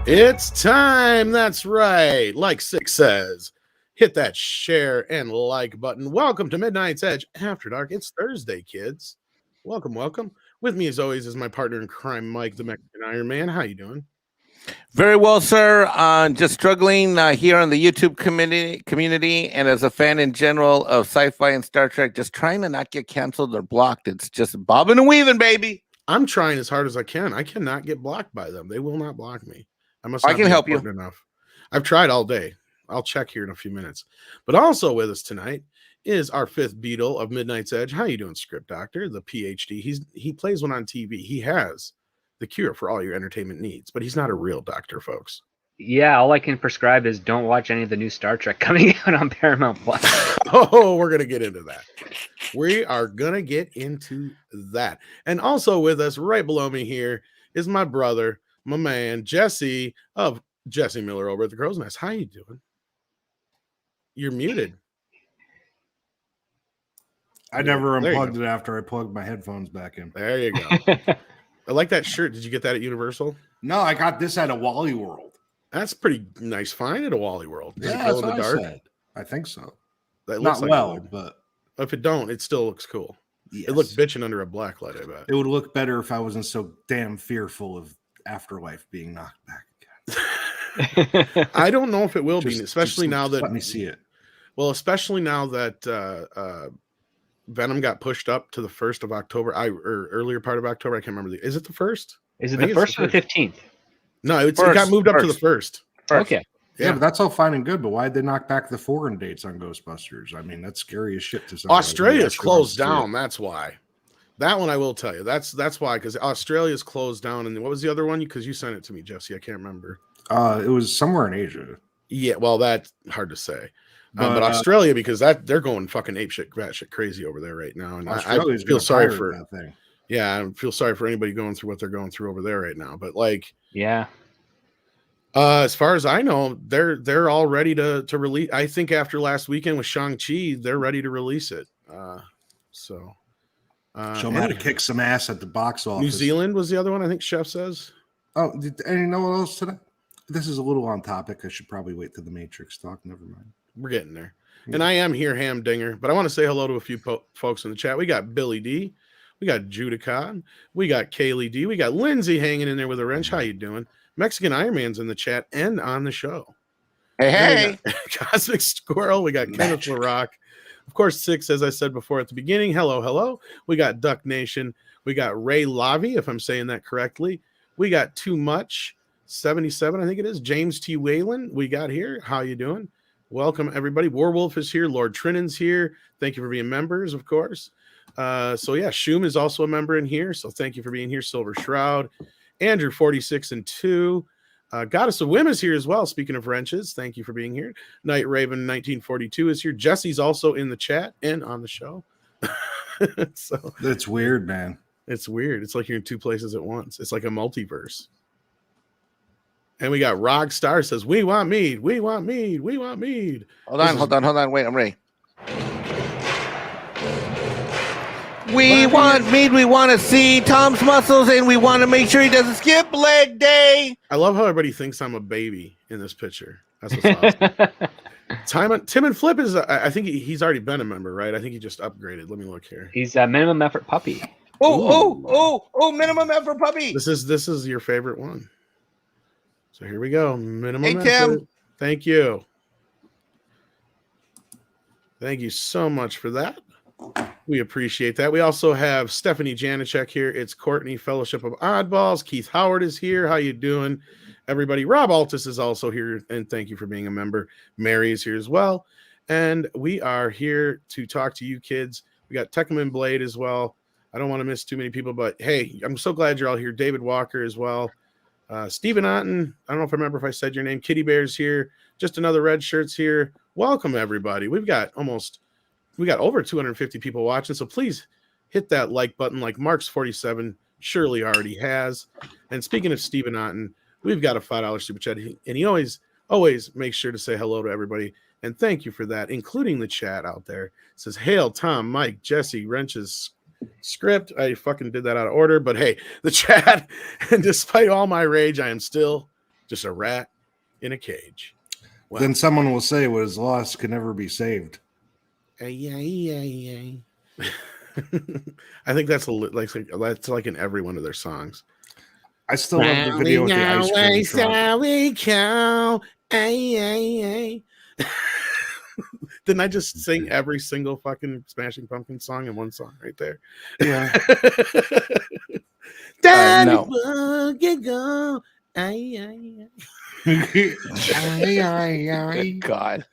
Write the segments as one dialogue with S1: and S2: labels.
S1: It's time. That's right. Like Six says, hit that share and like button. Welcome to Midnight's Edge After Dark. It's Thursday, kids. Welcome, welcome. With me, as always, is my partner in crime, Mike, the Mexican Iron Man. How you doing?
S2: Very well, sir. Just struggling here on the YouTube community, and as a fan in general of sci-fi and Star Trek, just trying to not get canceled or blocked. It's just bobbing and weaving, baby.
S1: I'm trying as hard as I can. I cannot get blocked by them. They will not block me.
S2: I can help you.
S1: Enough. I've tried all day. I'll check here in a few minutes. But also with us tonight is our fifth Beatle of Midnight's Edge. How you doing, Script Doctor? The PhD. He plays one on TV. He has the cure for all your entertainment needs, but he's not a real doctor, folks.
S3: Yeah, all I can prescribe is don't watch any of the new Star Trek coming out on Paramount Plus.
S1: Oh, we're gonna get into that. We are gonna get into that. And also with us, right below me here, is my brother, my man, Jesse of Jesse Miller over at the Crow's Nest. How you doing? You're muted.
S4: I never unplugged it after I plugged my headphones back in.
S1: There you go. I like that shirt. Did you get that at Universal?
S4: No, I got this at a Wally World.
S1: That's pretty nice find at a Wally World.
S4: Does it glow in the dark? I think so.
S1: That
S4: Not
S1: like
S4: well, but
S1: if it don't, it still looks cool.
S4: Yes.
S1: It looked bitching under a black light, I bet.
S4: It would look better if I wasn't so damn fearful of afterlife being knocked back
S1: again. I don't know if it will be, especially now that
S4: let me see it.
S1: Well, especially now that Venom got pushed up to the 1st of October, or earlier part of October. I can't remember. Is it the 1st?
S3: Is it the 1st or the 15th?
S1: No, it got moved up to the 1st.
S3: Okay.
S4: Yeah, but that's all fine and good. But why did they knock back the foreign dates on Ghostbusters? I mean, that's scary as shit to somebody.
S1: Australia's closed down. That's why. That one I will tell you. That's why, because Australia's closed down. And what was the other one? Because you sent it to me, Jesse. I can't remember.
S4: It was somewhere in Asia.
S1: Yeah, well, that's hard to say. But Australia, because they're going fucking apeshit crazy over there right now, and I feel sorry for
S4: that thing.
S1: Yeah, I feel sorry for anybody going through what they're going through over there right now. But like,
S3: yeah.
S1: As far as I know, they're all ready to release. I think after last weekend with Shang-Chi, they're ready to release it. So
S4: show them how to kick some ass at the box office.
S1: New Zealand was the other one, I think Chef says.
S4: Oh, and you know what else today? This is a little on topic. I should probably wait till the Matrix talk. Never mind.
S1: We're getting there. Yeah. And I am here, Hamdinger, but I want to say hello to a few folks in the chat. We got Billy D. We got Judicon. We got Kaylee D. We got Lindsay hanging in there with a wrench. How you doing? Mexican Iron Man's in the chat and on the show.
S2: Hey.
S1: Cosmic Squirrel. We got Kenneth LaRock. Of course, Six, as I said before at the beginning. Hello. We got Duck Nation. We got Ray Lavi, if I'm saying that correctly. We got Too Much 77, I think it is. James T. Whalen, we got here. How you doing? Welcome, everybody. Warwolf is here. Lord Trinan's here. Thank you for being members, of course. So, yeah, Shum is also a member in here. So, thank you for being here. Silver Shroud. Andrew, 46 and 2. Goddess of Whim is here as well. Speaking of wrenches, thank you for being here. Night Raven, 1942 is here. Jesse's also in the chat and on the show. So
S4: that's weird, man.
S1: It's weird. It's like you're in two places at once. It's like a multiverse. And we got Rockstar says, we want mead. We want mead. We want mead.
S2: Hold on. Wait, I'm ready. We want mead. We want to see Tom's muscles, and we want to make sure he doesn't skip leg day.
S1: I love how everybody thinks I'm a baby in this picture. That's what's awesome. Tim and Flip is, I think he's already been a member, right? I think he just upgraded. Let me look here.
S3: He's a minimum effort puppy.
S2: Oh, minimum effort puppy.
S1: This is your favorite one. So here we go. Minimum effort.
S2: Tim.
S1: Thank you. Thank you so much for that. We appreciate that. We also have Stephanie Janicek here. It's Courtney, Fellowship of Oddballs. Keith Howard is here. How you doing, everybody? Rob Altus is also here, and thank you for being a member. Mary is here as well. And we are here to talk to you kids. We got Tekman Blade as well. I don't want to miss too many people, but hey, I'm so glad you're all here. David Walker as well. Stephen Otten, I don't know if I remember if I said your name. Kitty Bear's here. Just another red shirt's here. Welcome, everybody. We've got over 250 people watching, so please hit that like button like Mark's 47 surely already has. And speaking of Stephen Otten, we've got a $5 super chat, and he always makes sure to say hello to everybody. And thank you for that, including the chat out there. It says, hail, Tom, Mike, Jesse, Wrenches, Script. I fucking did that out of order, but hey, the chat, and despite all my rage, I am still Just a rat in a cage. Wow.
S4: Then someone will say, "What is lost can never be saved."
S1: I think that's like in every one of their songs.
S4: I still love the video with the ice cream truck.
S1: Didn't I just sing every single fucking Smashing Pumpkins song in one song right there?
S4: Yeah.
S1: Daddy,
S2: No.
S1: go.
S2: Good God.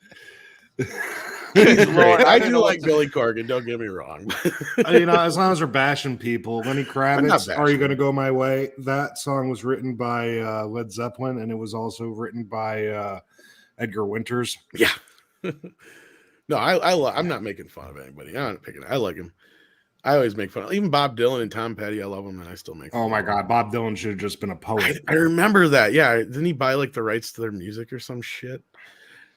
S1: Lord, I do like Billy Corgan, don't get me wrong.
S4: As long as we're bashing people, Lenny Kravitz,
S1: bashing
S4: "Are You Gonna Go My Way?" That song was written by Led Zeppelin, and it was also written by Edgar Winters.
S1: Yeah. No, I'm not making fun of anybody. I'm not picking. I like him. I always make fun of even Bob Dylan and Tom Petty. I love them, and I still make fun
S4: Oh
S1: of
S4: my
S1: them.
S4: God, Bob Dylan should have just been a poet.
S1: I remember that. Yeah, didn't he buy like the rights to their music or some shit?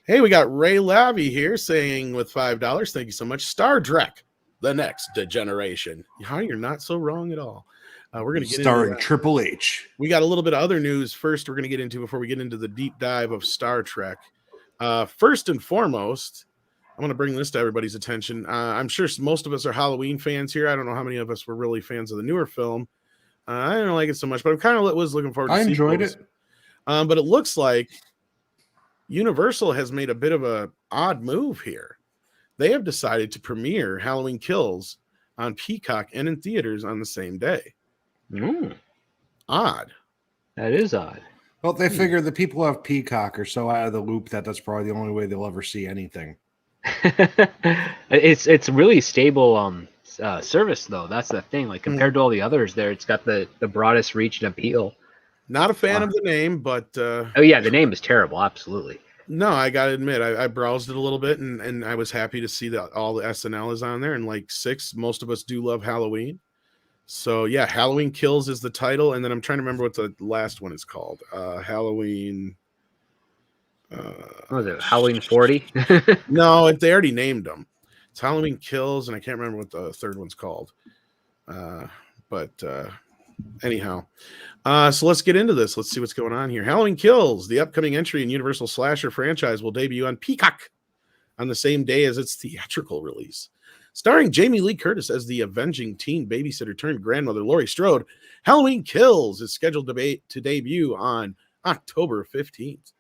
S1: Hey, we got Ray Lavy here saying with $5. Thank you so much. Star Trek, The Next Generation. How you're not so wrong at all. We're gonna get
S4: starring
S1: into
S4: Triple H.
S1: We got a little bit of other news first. We're gonna get into before we get into the deep dive of Star Trek. First and foremost, I'm going to bring this to everybody's attention. I'm sure most of us are Halloween fans here. I don't know how many of us were really fans of the newer film. I didn't like it so much, but I kind of was looking forward to
S4: I enjoyed
S1: sequels.
S4: it.
S1: But it looks like Universal has made a bit of an odd move here. They have decided to premiere Halloween Kills on Peacock and in theaters on the same day. Odd.
S3: That is odd.
S4: Well, they figure the people who have Peacock are so out of the loop that that's probably the only way they'll ever see anything.
S3: It's really stable service though. That's the thing. Like compared to all the others, there it's got the broadest reach and appeal.
S1: Not a fan of the name, but
S3: oh yeah, the name is terrible. Absolutely.
S1: No, I gotta admit, I browsed it a little bit, and I was happy to see that all the SNL is on there, and like 6. Most of us do love Halloween, so yeah, Halloween Kills is the title, and then I'm trying to remember what the last one is called. Halloween.
S3: What was it? Halloween 40?
S1: No, they already named them. It's Halloween Kills, and I can't remember what the third one's called. Anyhow, so let's get into this. Let's see what's going on here. Halloween Kills, the upcoming entry in Universal Slasher franchise, will debut on Peacock on the same day as its theatrical release. Starring Jamie Lee Curtis as the avenging teen babysitter turned grandmother Laurie Strode, Halloween Kills is scheduled to debut on October 15th.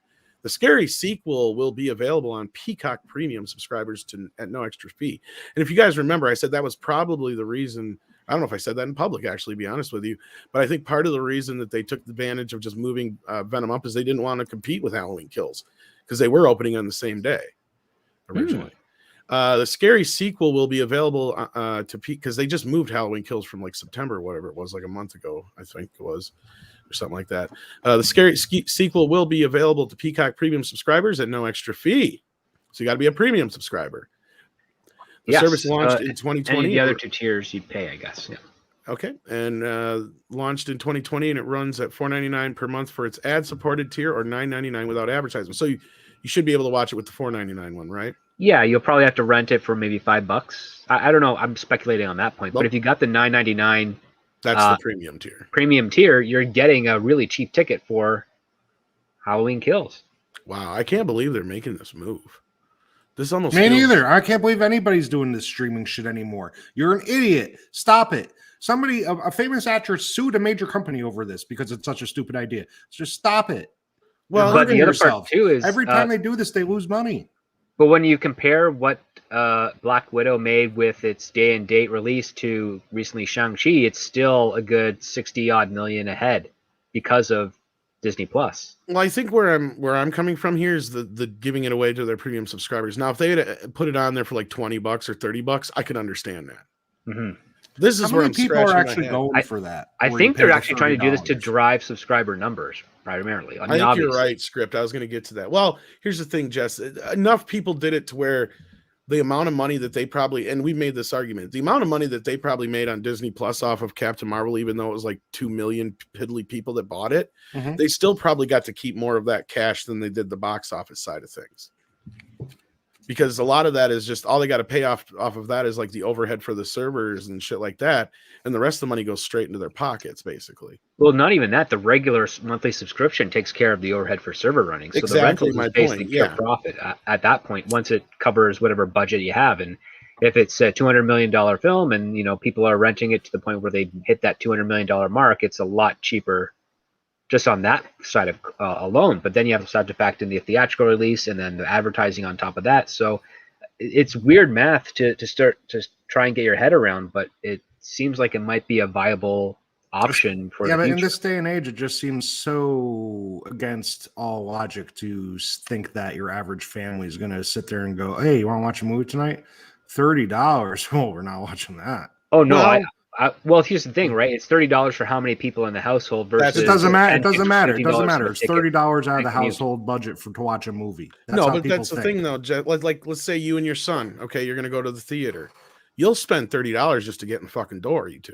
S1: The scary sequel will be available on Peacock Premium subscribers at no extra fee. And if you guys remember, I said that was probably the reason. I don't know if I said that in public, actually, to be honest with you. But I think part of the reason that they took advantage of just moving Venom up is they didn't want to compete with Halloween Kills because they were opening on the same day originally. The scary sequel will be available to Peacock because they just moved Halloween Kills from like September, whatever it was, like a month ago, I think it was. Or something like that. The scary sequel will be available to Peacock Premium subscribers at no extra fee. So you got to be a premium subscriber. The service launched in 2020.
S3: The other 2 tiers you'd pay, I guess. Yeah.
S1: Okay. And launched in 2020, and it runs at $4.99 per month for its ad-supported tier or $9.99 without advertisement. So you should be able to watch it with the $4.99 one, right?
S3: Yeah, you'll probably have to rent it for maybe $5. I don't know. I'm speculating on that point.
S1: Nope.
S3: But if you got the $9.99
S1: that's the premium tier.
S3: Premium tier, you're getting a really cheap ticket for Halloween Kills.
S1: Wow, I can't believe they're making this move. This almost
S4: Me neither. I can't believe anybody's doing this streaming shit anymore. You're an idiot. Stop it. Somebody, a famous actress, sued a major company over this because it's such a stupid idea. Just stop it.
S1: Well,
S3: but the other part too is
S4: every time they do this, they lose money.
S3: But when you compare what Black Widow made with its day and date release to recently Shang-Chi, it's still a good 60-odd million ahead because of Disney Plus.
S1: Well, I think where I'm coming from here is the giving it away to their premium subscribers. Now, if they had put it on there for like $20 or $30, I could understand that.
S3: Mm-hmm.
S1: This is where I'm
S4: people are actually going for that.
S3: I think they're actually trying to do this to drive subscriber numbers primarily.
S1: I think you're right, Script. I was going to get to that. Well, here's the thing, Jess. Enough people did it to where the amount of money that they probably, and we made this argument, the amount of money that they probably made on Disney Plus off of Captain Marvel, even though it was like 2 million piddly people that bought it, they still probably got to keep more of that cash than they did the box office side of things. because a lot of that is just all they got to pay off of that is like the overhead for the servers and shit like that, and the rest of the money goes straight into their pockets, basically.
S3: Well, not even that. The regular monthly subscription takes care of the overhead for server running. So
S1: Exactly
S3: the
S1: my
S3: rentals is basically
S1: point,
S3: pure
S1: yeah.
S3: profit at that point, once it covers whatever budget you have. And if it's a $200 million film and, people are renting it to the point where they hit that $200 million mark, it's a lot cheaper just on that side of alone. But then you have to factor in the theatrical release and then the advertising on top of that. So it's weird math to start to try and get your head around, but it seems like it might be a viable option for the
S4: but
S3: future.
S4: in this day and age, it just seems so against all logic to think that your average family is going to sit there and go, "Hey, you want to watch a movie tonight? $30." Oh, we're not watching that.
S3: Oh no,
S1: Well,
S3: well, here's the thing, right? It's $30 for how many people in the household versus
S4: It doesn't matter. It
S3: $10,
S4: doesn't matter. It
S3: $15
S4: doesn't
S3: for
S4: matter.
S3: the
S4: It's
S3: ticket.
S4: $30 out of the
S3: Commute.
S4: household budget to watch a movie. That's
S1: no,
S4: how
S1: but
S4: people
S1: that's the
S4: think.
S1: thing, though. Like, let's say you and your son, okay, you're gonna go to the theater. You'll spend $30 just to get in the fucking door, you two.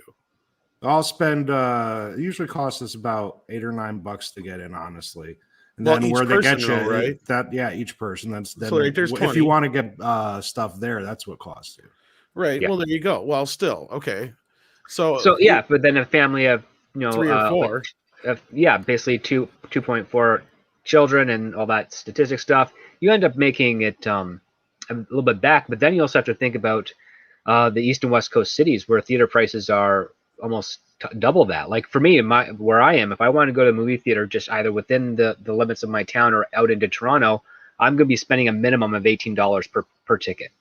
S4: I'll spend. It usually costs us about $8 or $9 to get in, honestly. And
S1: Well,
S4: then
S1: each
S4: where they get
S1: person,
S4: you,
S1: though, right?
S4: Each person. That's then,
S1: So, right, there's
S4: if
S1: 20.
S4: you want to get stuff there, that's what costs you.
S1: Right.
S3: Yeah.
S1: Well, there you go. Well, still okay. So
S3: yeah, but then a family of
S1: 3 or 4.
S3: Basically 2.4 children and all that statistic stuff, you end up making it a little bit back. But then you also have to think about the east and west coast cities where theater prices are almost double that. Like for me, where I am, if I want to go to a movie theater just either within the limits of my town or out into Toronto, I'm going to be spending a minimum of $18 per ticket.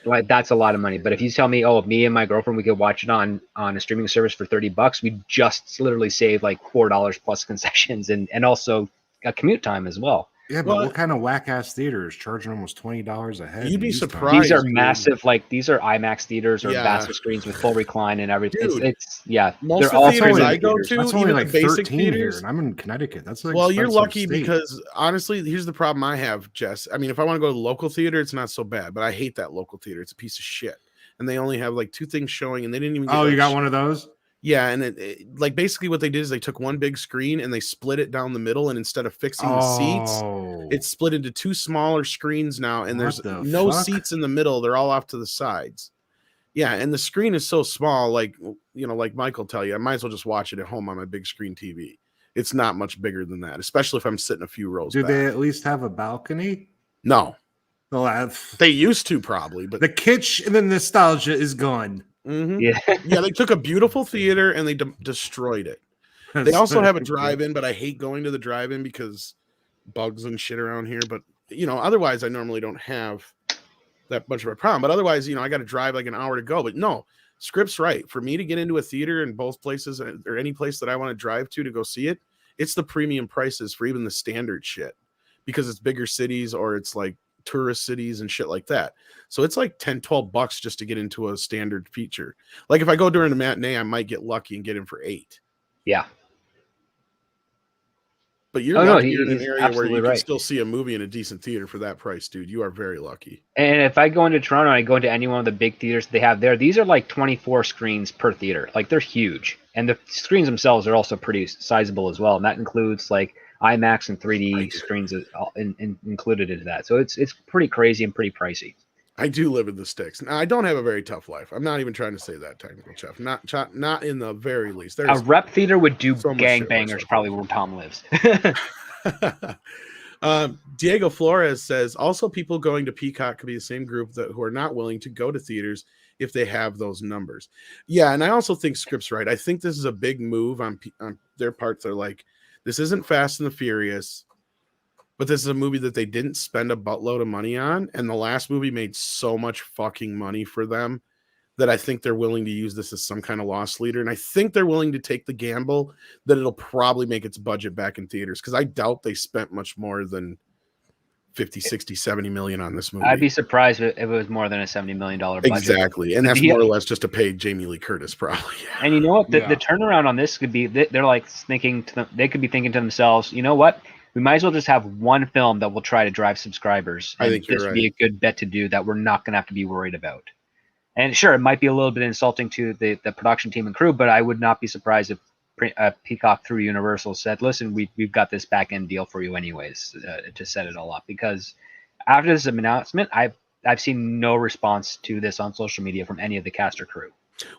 S3: That's a lot of money. But if you tell me, me and my girlfriend, we could watch it on a streaming service for $30, we just literally save like $4 plus concessions and also a commute time as well.
S4: Yeah, but what kind of whack ass theater is charging almost $20 a head?
S1: You'd be surprised.
S3: These are
S1: dude.
S3: massive, these are IMAX theaters or massive screens with full recline and everything.
S1: Dude,
S3: most
S1: they're
S3: of
S1: all
S3: the
S1: theaters
S3: premium
S1: I go
S3: theaters.
S1: to,
S4: That's only
S1: even
S4: like
S1: the basic
S4: 13
S1: theaters.
S4: here, and I'm in Connecticut. That's like
S1: Well, you're
S4: expensive
S1: lucky
S4: state.
S1: because honestly, here's the problem I have, Jess. I mean, if I want to go to the local theater, it's not so bad, but I hate that local theater. It's a piece of shit, and they only have like 2 things showing, and they didn't even. Get,
S4: you got one of those?
S1: Yeah, and it like basically what they did is they took one big screen and they split it down the middle, and instead of fixing the seats, it's split into 2 smaller screens now, and there's no seats in the middle. They're all off to the sides. Yeah, and the screen is so small, like like Michael tell you, I might as well just watch it at home on my big screen TV. It's not much bigger than that, especially if I'm sitting a few rows
S4: Do
S1: back.
S4: they at least have a balcony?
S1: No.
S4: Well,
S1: they used to probably, but
S4: the kitsch and the nostalgia is gone.
S1: Mm-hmm.
S3: Yeah,
S1: they took a beautiful theater and they destroyed it. They also have a drive-in, but I hate going to the drive-in because bugs and shit around here. But otherwise I normally don't have that much of a problem. But otherwise, I got to drive like an hour to go. But no, Script's right. For me to get into a theater in both places or any place that I want to drive to go see it, it's the premium prices for even the standard shit because it's bigger cities or it's like tourist cities and shit like that. So it's like $10-12 just to get into a standard feature. Like if I go during a matinee, I might get lucky and get in for $8.
S3: Yeah.
S1: But you're lucky you're in an
S3: he's
S1: area where you
S3: right.
S1: can still see a movie in a decent theater for that price, dude. You are very lucky.
S3: And if I go into Toronto and I go into any one of the big theaters they have there, these are like 24 screens per theater. Like they're huge. And the screens themselves are also pretty sizable as well. And that includes like IMAX and 3D screens included into that. So it's pretty crazy and pretty pricey.
S1: I do live in the sticks. Now, I don't have a very tough life. I'm not even trying to say that, Technical Chef. Not in the very least.
S3: There's a rep theater would do
S1: so
S3: gangbangers probably where Tom lives.
S1: Diego Flores says, also people going to Peacock could be the same group who are not willing to go to theaters if they have those numbers. Yeah, and I also think Script's right. I think this is a big move on their part. They're like, this isn't Fast and the Furious, but this is a movie that they didn't spend a buttload of money on, and the last movie made so much fucking money for them that I think they're willing to use this as some kind of loss leader, and I think they're willing to take the gamble that it'll probably make its budget back in theaters, because I doubt they spent much more than 50, 60, 70 million on this movie.
S3: I'd be surprised if it was more than a $70 million budget.
S1: Exactly, and that's more or less just to pay Jamie Lee Curtis, probably. Yeah.
S3: And you know what? The turnaround on this could be, they're like thinking, they could be thinking to themselves, you know what? We might as well just have one film that will try to drive subscribers.
S1: I think
S3: this would be a good bet to do that we're not going to have to be worried about. And sure, it might be a little bit insulting to the production team and crew, but I would not be surprised if Peacock through Universal said, listen, we've got this back end deal for you anyways to set it all up, because after this announcement, I've seen no response to this on social media from any of the cast or crew.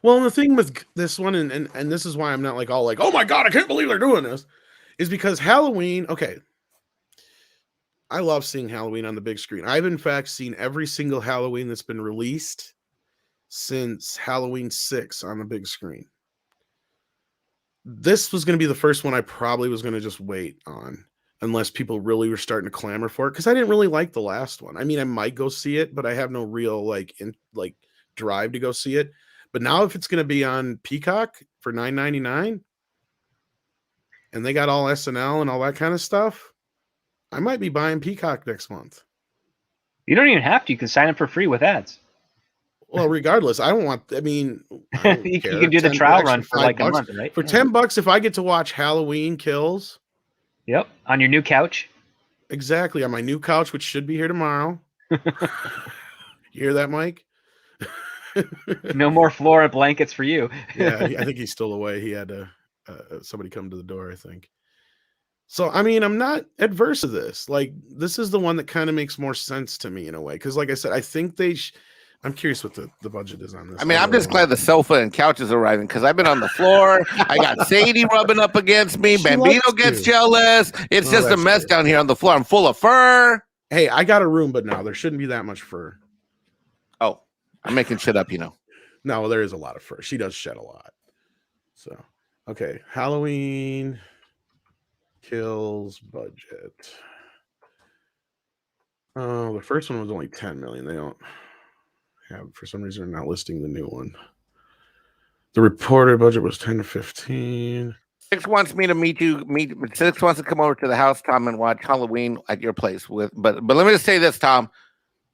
S1: Well, and the thing with this one, and this is why I'm not like all like, oh my god, I can't believe they're doing this, is because Halloween. Okay, I love seeing Halloween on the big screen. I've in fact seen every single Halloween that's been released since Halloween 6 on the big screen. This was going to be the first one I probably was going to just wait on, unless people really were starting to clamor for it, because I didn't really like the last one. I mean, I might go see it, but I have no real drive to go see it. But now if it's going to be on Peacock for $9.99 and they got all SNL and all that kind of stuff, I might be buying Peacock next month.
S3: You don't even have to. You can sign up for free with ads.
S1: Well, regardless, I don't want. I mean,
S3: you can do the trial run for like a month, right?
S1: For $10, if I get to watch Halloween Kills.
S3: Yep, on your new couch.
S1: Exactly, on my new couch, which should be here tomorrow. You hear that, Mike?
S3: No more floor and blankets for you.
S1: Yeah, I think he's still away. He had somebody come to the door, I think. So, I mean, I'm not adverse to this. Like, this is the one that kind of makes more sense to me in a way. Because, like I said, I think I'm curious what the budget is on this.
S2: I mean, I'm just glad the sofa and couch is arriving because I've been on the floor. I got Sadie rubbing up against me. Bambino gets jealous. It's just a mess down here on the floor. I'm full of fur.
S1: Hey, I got a room, but no, there shouldn't be that much fur.
S2: Oh, I'm making shit up, you know.
S1: No, there is a lot of fur. She does shed a lot. So, okay. Halloween Kills budget. Oh, the first one was only 10 million. They don't have, for some reason, they're not listing the new one. The reported budget was 10 to 15.
S2: Six wants me to meet you. Six wants to come over to the house, Tom, and watch Halloween at your place. But let me just say this, Tom.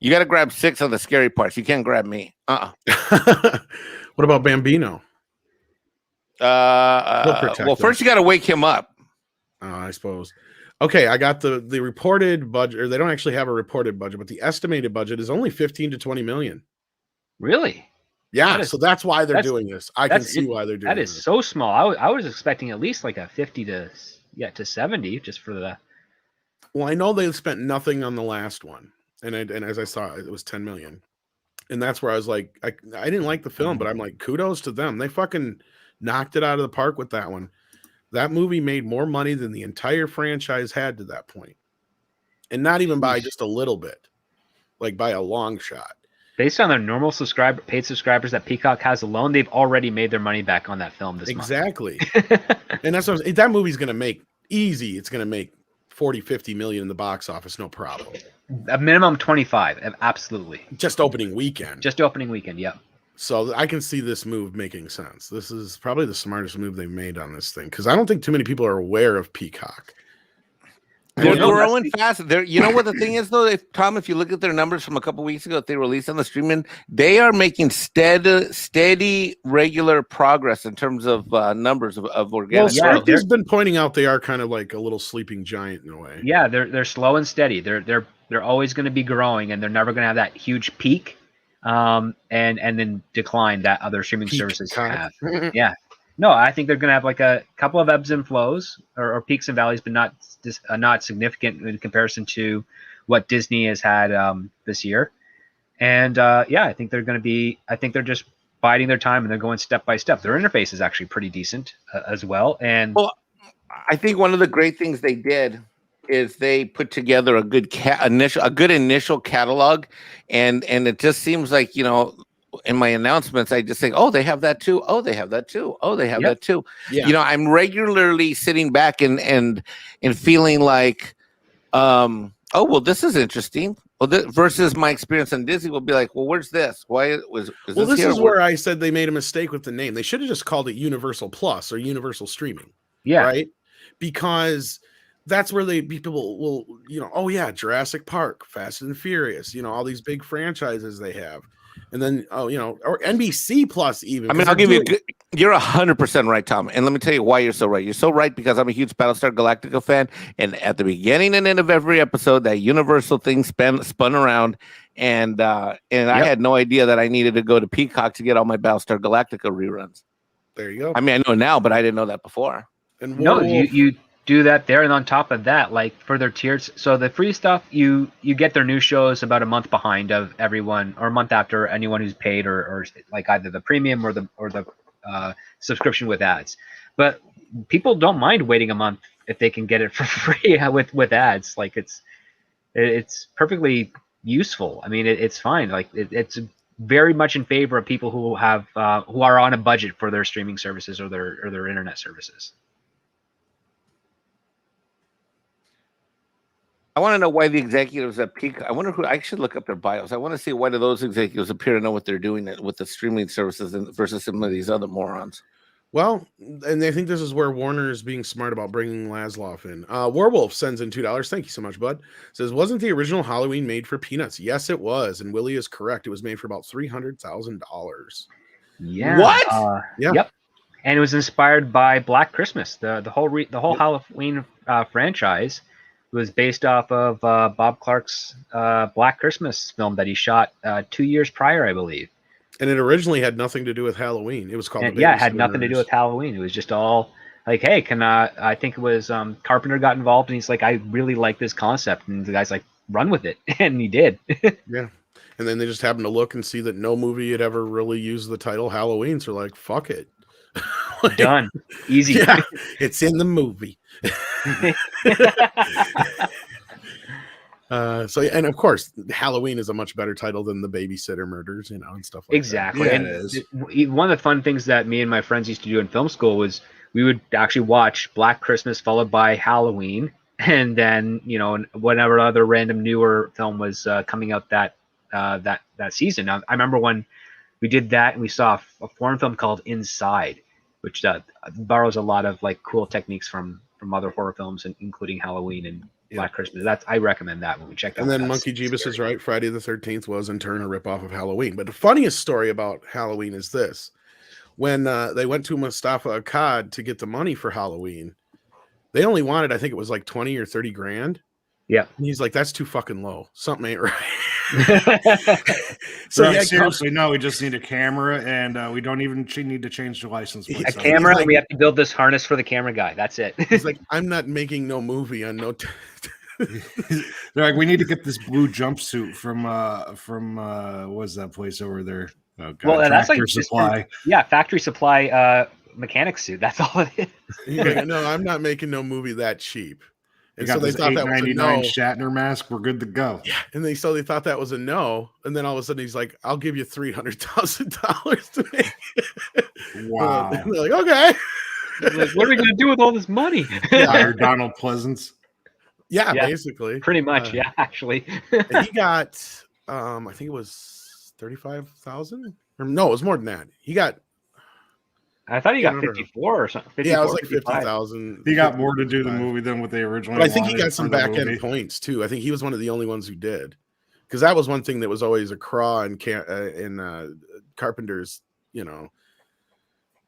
S2: You got to grab Six on the scary parts. You can't grab me.
S1: What about Bambino?
S2: Well, first you got to wake him up.
S1: I suppose. Okay, I got the reported budget, or they don't actually have a reported budget, but the estimated budget is only 15 to 20 million.
S3: Really?
S1: Yeah, so that's why they're doing this. I can see why they're doing this.
S3: That is so small. I was expecting at least like a 50 to 70 just for the.
S1: Well, I know they spent nothing on the last one, and as I saw, it was 10 million, and that's where I was like, I didn't like the film, but I'm like, kudos to them. They fucking knocked it out of the park with that one. That movie made more money than the entire franchise had to that point. And not even by just a little bit, like by a long shot.
S3: Based on their normal paid subscribers that Peacock has alone, they've already made their money back on that film this month.
S1: Exactly. And that's what that movie's going to make easy. It's going to make 40, 50 million in the box office. No problem.
S3: A minimum 25. Absolutely.
S1: Just opening weekend.
S3: Yep.
S1: So I can see this move making sense. This is probably the smartest move they've made on this thing because I don't think too many people are aware of Peacock.
S2: They're growing fast. You know what the thing is, though, Tom, if you look at their numbers from a couple weeks ago that they released on the streaming, they are making steady, regular progress in terms of numbers of organic.
S1: Well, Sparky's been pointing out they are kind of like a little sleeping giant in a way.
S3: Yeah, they're slow and steady. They're always going to be growing, and they're never going to have that huge peak. And then decline that other streaming services have. Yeah. No, I think they're going to have like a couple of ebbs and flows or peaks and valleys, but not significant in comparison to what Disney has had this year. And I think they're just biding their time and they're going step by step. Their interface is actually pretty decent as well. And
S2: I think one of the great things they did is they put together a good initial catalog, and it just seems like, you know, in my announcements I just say, oh, they have that too, oh, they have that too, oh, they have that too. Yeah. You know, I'm regularly sitting back and feeling like, oh, well, this is interesting. Well, versus my experience on Disney will be like, well, where's this? Why was
S1: well, this is where I said they made a mistake with the name. They should have just called it Universal Plus or Universal Streaming.
S3: Yeah.
S1: Right? Because that's where people will, you know, oh yeah, Jurassic Park, Fast and Furious, you know, all these big franchises they have. And then, you know, or NBC Plus even.
S2: I mean, I'll give you you're 100% right, Tom. And let me tell you why you're so right. You're so right because I'm a huge Battlestar Galactica fan. And at the beginning and end of every episode, that Universal thing spun around. And I had no idea that I needed to go to Peacock to get all my Battlestar Galactica reruns.
S1: There you go.
S2: I mean, I know now, but I didn't know that before.
S3: And no, do that there, and on top of that, like for their tiers, so the free stuff, you get their new shows about a month behind of everyone, or a month after anyone who's paid, or like either the premium or the subscription with ads. But people don't mind waiting a month if they can get it for free with ads. Like it's perfectly useful. I mean, it's fine. Like it's very much in favor of people who have who are on a budget for their streaming services or their internet services.
S2: I want to know why the executives at Peacock. I wonder who. I should look up their bios. I want to see why do those executives appear to know what they're doing with the streaming services versus some of these other morons.
S1: Well, and I think this is where Warner is being smart about bringing Laszloff in. Werewolf sends in $2. Thank you so much, bud. Says, wasn't the original Halloween made for peanuts? Yes, it was. And Willie is correct. It was made for about $300,000.
S3: Yeah.
S2: What?
S1: Yeah.
S3: Yep. And it was inspired by Black Christmas. The whole Halloween franchise was based off of Bob Clark's Black Christmas film that he shot 2 years prior, I believe.
S1: And it originally had nothing to do with Halloween. It was called
S3: It had nothing to do with Halloween. It was just all like, hey, I think it was Carpenter got involved, and he's like, I really like this concept, and the guy's like, run with it, and he did.
S1: Yeah. And then they just happened to look and see that no movie had ever really used the title Halloween, so like, fuck it.
S3: Like, done. Easy.
S1: Yeah, it's in the movie. So, and of course, Halloween is a much better title than the Babysitter Murders, and stuff like
S3: exactly.
S1: that.
S3: And it is. One of the fun things that me and my friends used to do in film school was we would actually watch Black Christmas followed by Halloween, and then whatever other random newer film was coming out that season. Now, I remember when we did that, and we saw a foreign film called Inside, which borrows a lot of like cool techniques from other horror films, and including Halloween and Black Christmas. I recommend that when we check that.
S1: And then Monkey Jeebus is right. Friday the 13th was in turn a ripoff of Halloween. But the funniest story about Halloween is this: when they went to Mustafa Akkad to get the money for Halloween, they only wanted, I think it was like 20 or 30 grand.
S3: Yeah.
S1: And he's like, that's too fucking low. Something ain't right.
S4: So seriously, no, we just need a camera, and we don't even need to change the license plate.
S3: A camera, and we have to build this harness for the camera guy. That's it.
S1: He's like, I'm not making no movie on no.
S4: They're like, we need to get this blue jumpsuit from what's that place over there? Oh, God,
S3: well, that's like
S4: Supply.
S3: Factory Supply mechanic suit. That's all it is.
S1: Yeah, no, I'm not making no movie that cheap. And
S4: so
S1: they thought that was a no.
S4: Shatner mask. We're good to go.
S1: Yeah, and they thought that was a no, and then all of a sudden he's like, "I'll give you $300,000 to make it."
S4: Wow.
S1: And they're like, "Okay."
S3: Like, what are we gonna do with all this money?
S4: Hire Donald Pleasance.
S1: Yeah, basically,
S3: pretty much. Yeah, actually,
S1: and he got, I think it was 35,000. No, it was more than that. He got.
S3: I thought he got 54 or something. 54,
S1: yeah, it was like 50,000.
S4: He got more to do the movie than what they originally.
S1: But I think he got some back end points too. I think he was one of the only ones who did, because that was one thing that was always a craw in Carpenter's,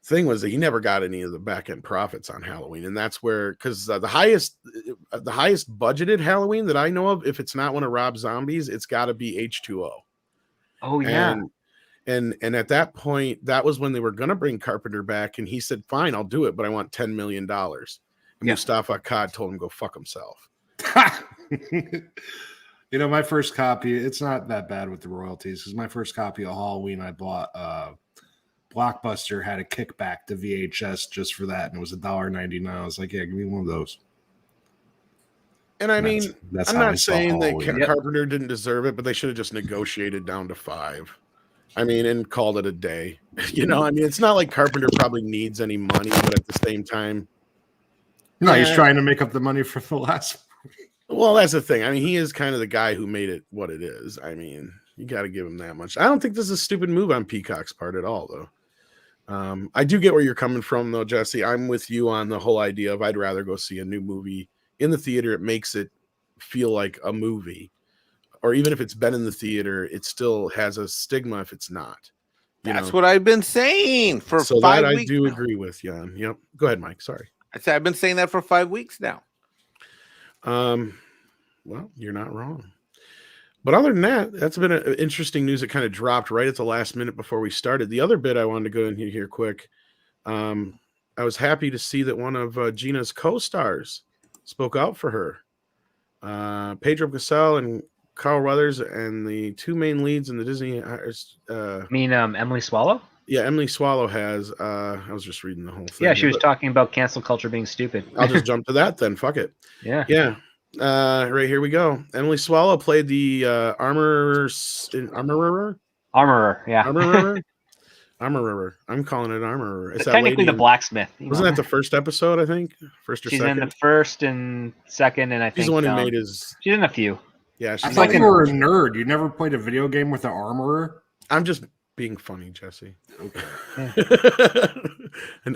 S1: thing was that he never got any of the back end profits on Halloween, and that's where, because the highest budgeted Halloween that I know of, if it's not one of Rob Zombie's, it's got to be H2O.
S3: Oh yeah.
S1: And at that point, that was when they were going to bring Carpenter back, and he said, "Fine, I'll do it, but I want $10 million." And Mustafa Akkad told him, "Go fuck himself."
S4: My first copy, it's not that bad with the royalties, because my first copy of Halloween I bought, Blockbuster had a kickback to VHS just for that, and it was $1.99. I was like, "Yeah, give me one of those."
S1: And I mean, I'm not saying that
S4: Halloween.
S1: Carpenter didn't deserve it, but they should have just negotiated down to 5. I mean, and called it a day. I mean, it's not like Carpenter probably needs any money, but at the same time,
S4: no, he's trying to make up the money for the last.
S1: Well, that's the thing. I mean, he is kind of the guy who made it what it is. I mean, you got to give him that much. I don't think this is a stupid move on Peacock's part at all, though. I do get where you're coming from, though, Jesse. I'm with you on the whole idea of I'd rather go see a new movie in the theater. It makes it feel like a movie. Or even if it's been in the theater, it still has a stigma if it's not.
S2: That's what I've been saying for 5 weeks.
S1: I do agree with Jan. Yep. Go ahead, Mike. Sorry.
S2: I said I've been saying that for 5 weeks now.
S1: Well, you're not wrong. But other than that, that's been an interesting news that kind of dropped right at the last minute before we started. The other bit I wanted to go in here quick. I was happy to see that one of Gina's co-stars spoke out for her. Pedro Pascal and Carl Weathers, and the two main leads in the Disney.
S3: Emily Swallow?
S1: Yeah, Emily Swallow has. I was just reading the whole thing.
S3: Yeah, she was talking about cancel culture being stupid.
S1: I'll just jump to that then. Fuck it.
S3: Yeah.
S1: Yeah. Right here we go. Emily Swallow played the armorer.
S3: Yeah.
S1: Armorer. I'm calling it armorer. It's
S3: technically the blacksmith.
S1: Wasn't that the first episode? I think first or
S3: she's
S1: second.
S3: In the first and second, and I think
S1: she's the one who made his.
S3: She's in a few.
S1: Yeah,
S4: I thought you were a nerd. You never played a video game with an armorer.
S1: I'm just being funny, Jesse.
S4: Okay.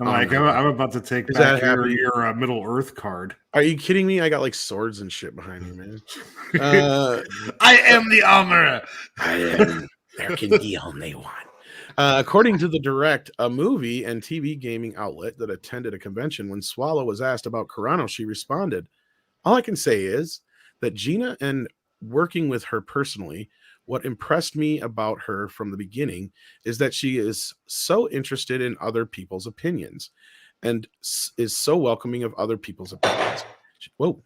S4: I'm about to take back your Middle Earth card.
S1: Are you kidding me? I got like swords and shit behind me, man.
S4: I am the armorer.
S1: I am. There can be only one. According to the Direct, a movie and TV gaming outlet that attended a convention, when Swallow was asked about Carano, she responded, "All I can say is that Gina, and working with her personally, what impressed me about her from the beginning is that she is so interested in other people's opinions and is so welcoming of other people's opinions." Whoa,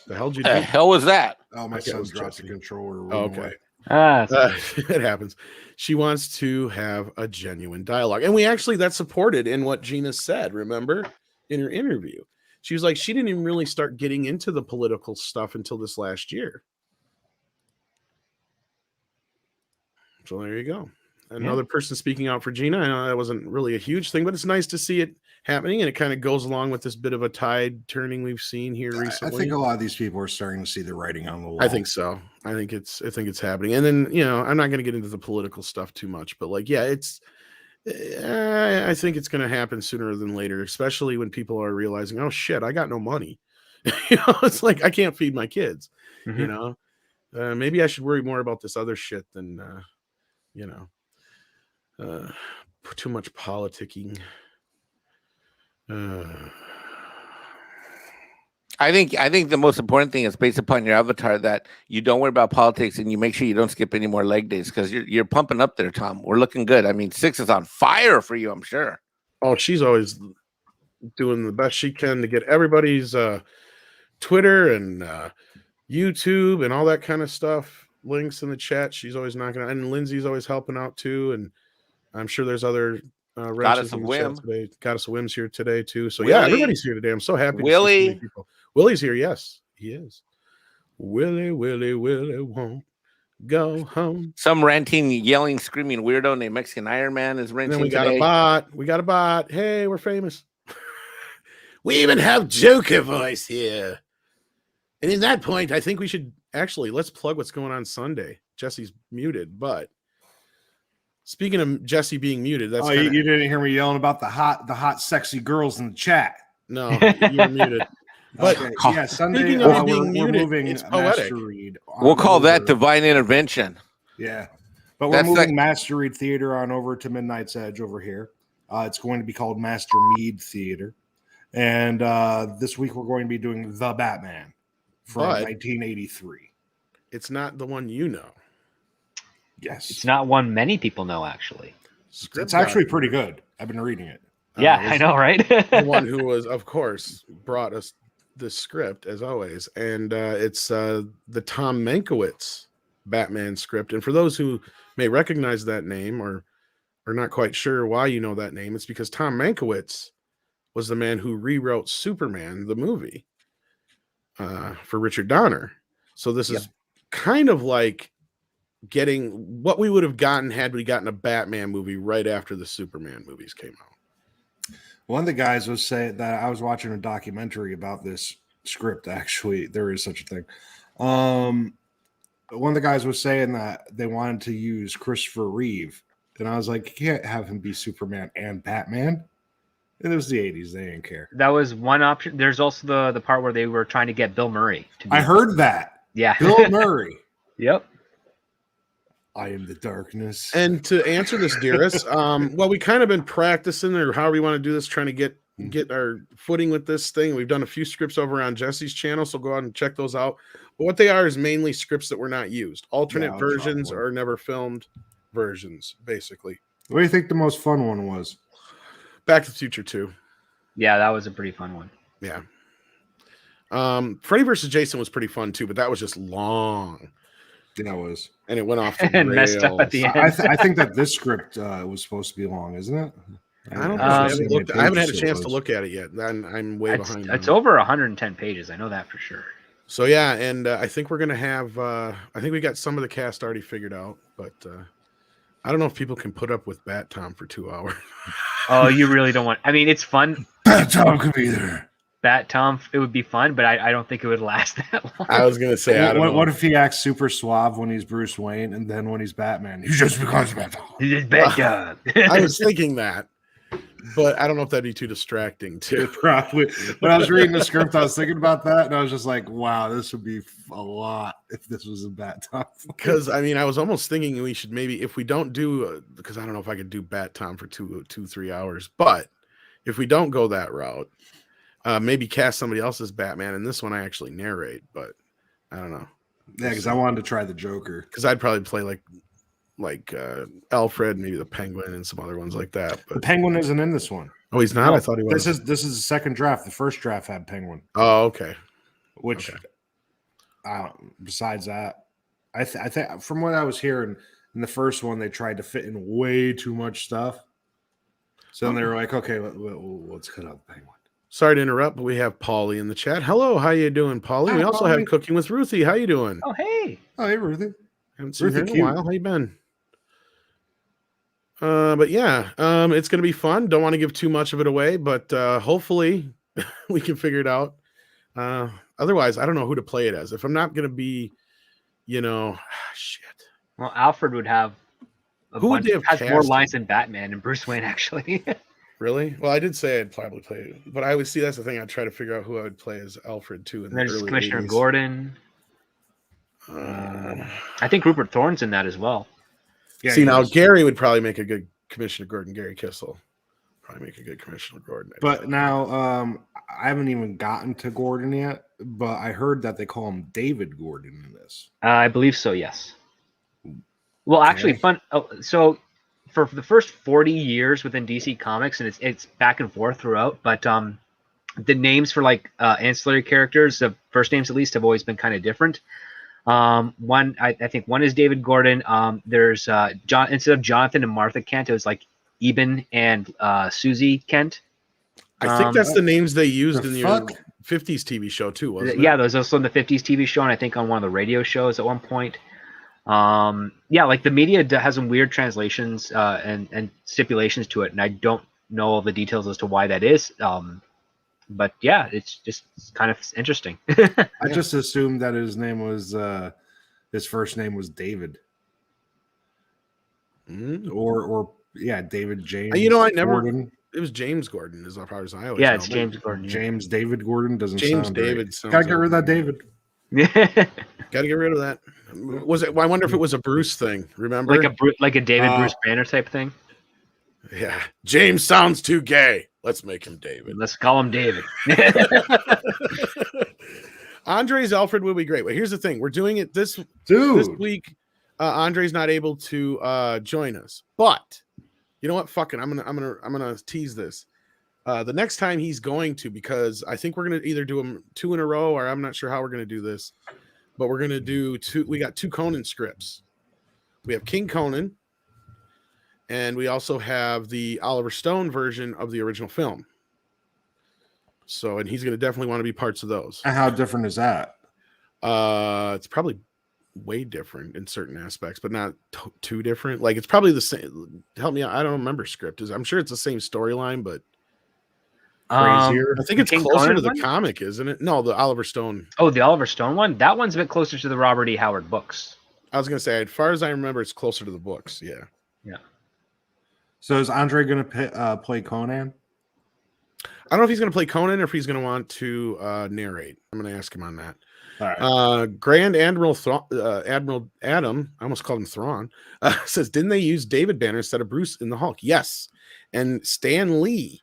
S1: the hell did you do?
S2: The hell was that?
S4: Oh, my son dropped the controller.
S1: Okay.
S4: Away.
S1: It happens. She wants to have a genuine dialogue. And that's supported in what Gina said, remember, in her interview. She was like, she didn't even really start getting into the political stuff until this last year. So there you go. Another person speaking out for Gina. I know that wasn't really a huge thing, but it's nice to see it happening, and it kind of goes along with this bit of a tide turning we've seen here recently.
S4: I think a lot of these people are starting to see the writing on the wall.
S1: I think so. I think it's happening. And then, I'm not going to get into the political stuff too much, but I think it's going to happen sooner than later, especially when people are realizing, oh shit, I got no money. It's like, I can't feed my kids, maybe I should worry more about this other shit than, too much politicking.
S2: I think the most important thing is based upon your avatar that you don't worry about politics and you make sure you don't skip any more leg days, because you're pumping up there, Tom. We're looking good. I mean, 6 is on fire for you, I'm sure.
S1: Oh, she's always doing the best she can to get everybody's Twitter and YouTube and all that kind of stuff. Links in the chat. She's always knocking out, and Lindsay's always helping out too. And I'm sure there's other
S2: Goddess of Whim
S1: today. Goddess of Whim's here today too. So
S2: Willie.
S1: Yeah, everybody's here today. I'm so happy.
S2: Willie.
S1: To see so many people. Willie's here. Yes, he is. Willie won't go home.
S2: Some ranting, yelling, screaming weirdo named Mexican Iron Man is ranting.
S1: And then we
S2: today.
S1: got a bot. Hey, we're famous. We even have Joker voice here. And in that point, I think we should let's plug what's going on Sunday. Jesse's muted, but speaking of Jesse being muted, that's
S4: you didn't hear me yelling about the hot, sexy girls in the chat.
S1: No, you're muted. But
S4: okay. Yeah, Sunday we're moving
S1: it's poetic.
S4: Master Read.
S2: We'll call that divine intervention.
S4: Yeah, but we're moving Master Read Theater on over to Midnight's Edge over here. It's going to be called Master Mead Theater, and this week we're going to be doing The Batman from 1983.
S1: It's not the one you know.
S4: Yes,
S3: it's not one many people know. Actually,
S4: it's actually pretty good. I've been reading it.
S3: Yeah, I know, right?
S1: The one who was, of course, brought us the script as always, and it's the Tom Minkowitz Batman script. And for those who may recognize that name or are not quite sure why you know that name, it's because Tom Minkowitz was the man who rewrote Superman the movie for Richard Donner. So this is kind of like getting what we would have gotten had we gotten a Batman movie right after the Superman movies came out.
S4: One of the guys was saying that I was watching a documentary about this script. Actually, there is such a thing. One of the guys was saying that they wanted to use Christopher Reeve, and I was like, you can't have him be Superman and Batman. It was the 80s; they didn't care.
S3: That was one option. There's also the part where they were trying to get Bill Murray to be.
S4: I heard that.
S3: Yeah,
S4: Bill Murray.
S3: Yep.
S4: I am the darkness.
S1: And to answer this, dearest, well, we kind of been practicing, or however we want to do this, trying to get our footing with this thing. We've done a few scripts over on Jesse's channel, so go out and check those out. But what they are is mainly scripts that were not used, alternate versions or never filmed versions, basically.
S4: What do you think the most fun one was?
S1: Back to the Future 2.
S3: Yeah, that was a pretty fun one.
S1: Yeah. Freddy versus Jason was pretty fun too, but that was just long.
S4: Yeah, it was.
S1: And it went off the
S3: And messed up at
S1: rails.
S3: the end.
S4: I think that this script was supposed to be long, isn't it?
S1: I don't know.
S3: Um,
S1: I haven't had a chance to look at it yet. I'm way behind.
S3: It's over 110 pages. I know that for sure.
S1: So yeah, and I think we're gonna have. I think we got some of the cast already figured out, but I don't know if people can put up with Bat Tom for 2 hours.
S3: Oh, you really don't want. I mean, it's fun.
S4: Bat Tom could be there.
S3: Bat Tom, it would be fun, but I don't think it would last that long.
S1: I was gonna say, I don't know.
S4: What if he acts super suave when he's Bruce Wayne, and then when he's Batman, he just becomes Batman?
S3: He's just Bat Tom.
S1: I was thinking that, but I don't know if that'd be too distracting too.
S4: Probably. When I was reading the script, I was thinking about that, and I was just like, "Wow, this would be a lot if this was a Bat Tom."
S1: Because I mean, I was almost thinking we should maybe, if we don't do, because I don't know if I could do Bat Tom for 3 hours, but if we don't go that route, maybe cast somebody else as Batman. And this one I actually narrate, but I don't know.
S4: Yeah, because I wanted to try the Joker.
S1: Because I'd probably play like Alfred, maybe the Penguin, and some other ones like that. But
S4: The Penguin isn't in this one.
S1: oh, he's not. I thought he was.
S4: This is the second draft. The first draft had Penguin.
S1: Oh, okay.
S4: Which,
S1: Okay.
S4: Besides that, I think from what I was hearing in the first one, they tried to fit in way too much stuff. So then they were like, "Okay, let's cut out the Penguin."
S1: Sorry to interrupt, but we have Paulie in the chat. Hello, how you doing, Paulie?
S4: Hi,
S1: We also have
S4: Paulie.
S1: Cooking with Ruthie. How you doing?
S3: Oh, hey.
S4: Oh, hey, Ruthie.
S1: Haven't seen her in
S4: Ruthie,
S1: a while. How you been? But yeah, it's gonna be fun. Don't want to give too much of it away, but hopefully we can figure it out. Otherwise, I don't know who to play it as. If I'm not gonna be, shit.
S3: Well, Alfred would have
S1: Who would they have
S3: has more
S1: cast?
S3: lines than Batman and Bruce Wayne, actually.
S1: Really? Well, I did say I'd probably play it, but I always see that's the thing. I'd try to figure out who I would play as Alfred too. In
S3: And there's
S1: the early
S3: Commissioner
S1: 80s.
S3: Gordon. I think Rupert Thorne's in that as well.
S4: Yeah,
S1: see,
S4: he
S1: now
S4: is.
S1: Gary would probably make a good Commissioner Gordon. Gary Kissel probably make a good Commissioner Gordon.
S4: But now, I haven't even gotten to Gordon yet. But I heard that they call him David Gordon in this.
S3: I believe so, yes. Well, actually,
S4: Okay.
S3: fun. Oh, so for the first 40 years within DC Comics, and it's back and forth throughout, but the names for like ancillary characters, the first names at least, have always been kind of different. One, I think one is David Gordon. There's John, instead of Jonathan and Martha Kent, it was like Eben and Susie Kent.
S1: I think that's the names they used
S4: the
S1: in the
S4: fuck?
S1: 50s TV show too, wasn't
S3: Yeah,
S1: it?
S3: there was also in the 50s TV show, and I think on one of the radio shows at one point. Yeah, like the media has some weird translations and stipulations to it, and I don't know all the details as to why that is. But yeah, it's just kind of interesting.
S4: I just assumed that his name was his first name was David,
S1: Mm.
S4: or yeah, David James.
S1: I never.
S4: Gordon.
S1: It was James Gordon, as far as I always
S3: Yeah,
S1: know.
S3: it's James Gordon. yeah.
S4: James David Gordon doesn't
S1: James
S4: sound
S1: David.
S4: right.
S1: sounds
S4: Gotta get rid of
S1: like-
S4: that David.
S1: Got to get rid of that. Was it? I wonder if it was a Bruce thing. Remember?
S3: like a David
S4: Oh.
S3: Bruce Banner type thing.
S1: Yeah. James sounds too gay. Let's make him David.
S3: Let's call him David.
S1: Andre's Alfred would be great. But here's the thing: we're doing it this
S4: Dude,
S1: week. Andre's not able to join us, but you know what? Fuck it. I'm gonna tease this. The next time he's going to, because I think we're gonna either do them 2 in a row, or I'm not sure how we're gonna do this, but we're gonna do 2. We got 2 Conan scripts. We have King Conan, and we also have the Oliver Stone version of the original film. So, and he's gonna definitely want to be parts of those.
S4: how different is that?
S1: It's probably way different in certain aspects, but not too different. Like it's probably the same. Help me out. I don't remember script. I'm sure it's the same storyline, but
S4: Crazier.
S1: I think it's
S3: King
S1: closer
S3: Conan
S1: to the
S3: one?
S1: comic, isn't it? No, the Oliver Stone.
S3: Oh, the Oliver Stone one? That one's a bit closer to the Robert E. Howard books.
S1: I was gonna say, as far as I remember, it's closer to the books. Yeah.
S4: So is Andre going to play Conan?
S1: I don't know if he's gonna play Conan or if he's gonna want to narrate. I'm gonna ask him on that.
S4: All right.
S1: Grand Admiral Admiral Adam, I almost called him Thrawn, says, didn't they use David Banner instead of Bruce in the Hulk? Yes. And Stan Lee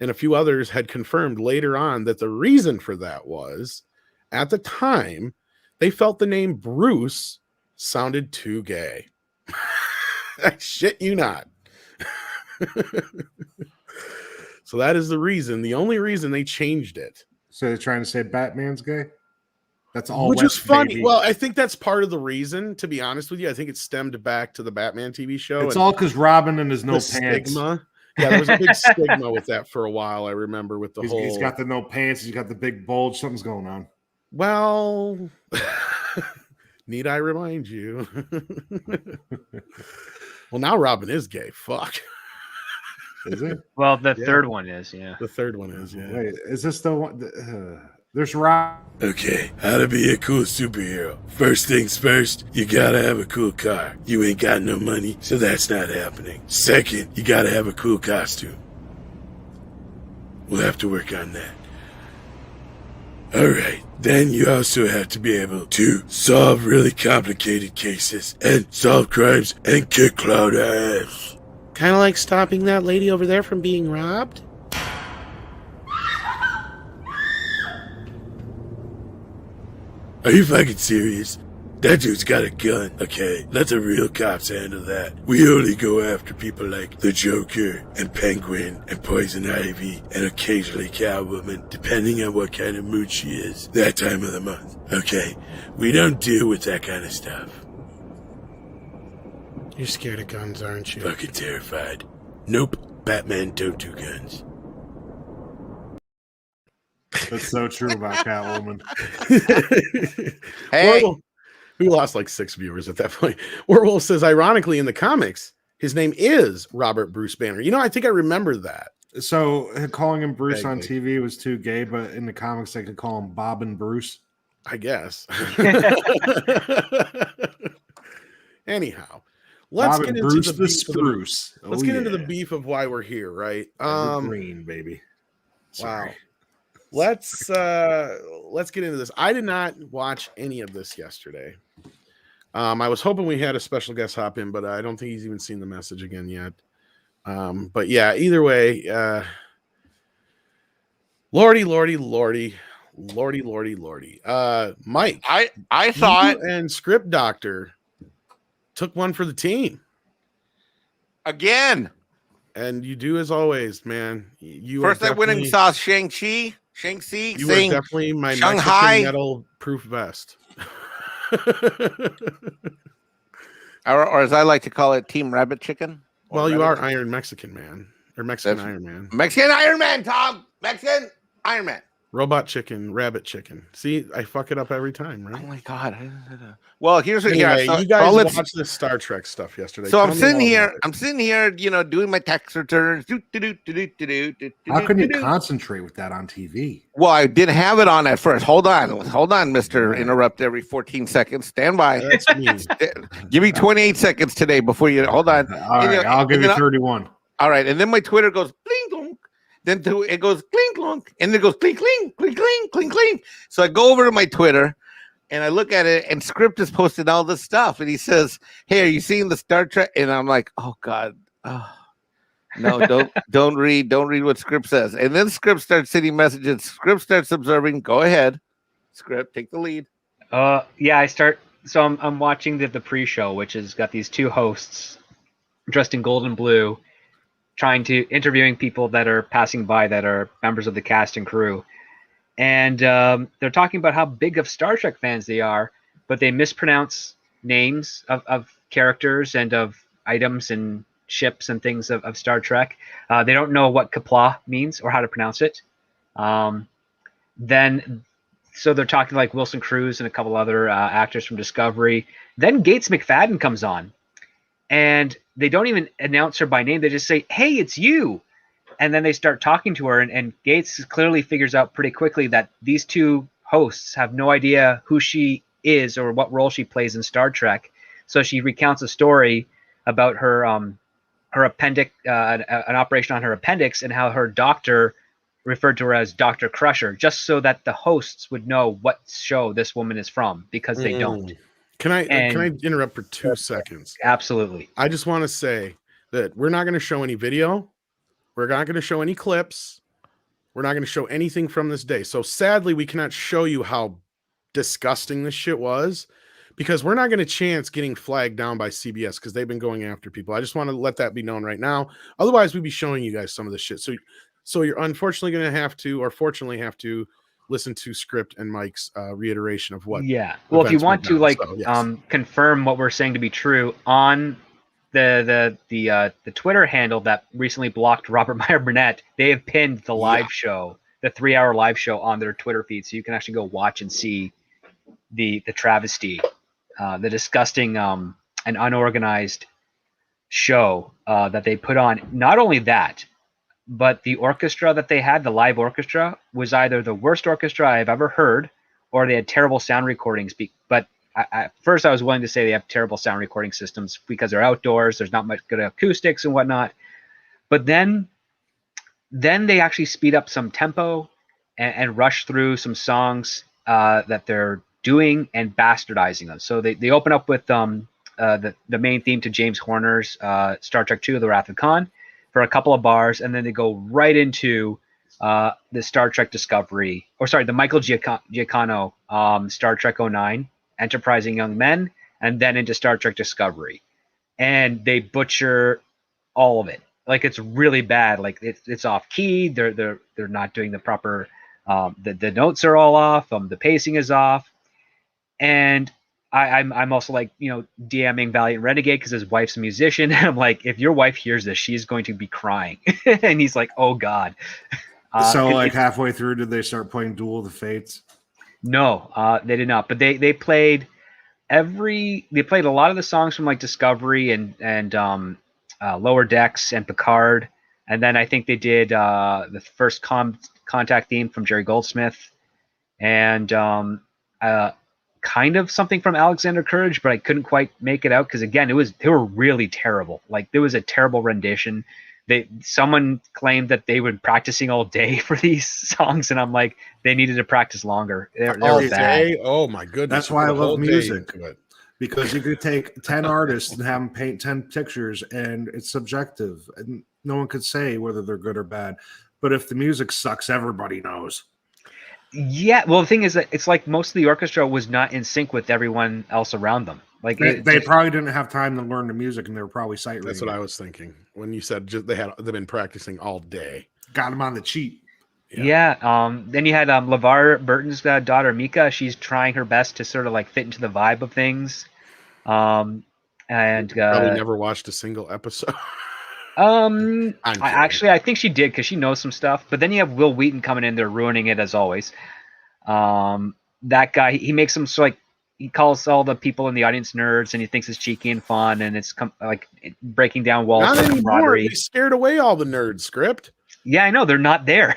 S1: and a few others had confirmed later on that the reason for that was, at the time, they felt the name Bruce sounded too gay. I shit you not. So that is the reason, the only reason they changed it.
S4: So they're trying to say Batman's gay? That's all.
S1: Which is
S4: West,
S1: funny.
S4: baby.
S1: Well, I think that's part of the reason, to be honest with you. I think it stemmed back to the Batman TV show.
S4: It's all because Robin and his no
S1: the
S4: pants.
S1: stigma. Yeah, there was a big stigma with that for a while. I remember with the whole.
S4: He's got the no pants. He's got the big bulge. Something's going on.
S1: Well, need I remind you? Well, now Robin is gay. Fuck.
S4: Is it?
S3: Well, the
S1: Yeah.
S3: third one is, yeah.
S1: The third one is, yeah.
S4: Wait, is this the one? There's Rob.
S5: Okay, how to be a cool superhero. First things first, you gotta have a cool car. You ain't got no money, so that's not happening. Second, you gotta have a cool costume. We'll have to work on that. Alright, then you also have to be able to solve really complicated cases and solve crimes and kick cloud ass.
S1: Kind of like stopping that lady over there from being robbed.
S5: Are you fucking serious? That dude's got a gun, okay? Let the real cops handle that. We only go after people like the Joker and Penguin and Poison Ivy and occasionally Catwoman, depending on what kind of mood she is that time of the month, okay? We don't deal with that kind of stuff.
S1: You're scared of guns, aren't you?
S5: Fucking terrified. Nope, Batman don't do guns.
S4: That's so true about Catwoman.
S2: Hey.
S1: Werewolf, we lost like 6 viewers at that point. Werewolf says, ironically, in the comics, his name is Robert Bruce Banner. You know, I think I remember that.
S4: So calling him Bruce on
S1: Vaguely.
S4: TV was too gay, but in the comics they could call him Bob and Bruce.
S1: I guess. Anyhow, let's
S4: Bob
S1: get
S4: and
S1: into
S4: Bruce
S1: the
S4: the
S1: beef of the,
S4: Spruce.
S1: let's get into the beef of why we're here, right?
S4: Green, baby. Sorry.
S1: Wow. Let's get into this. I did not watch any of this yesterday. I was hoping we had a special guest hop in, but I don't think he's even seen the message again yet. But yeah, either way, lordy. Mike,
S2: I thought
S1: you and Script Doctor took one for the team.
S2: again.
S1: And you do as always, man. You
S2: First, I went and
S1: definitely-
S2: saw Shang-Chi. Shang-Chi
S1: You were
S2: saying
S1: definitely my
S2: Shanghai.
S1: Mexican metal proof vest.
S2: or as I like to call it, Team Rabbit Chicken. Or
S1: Well, you
S2: Rabbit
S1: are Iron Mexican Man or Mexican Iron Man,
S2: Mexican Iron Man, Tom. Mexican Iron Man.
S1: Robot Chicken, Rabbit Chicken. See, I fuck it up every time,
S2: Oh
S1: right?
S2: my god. Well, here's what
S1: Anyway,
S2: so,
S1: you guys
S2: well, let's-
S1: watched the Star Trek stuff yesterday.
S2: So
S1: Tell
S2: I'm
S1: me
S2: sitting
S1: all
S2: here.
S1: about it.
S2: I'm sitting here, doing my tax returns.
S4: How can you concentrate with that on TV?
S2: Well, I didn't have it on at first. Hold on, Mister. Interrupt every 14 seconds. Stand by.
S1: That's me.
S2: Give me 28 seconds today before you. Hold on.
S4: All
S2: And,
S4: right, I'll give
S2: and
S4: you
S2: then
S4: 31.
S2: All right, and then my Twitter goes bling clunk. Then it goes clink clunk, and then it goes clink clink clink clink clink clink. So I go over to my Twitter, and I look at it, and Script is posting all this stuff, and he says, "Hey, are you seeing the Star Trek?" And I'm like, "Oh God, no, don't read what Script says." And then Script starts sending messages. Script starts observing. Go ahead, Script, take the lead.
S3: Yeah, so I'm watching the pre-show, which has got these two hosts dressed in gold and blue, interviewing people that are passing by that are members of the cast and crew. And they're talking about how big of Star Trek fans they are, but they mispronounce names of characters and of items and ships and things of Star Trek. They don't know what Qapla' means or how to pronounce it. So they're talking like Wilson Cruz and a couple other actors from Discovery. Then Gates McFadden comes on, and they don't even announce her by name. They just say, "Hey, it's you." And then they start talking to her, and Gates clearly figures out pretty quickly that these two hosts have no idea who she is or what role she plays in Star Trek. So she recounts a story about her appendix, an operation on her appendix, and how her doctor referred to her as Dr. Crusher, just so that the hosts would know what show this woman is from, because they don't.
S1: Can I interrupt for 2 seconds?
S3: Absolutely.
S1: I just want to say that we're not going to show any video. We're not going to show any clips. We're not going to show anything from this day. So sadly, we cannot show you how disgusting this shit was, because we're not going to chance getting flagged down by CBS because they've been going after people. I just want to let that be known right now. Otherwise, we'd be showing you guys some of this shit. So So you're unfortunately going to have to, or fortunately have to, listen to Script and Mike's reiteration of what.
S3: Yeah. Well, if you
S1: events
S3: want
S1: went
S3: to
S1: down. So, yes.
S3: confirm what we're saying to be true on the Twitter handle that recently blocked Robert Meyer Burnett, they have pinned the live show, the 3-hour live show, on their Twitter feed, so you can actually go watch and see the travesty, the disgusting and unorganized show that they put on. Not only that, but the orchestra that they had, the live orchestra, was either the worst orchestra I've ever heard, or they had terrible sound recordings. But at first I was willing to say they have terrible sound recording systems because they're outdoors, there's not much good acoustics and whatnot. But then they actually speed up some tempo and rush through some songs that they're doing and bastardizing them. So they open up with the main theme to James Horner's Star Trek II, The Wrath of Khan, for a couple of bars, and then they go right into the Star Trek Discovery, the Michael Giacano Star Trek 09, Enterprising Young Men, and then into Star Trek Discovery. And they butcher all of it. Like, it's really bad. Like, it's off key. They're not doing the proper. The notes are all off. The pacing is off. And I'm also like, DMing Valiant Renegade because his wife's a musician. I'm like, if your wife hears this, she's going to be crying. And he's like, oh God.
S4: So like halfway through, did they start playing Duel of the Fates?
S3: No, they did not. But they played a lot of the songs from like Discovery and Lower Decks and Picard. And then I think they did the first Contact theme from Jerry Goldsmith, and kind of something from Alexander Courage, but I couldn't quite make it out because, again, they were really terrible. Like, there was a terrible rendition. Someone claimed that they were practicing all day for these songs, and I'm like, they needed to practice longer. They're
S1: all
S3: bad.
S1: day? Oh my goodness!
S4: That's why I love music, because you could take 10 artists and have them paint 10 pictures, and it's subjective, and no one could say whether they're good or bad. But if the music sucks, everybody knows.
S3: Yeah, well, the thing is that it's like most of the orchestra was not in sync with everyone else around them. Like,
S4: they probably didn't have time to learn the music, and they were probably sight reading.
S1: That's what I was thinking when you said they've been practicing all day.
S4: Got them on the cheap.
S3: Yeah. Then you had LeVar Burton's daughter Mika. She's trying her best to sort of like fit into the vibe of things. And
S1: probably never watched a single episode.
S3: I think she did because she knows some stuff. But then you have Will Wheaton coming in there ruining it as always. That guy, he makes them so, like, he calls all the people in the audience nerds, and he thinks it's cheeky and fun, and it's like breaking down walls
S1: not
S3: of
S1: anymore.
S3: camaraderie.
S1: They scared away all the nerd Script.
S3: Yeah, I know, they're not there.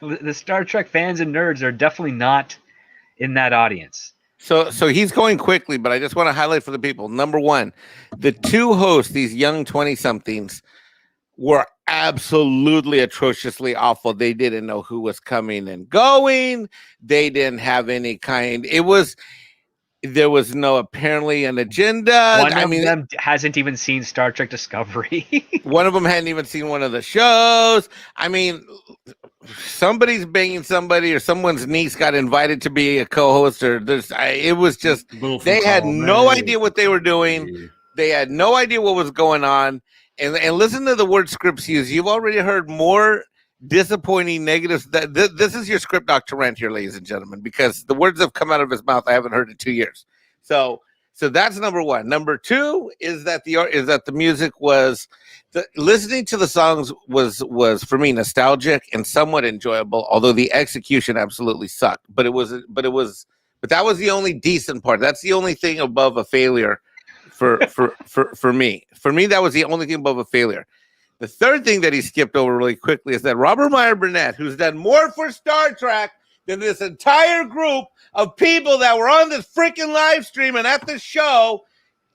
S3: The Star Trek fans and nerds are definitely not in that audience.
S2: So he's going quickly, but I just want to highlight for the people. Number one, the two hosts, these young 20-somethings, were absolutely atrociously awful. They didn't know who was coming and going. They didn't have any kind. There was no apparently an agenda.
S3: One of them hasn't even seen Star Trek Discovery.
S2: One of them hadn't even seen one of the shows. I mean, somebody's banging somebody, or someone's niece got invited to be a co-host, or it was just, they had no idea what they were doing. They had no idea what was going on. And listen to the word Scripts used. You've already heard more disappointing negatives. This is your Script Dr. Rant here, ladies and gentlemen, because the words have come out of his mouth I haven't heard in 2 years. So that's number one. Number two is that the music was, listening to the songs was for me nostalgic and somewhat enjoyable, although the execution absolutely sucked. But that was the only decent part. That's the only thing above a failure for me. For me, that was the only thing above a failure. The third thing that he skipped over really quickly is that Robert Meyer Burnett, who's done more for Star Trek than this entire group of people that were on this freaking live stream and at the show,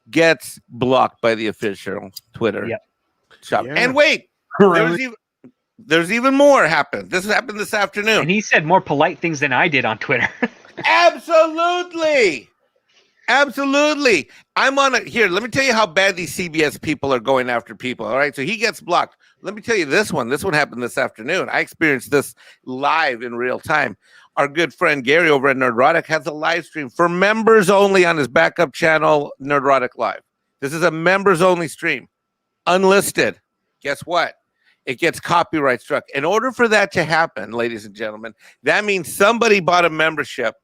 S2: gets blocked by the official Twitter shop. Yeah. And wait, there's even more happened. This happened this afternoon.
S3: And he said more polite things than I did on Twitter.
S2: Absolutely. I'm on it here. Let me tell you how bad these CBS people are going after people. All right. So he gets blocked. Let me tell you this one. This one happened this afternoon. I experienced this live in real time. Our good friend Gary over at Nerdrotic has a live stream for members only on his backup channel, Nerdrotic Live. This is a members only stream. Unlisted. Guess what? it gets copyright struck. In order for that to happen, ladies and gentlemen, that means somebody bought a membership,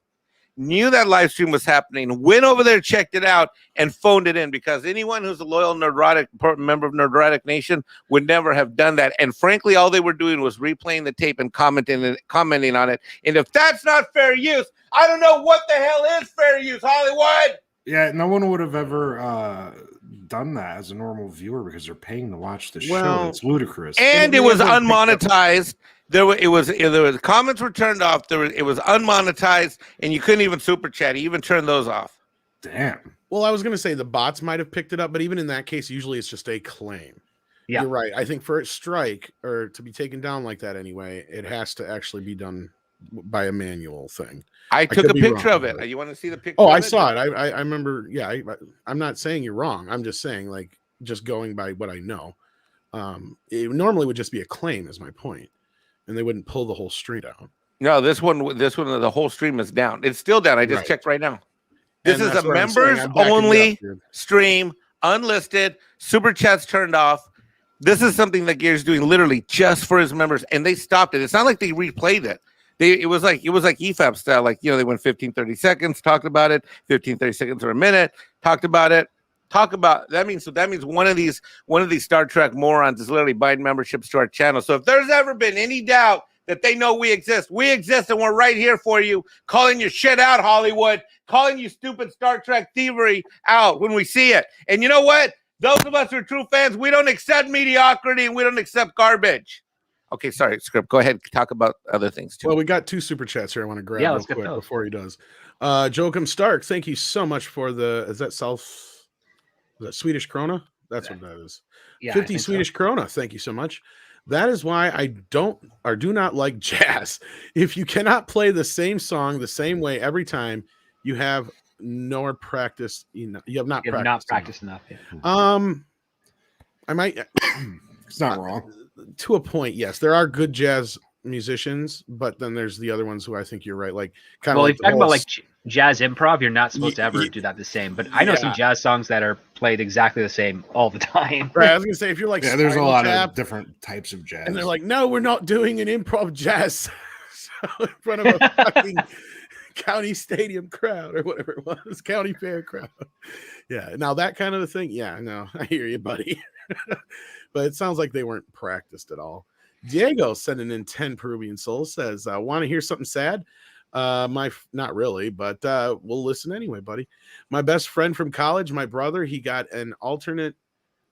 S2: knew that live stream was happening, went over there, checked it out, and phoned it in, because anyone who's a loyal Nerdrotic member of Nerdrotic Nation would never have done that. And frankly, all they were doing was replaying the tape and commenting on it. And if that's not fair use, I don't know what the hell is fair use, Hollywood.
S4: Yeah, no one would have ever done that as a normal viewer because they're paying to watch the show. It's ludicrous.
S2: And it was unmonetized. The comments were turned off. It was unmonetized, and you couldn't even super chat. He even turned those off.
S4: Damn.
S1: Well, I was going to say the bots might have picked it up, but even in that case, usually it's just a claim.
S3: Yeah.
S1: You're right. I think for a strike or to be taken down like that anyway, it has to actually be done by a manual thing.
S2: I took a picture of it. You want to see the picture?
S1: Oh, I saw it. I remember. Yeah, I'm not saying you're wrong. I'm just saying, like, just going by what I know. It normally would just be a claim, is my point, and they wouldn't pull the whole stream down.
S2: No, this one, the whole stream is down. It's still down. I just checked right now. This is a members only stream, unlisted, super chats turned off. This is something that Gary's doing literally just for his members, and they stopped it. It's not like they replayed it. It was like EFAP style, like, they went 15, 30 seconds, talked about it, 15, 30 seconds or a minute, talked about it. That means one of these Star Trek morons is literally buying memberships to our channel. So if there's ever been any doubt that they know we exist, and we're right here for you, calling your shit out, Hollywood, calling you stupid Star Trek thievery out when we see it. And you know what? Those of us who are true fans, we don't accept mediocrity and we don't accept garbage. Okay, sorry, Script. Go ahead. Talk about other things too.
S1: Well, we got 2 super chats here. I want to grab real quick before he does. Joachim Stark, thank you so much for is that Swedish krona? That's what that is.
S3: Yeah,
S1: 50 Swedish krona. Thank you so much. That is why I do not like jazz. If you cannot play the same song the same way every time, you have nor practiced. You have not practiced
S3: enough. Yeah.
S1: I might.
S4: It's not wrong.
S1: To a point, yes. There are good jazz musicians, but then there's the other ones who I think you're right. Like kind of. Well,
S3: if you're talking about like jazz improv, you're not supposed to ever do that the same. But I know some jazz songs that are played exactly the same all the time.
S1: Right. I was gonna say if you're like,
S4: there's a lot of different types of jazz,
S1: and they're like, no, we're not doing an improv jazz in front of a fucking county stadium crowd or whatever it was, county fair crowd. Yeah. Now that kind of a thing. Yeah. No, I hear you, buddy. But it sounds like they weren't practiced at all. Diego sending in 10 Peruvian souls says, want to hear something sad? Not really, but we'll listen anyway, buddy. My best friend from college, my brother, he got an alternate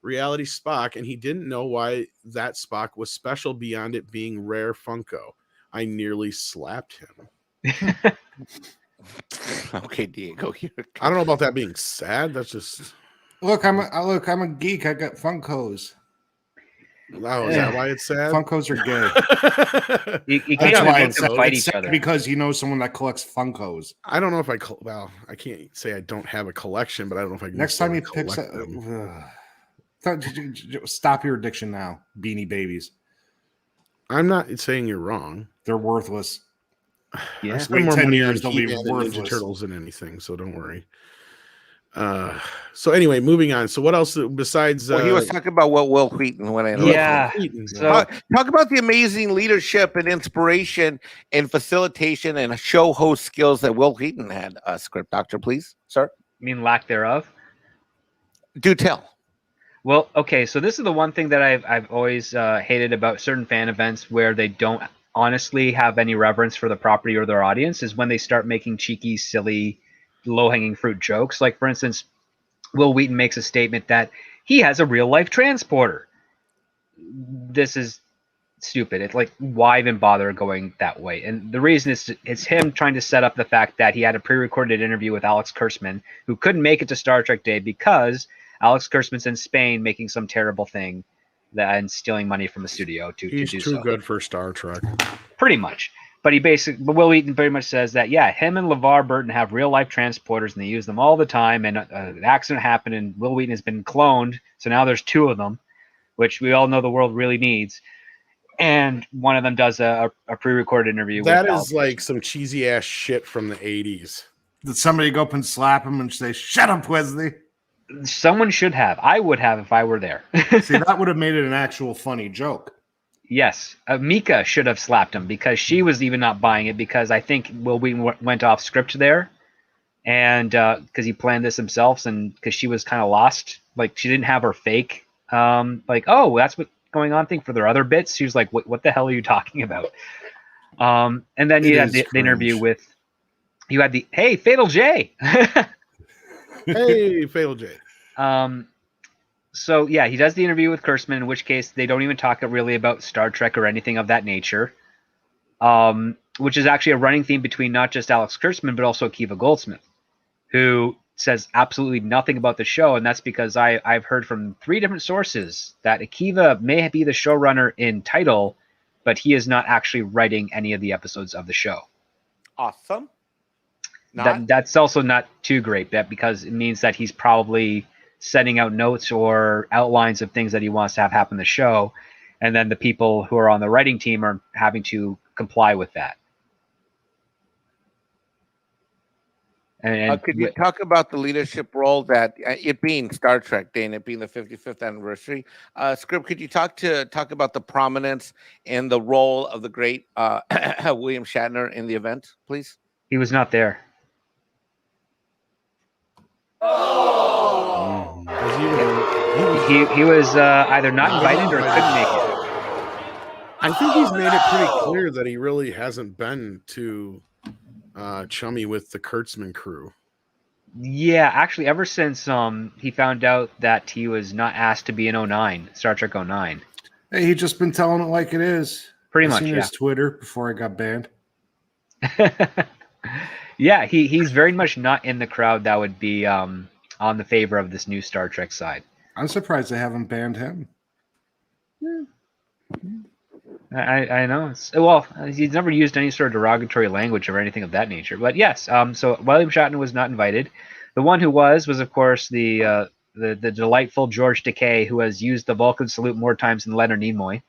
S1: reality Spock, and he didn't know why that Spock was special beyond it being rare Funko. I nearly slapped him.
S2: Okay, Diego.
S1: I don't know about that being sad. That's just
S4: look. I'm a geek. I got Funkos.
S1: Oh, is that why it's sad?
S4: Funkos are gay.
S3: you can't fight each other
S4: because you know someone that collects Funkos.
S1: I don't know if I can't say I don't have a collection, but I don't know if I can.
S4: Next time he picks up, stop your addiction now, Beanie Babies.
S1: I'm not saying you're wrong.
S4: They're worthless.
S1: Yeah,
S4: wait 10 years they'll be worthless.
S1: Ninja Turtles than anything, so don't worry. So anyway, moving on. So what else besides?
S2: He was talking about Will Wheaton when I talk about the amazing leadership and inspiration and facilitation and show host skills that Will Wheaton had. Script Doctor, please, sir.
S3: You mean lack thereof?
S2: Do tell.
S3: Well, okay. So this is the one thing that I've always hated about certain fan events where they don't honestly have any reverence for the property or their audience is when they start making cheeky, silly, low-hanging fruit jokes. Like, for instance, Will Wheaton makes a statement that he has a real-life transporter. This is stupid. It's like, why even bother going that way? And the reason is it's him trying to set up the fact that he had a pre-recorded interview with Alex Kurtzman, who couldn't make it to Star Trek Day because Alex Kurtzman's in Spain making some terrible thing and stealing money from the studio to do so. He's
S1: too good for Star Trek.
S3: Pretty much. But Will Wheaton very much says that, yeah, him and LeVar Burton have real-life transporters, and they use them all the time, and an accident happened, and Will Wheaton has been cloned, so now there's 2 of them, which we all know the world really needs, and one of them does a pre-recorded interview.
S1: That is like some cheesy-ass shit from the 80s.
S4: Did somebody go up and slap him and say, shut up, Wesley?
S3: Someone should have. I would have if I were there.
S4: See, that would have made it an actual funny joke.
S3: Yes, Mika should have slapped him because she was even not buying it because I think Will Wheaton went off script there, and because he planned this himself, and because she was kind of lost, like she didn't have her fake, like oh that's what's going on thing for their other bits. She was like, what the hell are you talking about? And then you had the interview with, you had the hey Fatal J.
S1: Hey, Fatal J.
S3: So yeah, he does the interview with Kurtzman, in which case they don't even talk really about Star Trek or anything of that nature, which is actually a running theme between not just Alex Kurtzman but also Akiva Goldsmith, who says absolutely nothing about the show, and that's because I've heard from 3 different sources that Akiva may be the showrunner in title, but he is not actually writing any of the episodes of the show.
S2: Awesome.
S3: That's also not too great, because it means that he's probably setting out notes or outlines of things that he wants to have happen in the show, and then the people who are on the writing team are having to comply with that. And
S2: could you talk about the leadership role that it being Star Trek Day and it being the 55th anniversary? Script, could you talk about the prominence and the role of the great William Shatner in the event, please?
S3: He was not there. He was either not invited or couldn't make it.
S1: I think he's made it pretty clear that he really hasn't been too chummy with the Kurtzman crew.
S3: Yeah, actually, ever since he found out that he was not asked to be in 09, Star Trek 09.
S4: Hey, he's just been telling it like it is.
S3: Pretty
S4: I've
S3: much,
S4: seen
S3: yeah.
S4: his Twitter before I got banned.
S3: Yeah, he's very much not in the crowd that would be on the favor of this new Star Trek side.
S4: I'm surprised they haven't banned him.
S3: I know. Well, he's never used any sort of derogatory language or anything of that nature. But yes, so William Shatner was not invited. The one who was of course, the delightful George Takei, who has used the Vulcan salute more times than Leonard Nimoy.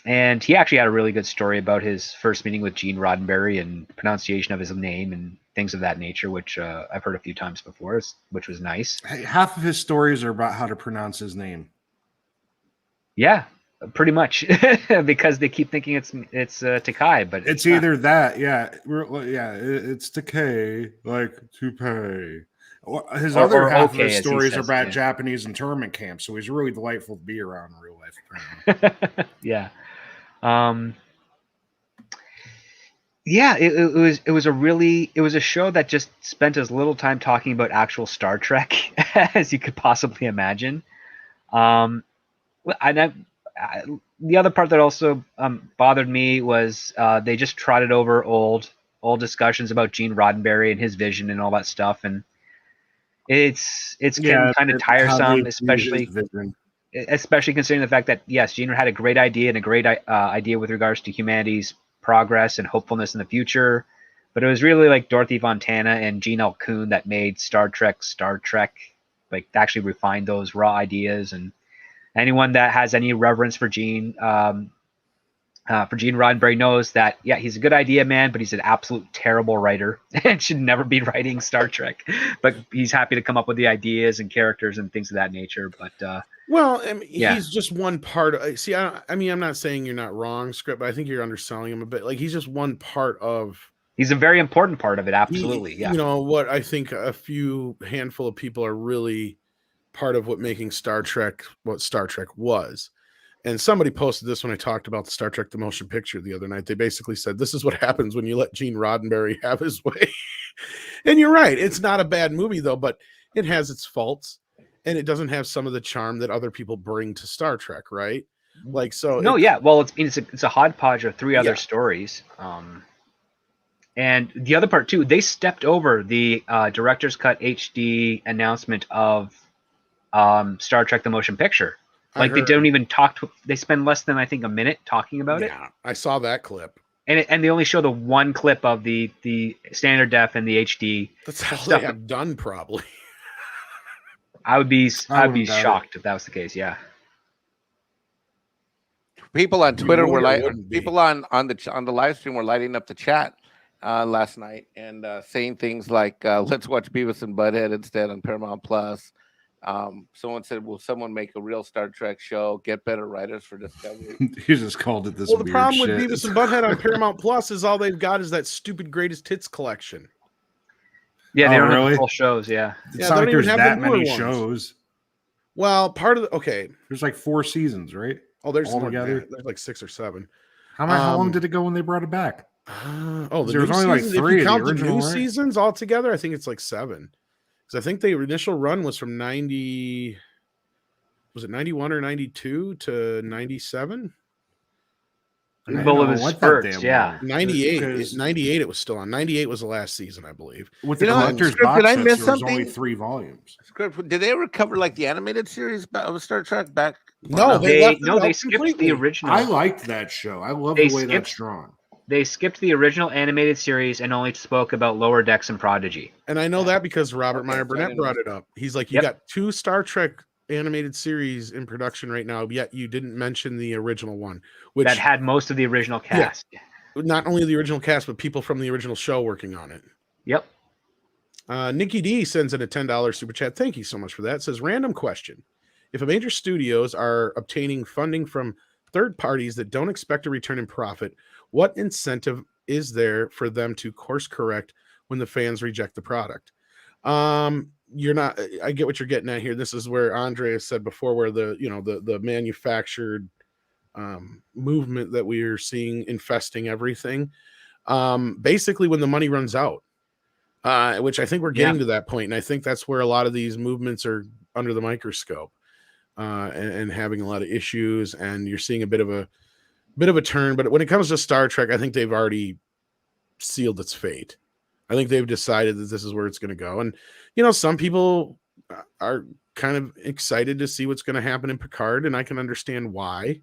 S3: And he actually had a really good story about his first meeting with Gene Roddenberry and pronunciation of his name and things of that nature, which I've heard a few times before, which was nice.
S4: Hey, half of his stories are about how to pronounce his name.
S3: Yeah, pretty much, because they keep thinking it's Takai, but
S4: it's either that, it's Takei, like to pay. His other half of his stories are about Japanese internment camps, so he's really delightful to be around in real life.
S3: Yeah. Yeah, it was a show that just spent as little time talking about actual Star Trek as you could possibly imagine. The other part that also bothered me was they just trotted over old discussions about Gene Roddenberry and his vision and all that stuff, and it's getting kind of tiresome, especially considering the fact that yes, Gene had a great idea and a great idea with regards to humanity's progress and hopefulness in the future, but it was really like Dorothy Fontana and Gene L. Kuhn that made Star Trek, like actually refined those raw ideas. And anyone that has any reverence for Gene Roddenberry knows that he's a good idea man, but he's an absolute terrible writer and should never be writing Star Trek. But he's happy to come up with the ideas and characters and things of that nature. But
S1: well, I mean, he's just one part of. See, I mean, I'm not saying you're not wrong, Script, but I think you're underselling him a bit. Like he's just one part of.
S3: He's a very important part of it. Absolutely, yeah.
S1: You know what? I think a handful of people are really part of what making Star Trek what Star Trek was. And somebody posted this when I talked about the Star Trek the Motion Picture the other night. They basically said, this is what happens when you let Gene Roddenberry have his way. And you're right. It's not a bad movie, though, but it has its faults. And it doesn't have some of the charm that other people bring to Star Trek, right? Like, so.
S3: No, well, it's a hodgepodge of 3 other stories. And the other part, too, they stepped over the Director's Cut HD announcement of Star Trek the Motion Picture. Like they don't even talk to. They spend less than I think a minute talking about it.
S1: Yeah, I saw that clip.
S3: And they only show the one clip of the standard def and the HD.
S1: That's how they have done, probably.
S3: I'd be shocked if that was the case. Yeah.
S2: People on Twitter were people on the live stream were lighting up the chat last night and saying things like, "Let's watch Beavis and Butthead instead on Paramount Plus." Someone said, "Will someone make a real Star Trek show? Get better writers for Discovery."
S4: You just called it this.
S1: Well, the
S4: weird
S1: problem with
S4: shit.
S1: Beavis and Butthead on Paramount Plus is all they've got is that stupid greatest hits collection.
S3: Yeah, they
S4: Oh,
S3: don't have
S4: really?
S3: the full shows. Yeah.
S4: It's
S1: Yeah,
S4: not
S1: they
S4: like
S1: don't even
S4: there's
S1: have
S4: that
S1: the newer
S4: many
S1: ones.
S4: shows.
S1: Well, part of the okay.
S4: There's like 4 seasons, right?
S1: Oh, there's
S4: All
S1: more than
S4: together?
S1: that. There's like 6 or 7.
S4: How long did it go when they brought it back?
S1: The
S4: There was
S1: new
S4: only like
S1: seasons,
S4: 3
S1: if you
S4: of the
S1: count the
S4: original,
S1: new
S4: right?
S1: seasons all together, I think it's like 7. Because I think the initial run was from 90. Was it 91 or 92 to 97?
S4: And I
S3: Well, it
S4: don't
S3: was
S4: want
S3: spurts,
S4: that damn
S3: yeah.
S4: long.
S1: 98.
S4: Because
S1: 98 it was still on. 98 was the last season, I believe.
S4: with the
S2: You know,
S4: collector's
S2: Script,
S4: box
S2: did I
S4: sets,
S2: miss
S4: there was only
S2: something?
S4: 3 volumes.
S2: Script, did they ever cover like the animated series of Star Trek back?
S1: No, they left it
S3: No, they
S1: out
S3: skipped
S1: completely.
S3: the original.
S4: I liked that show. I love
S3: They
S4: the way
S3: skipped-
S4: that's drawn.
S3: They skipped the original animated series and only spoke about Lower Decks and Prodigy.
S1: And I know that because Robert
S2: Okay,
S1: Meyer
S2: so I
S1: Burnett
S2: didn't
S1: brought
S2: know.
S1: it up. He's like, you
S3: Yep.
S1: got 2 Star Trek animated series in production right now, yet you didn't mention the original one, which
S3: That had most of the original cast.
S1: not only the original cast, but people from the original show working on it.
S3: Yep.
S1: Nikki D sends in a $10 super chat. Thank you so much for that. Says, random question. If a major studios are obtaining funding from third parties that don't expect a return in profit, what incentive is there for them to course correct when the fans reject the product? You're not, I get what you're getting at here. This is where Andrea said before, where the manufactured movement that we are seeing infesting everything. Basically when the money runs out, which I think we're getting to that point. And I think that's where a lot of these movements are under the microscope and having a lot of issues. And you're seeing a bit of a turn. But when it comes to Star Trek, I think they've already sealed its fate. I think they've decided that this is where it's going to go. And, some people are kind of excited to see what's going to happen in Picard. And I can understand why.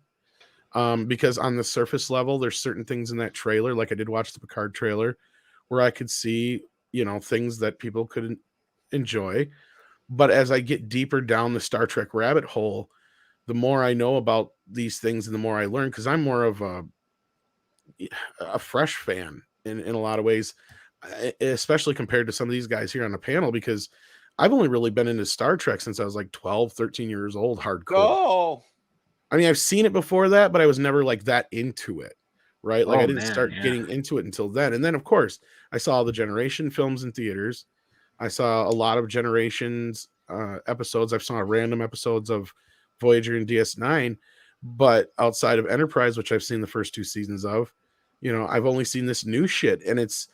S1: Because on the surface level, there's certain things in that trailer, like I did watch the Picard trailer, where I could see, things that people could enjoy. But as I get deeper down the Star Trek rabbit hole, the more I know about these things and the more I learn, because I'm more of a fresh fan in a lot of ways, especially compared to some of these guys here on the panel, because I've only really been into Star Trek since I was like 12, 13 years old, hardcore.
S2: Go.
S1: I mean, I've seen it before that, but I was never like that into it, right? Like
S3: Oh,
S1: I didn't
S3: man,
S1: start
S3: yeah.
S1: getting into it until then. And then, of course, I saw all the Generation films in theaters. I saw a lot of Generations episodes. I saw random episodes of Voyager and DS9, but outside of Enterprise, which I've seen the first 2 seasons of, I've only seen this new shit, and it's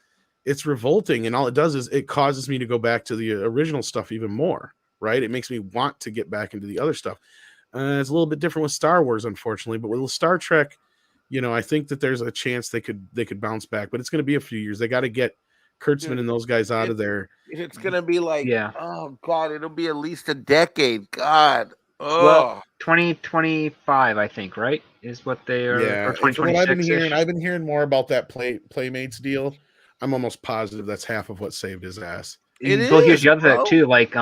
S1: revolting. And all it does is it causes me to go back to the original stuff even more, right? It makes me want to get back into the other stuff. It's a little bit different with Star Wars, unfortunately, but with Star Trek, I think that there's a chance they could bounce back, but it's going to be a few years. They got to get Kurtzman and those guys out of there.
S2: It's gonna be like,
S3: Yeah.
S2: oh God, it'll be at least a decade. God, oh,
S3: Well, 2025, I think, right? Is what they are.
S1: Yeah,
S3: Or
S1: it's what
S3: 2026.
S1: I've been hearing. I've been hearing more about that Playmates deal. I'm almost positive that's half of what saved his ass.
S2: It
S3: Well,
S2: is,
S3: here's the other
S2: bro.
S3: thing too. Like,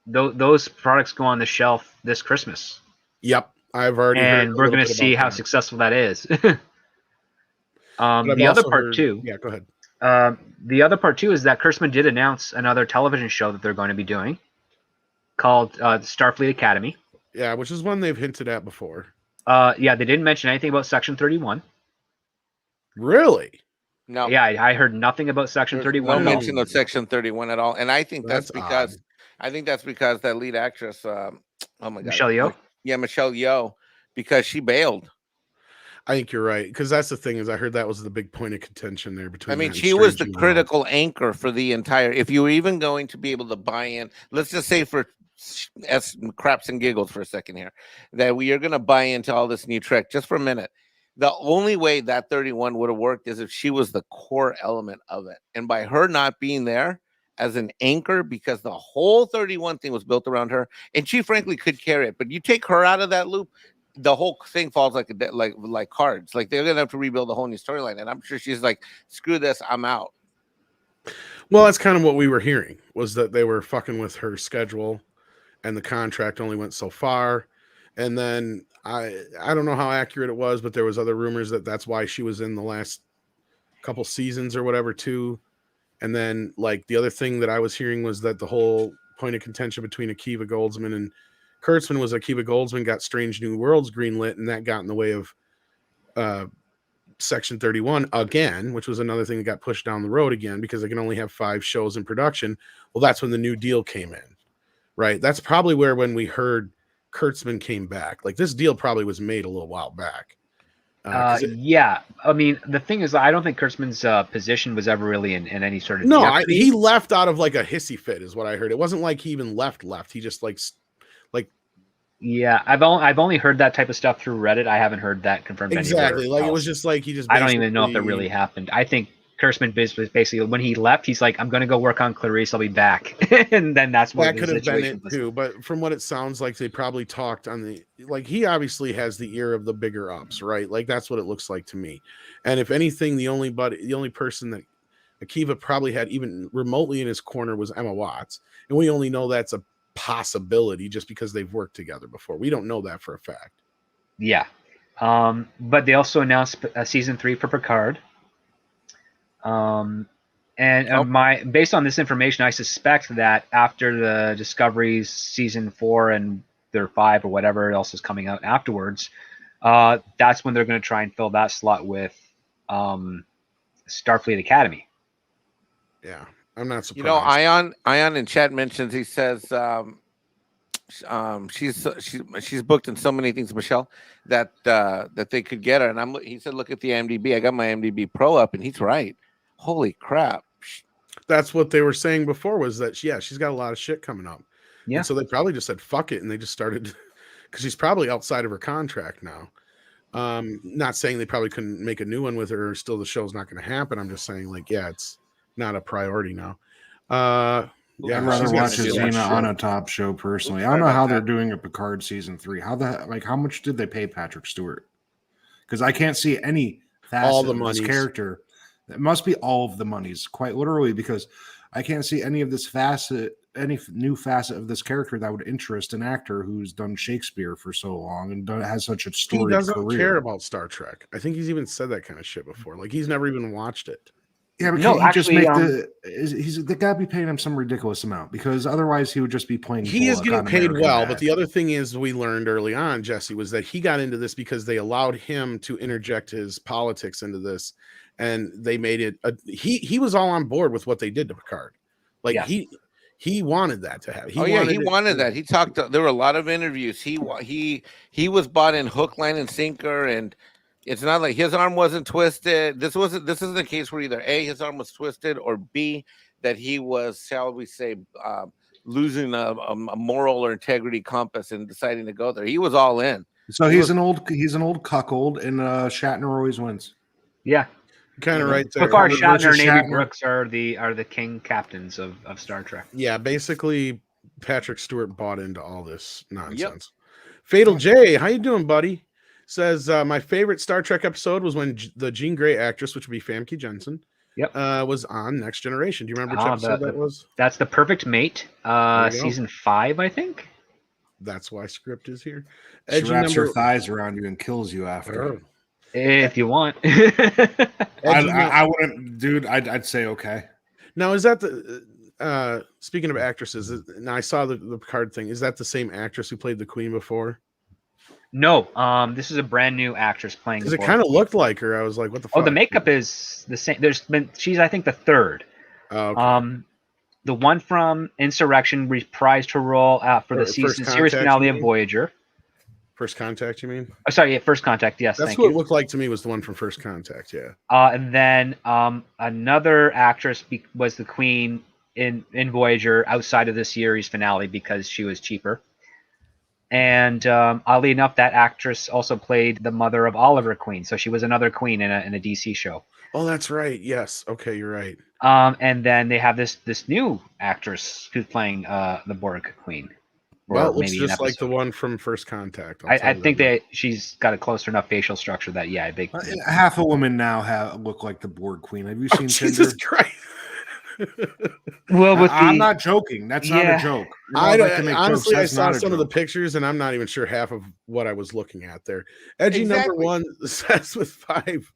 S3: those products go on the shelf this Christmas,
S1: Yep, I've already heard.
S3: and
S1: a
S3: we're
S1: little
S3: going to
S1: bit
S3: see
S1: about
S3: how
S1: that.
S3: successful that is.
S1: But I've
S3: The other
S1: also
S3: part
S1: heard-
S3: too.
S1: Yeah, go ahead.
S3: The other part too is that Kurtzman did announce another television show that they're going to be doing, called Starfleet Academy.
S1: Yeah, which is one they've hinted at before.
S3: Yeah, they didn't mention anything about Section 31.
S1: Really?
S2: no,
S3: Yeah, I heard nothing about Section
S2: there's
S3: 31
S2: no
S3: at all.
S2: mention of Section 31 at all, and I think that's
S1: That's
S2: because that lead actress, oh my God,
S3: Michelle Yeoh?
S2: yeah, Michelle Yeoh, because she bailed.
S1: I think you're right, because that's the thing is I heard that was the big point of contention there between.
S2: I mean,
S1: that and
S2: she was the
S1: Strange New Worlds.
S2: critical anchor for the entire. If you were even going to be able to buy in, let's just say for as craps and giggles for a second here, that we are going to buy into all this new Trek just for a minute. The only way that 31 would have worked is if she was the core element of it, and by her not being there as an anchor, because the whole 31 thing was built around her, and she frankly could carry it. But you take her out of that loop, the whole thing falls like like cards. Like they're gonna have to rebuild the whole new storyline, and I'm sure she's like, "Screw this, I'm out."
S1: Well, that's kind of what we were hearing, was that they were fucking with her schedule, and the contract only went so far. And then I don't know how accurate it was, but there was other rumors that that's why she was in the last couple seasons or whatever too. And then like the other thing that I was hearing was that the whole point of contention between Akiva Goldsman and Kurtzman was Akiva Goldsman got Strange New Worlds greenlit, and that got in the way of Section 31 again, which was another thing that got pushed down the road again because they can only have 5 shows in production. Well, that's when the new deal came in, right? That's probably where when we heard Kurtzman came back. Like this deal probably was made a little while back.
S3: Yeah, I mean the thing is, I don't think Kurtzman's position was ever really in any sort of
S1: he left out of like a hissy fit, is what I heard. It wasn't like he even left. He just like
S3: yeah. I've only heard that type of stuff through Reddit. I haven't heard that confirmed
S1: exactly.
S3: Anywhere
S1: Like
S3: else.
S1: it was just like he just.
S3: I don't even know if that really happened. I think Kurtzman basically when he left, he's like, I'm going to go work on Clarice. I'll be back, and then that's what
S1: that could have been it too. But from what it sounds like, they probably talked on the like. He obviously has the ear of the bigger ups, right? Like that's what it looks like to me. And if anything, the only person that Akiva probably had even remotely in his corner was Emma Watts, and we only know that's a possibility just because they've worked together before. We don't know that for a fact.
S3: Yeah, but they also announced season 3 for Picard. Based on this information, I suspect that after the Discovery's season 4 and their 5 or whatever else is coming out afterwards, that's when they're going to try and fill that slot with Starfleet Academy.
S1: Yeah, I'm not surprised.
S2: You know, Ion in chat mentions, he says she's booked in so many things, Michelle, that they could get her. And he said, look at the IMDb. I got my IMDb Pro up, and he's right. Holy crap!
S1: That's what they were saying before. Was that she's got a lot of shit coming up.
S3: Yeah.
S1: And so they probably just said fuck it, and they just started because she's probably outside of her contract now. Not saying they probably couldn't make a new one with her, or still the show's not going to happen. I'm just saying it's not a priority now.
S4: I'd rather watch a Gina on a top show personally. I don't know how they're doing a Picard season 3. How much did they pay Patrick Stewart? Because I can't see any facet of this character. It must be all of the monies, quite literally, because I can't see any of this facet, any new facet of this character that would interest an actor who's done Shakespeare for so long and has such a storied career.
S1: He doesn't care about Star Trek. I think he's even said that kind of shit before. Like he's never even watched it.
S4: Yeah, but can't he just make they gotta be paying him some ridiculous amount, because otherwise he would just be playing.
S1: He is getting paid well, but the other thing is, we learned early on, Jesse, was that he got into this because they allowed him to interject his politics into this, and they made it. He was all on board with what they did to Picard. Like he wanted that to happen. He
S2: wanted that. He talked. There were a lot of interviews. He was bought in hook, line, and sinker, and. It's not like his arm wasn't twisted. This isn't a case where either A, his arm was twisted, or B, that he was, shall we say, losing a moral or integrity compass and deciding to go there. He was all in.
S4: So he's an old cuckold, and Shatner always wins.
S3: Yeah,
S1: kind of right there.
S3: So far, Shatner and Amy Brooks are the king captains of Star Trek.
S1: Yeah, basically, Patrick Stewart bought into all this nonsense. Yep. Fatal J, how you doing, buddy? Says my favorite Star Trek episode was when the Jean Grey actress, which would be Famke Janssen, was on Next Generation. Do you remember which episode that was?
S3: That's The Perfect Mate, season 5, I think.
S1: That's why script is here.
S4: She wraps her thighs around you and kills you after.
S3: If you want.
S4: I wouldn't, dude. I'd say okay.
S1: Now, is that the speaking of actresses? Now I saw the Picard thing. Is that the same actress who played the Queen before?
S3: No, this is a brand new actress playing.
S1: Because it kind of looked like her. I was like, "What the fuck?"
S3: Oh, the makeup is the same. She's I think the third.
S1: Oh, okay.
S3: The one from Insurrection reprised her role for the series finale of Voyager.
S1: First Contact, you mean?
S3: Oh, sorry, First Contact. Yes,
S1: that's what it looked like to me. Was the one from First Contact? Yeah.
S3: And then another actress was the Queen in Voyager outside of the series finale because she was cheaper. And oddly enough, that actress also played the mother of Oliver Queen. So she was another Queen in a DC show.
S1: Oh, that's right. Yes. Okay, you're right.
S3: And then they have this new actress who's playing the Borg Queen.
S1: Well, it looks just like the one from First Contact.
S3: I think she's got a closer enough facial structure that,
S4: half a woman now look like the Borg Queen. Have you seen
S1: Jesus Christ.
S3: Well,
S4: I'm not joking. That's not a joke.
S1: Honestly, I saw some of the pictures, and I'm not even sure half of what I was looking at there. Edgy number 1 says with 5.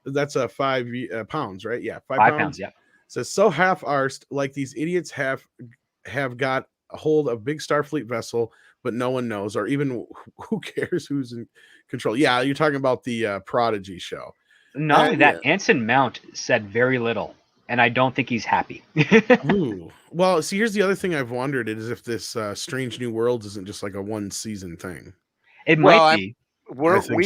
S1: That's 5 pounds, right? Yeah, 5 pounds.
S3: Yeah.
S1: Says so half-arsed, like these idiots have got hold a big Starfleet vessel, but no one knows, or even who cares who's in control. Yeah, you're talking about the Prodigy show.
S3: Not only that,
S1: Yeah.
S3: Anson Mount said very little, and I don't think he's happy.
S1: Ooh. Well, see, here's the other thing I've wondered is if this Strange New Worlds isn't just like a 1-season thing.
S3: It
S2: Well,
S3: might be.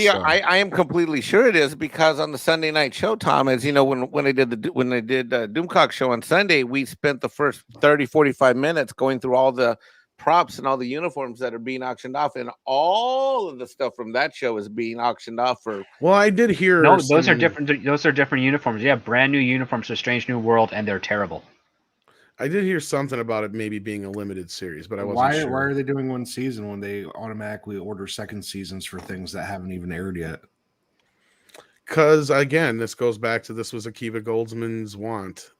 S2: I am completely sure it is, because on the Sunday night show, Tom, as you know, when I did Doomcock show on Sunday, we spent the first 30-45 minutes going through all the props and all the uniforms that are being auctioned off, and all of the stuff from that show is being auctioned off for.
S1: Well, I did hear.
S3: No, those are different. Those are different uniforms. Yeah, brand new uniforms for Strange New World, and they're terrible.
S1: I did hear something about it maybe being a limited series, but I wasn't
S4: Why
S1: sure.
S4: Why are they doing 1 season when they automatically order second seasons for things that haven't even aired yet?
S1: Because again, this goes back to this was Akiva Goldsman's want,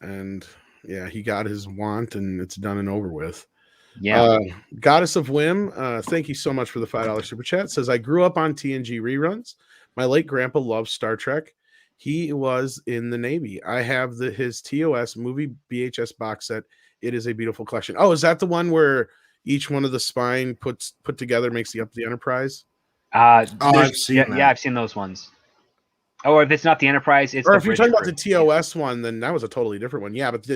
S1: and yeah, he got his want, and it's done and over with.
S3: Yeah.
S1: Goddess of Whim, thank you so much for the $5 super chat. Says, I grew up on TNG reruns. My late grandpa loved Star Trek. He was in the Navy. I have his TOS movie VHS box set. It is a beautiful collection. Oh, is that the one where each one of the spine put together makes up the Enterprise?
S4: I've seen that.
S3: Yeah, I've seen those ones. Or if it's not the Enterprise, it's
S1: or
S3: the
S1: if you're talking about
S3: Bridge
S1: the TOS one, then that was a totally different one. Yeah, but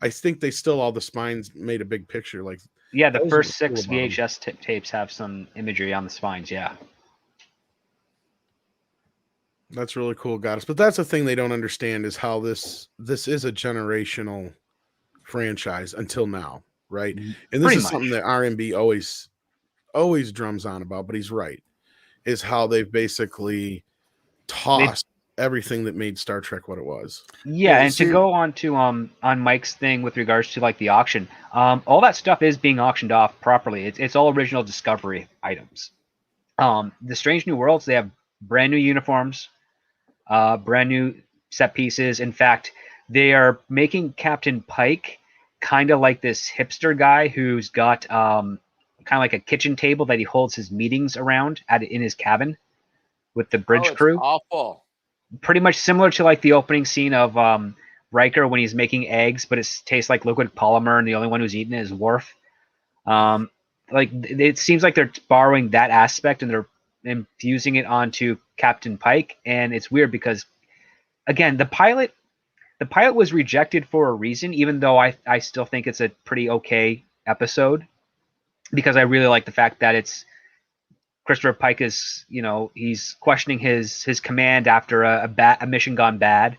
S1: I think they still all the spines made a big picture. Like
S3: yeah, the
S1: those
S3: first
S1: are cool
S3: 6
S1: about 'em.
S3: VHS tapes have some imagery on the spines. Yeah.
S1: That's really cool, Goddess. But that's the thing they don't understand is how this is a generational franchise until now, right? And this
S3: Pretty
S1: is
S3: much.
S1: something that RMB always drums on about, but he's right, is how they've basically tossed everything that made Star Trek what it was.
S3: Yeah, and to go on to on Mike's thing with regards to like the auction, all that stuff is being auctioned off properly. It's all original Discovery items. The Strange New Worlds, they have brand new uniforms, brand new set pieces. In fact, they are making Captain Pike kind of like this hipster guy who's got kind of like a kitchen table that he holds his meetings around in his cabin with the bridge crew.
S2: Awful.
S3: Pretty much similar to like the opening scene of Riker when he's making eggs, but it tastes like liquid polymer, and the only one who's eating it is Worf. Like it seems like they're borrowing that aspect and they're infusing it onto Captain Pike, and it's weird because, again, the pilot was rejected for a reason, even though I still think it's a pretty okay episode, because I really like the fact that it's Christopher Pike is, he's questioning his command after a mission gone bad,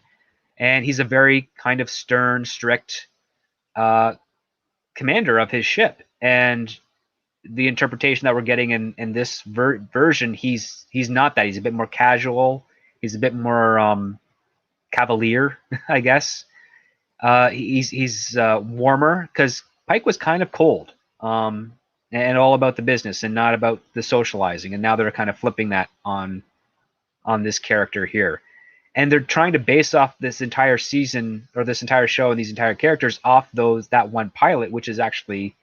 S3: and he's a very kind of stern, strict commander of his ship. And the interpretation that we're getting in this version, he's not that. He's a bit more casual. He's a bit more cavalier, I guess. He's warmer because Pike was kind of cold. And all about the business and not about the socializing. And now they're kind of flipping that on this character here. And they're trying to base off this entire season or this entire show and these entire characters off that one pilot, which is actually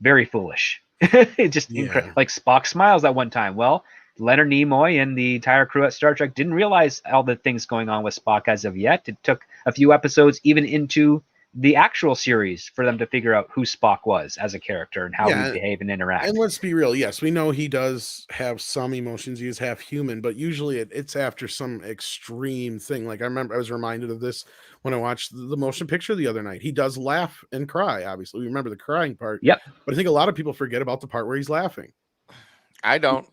S3: very foolish. It just like Spock smiles that one time. Well, Leonard Nimoy and the entire crew at Star Trek didn't realize all the things going on with Spock as of yet. It took a few episodes, even into the actual series, for them to figure out who Spock was as a character and how he behave and interact.
S1: And let's be real. Yes, we know he does have some emotions. He is half human, but usually it's after some extreme thing. Like I remember I was reminded of this when I watched the motion picture the other night. He does laugh and cry. Obviously, we remember the crying part.
S3: Yep.
S1: But I think a lot of people forget about the part where he's laughing.
S2: I don't.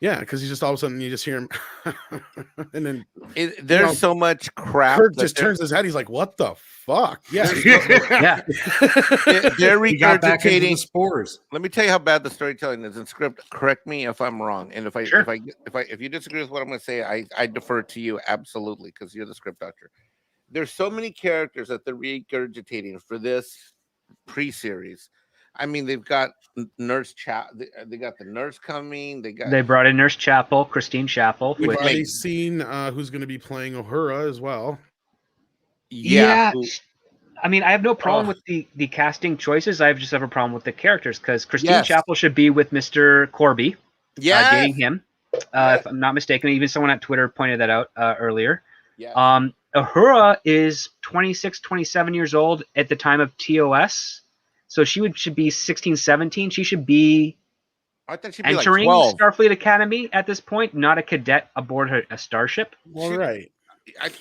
S1: Yeah, because he's just all of a sudden you just hear him, and then
S2: there's so much crap.
S1: Kirk just turns his head. He's like, "What the fuck?" Yeah,
S3: yeah.
S2: They're regurgitating
S4: the spores.
S2: Let me tell you how bad the storytelling is in script. Correct me if I'm wrong, and if you disagree with what I'm going to say, I defer to you absolutely because you're the script doctor. There's so many characters that they're regurgitating for this pre-series. I mean, they've got Nurse they got the nurse coming. They brought in
S3: Nurse Chapel, Christine Chapel.
S1: We've already seen who's going to be playing Uhura as well.
S3: Yeah. I mean, I have no problem with the casting choices. I just have a problem with the characters because Christine Chapel should be with Mr. Corby. Dating him. If I'm not mistaken. Even someone at Twitter pointed that out earlier. Uhura is 26, 27 years old at the time of TOS. So should be 16, 17. She should be
S2: I thought she'd be like
S3: entering
S2: 12.
S3: Starfleet Academy at this point, not a cadet aboard a starship.
S1: Well, right.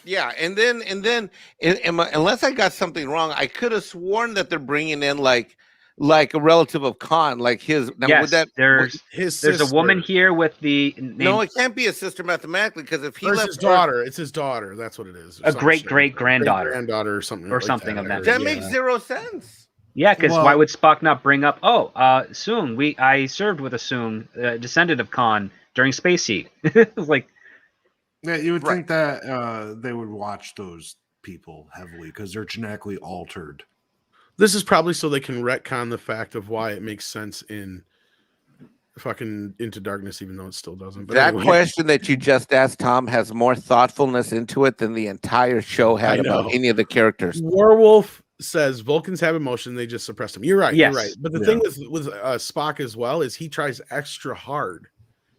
S2: Yeah, and then unless I got something wrong, I could have sworn that they're bringing in like a relative of Khan, like his. Now,
S3: Yes,
S2: would that,
S3: there's a woman here with the name.
S2: No, it can't be a sister mathematically, because if he
S1: Or it's
S2: left
S1: his daughter, it's his daughter. That's what it is.
S3: A great-great-granddaughter.
S1: Granddaughter or something.
S3: Or
S1: like
S3: something of that
S2: that
S3: nature.
S2: makes zero sense.
S3: Yeah, because
S4: Well-
S3: why would Spock not bring up? Soong. I served with a Soong, descendant of Khan during Space Heat. Like,
S4: Yeah, you would
S2: Right.
S4: think that they would watch those people heavily because they're genetically altered.
S1: This is probably so they can retcon the fact of why it makes sense in fucking Into Darkness, even though it still doesn't. But
S2: That
S1: anyway.
S2: question that you just asked, Tom, has more thoughtfulness into it than the entire show had
S1: I know.
S2: about any of the characters.
S1: Werewolf says Vulcans have emotion, they just suppress them. You're right.
S3: Yes.
S1: You're right. But the
S4: Yeah.
S1: thing with Spock as well is he tries extra hard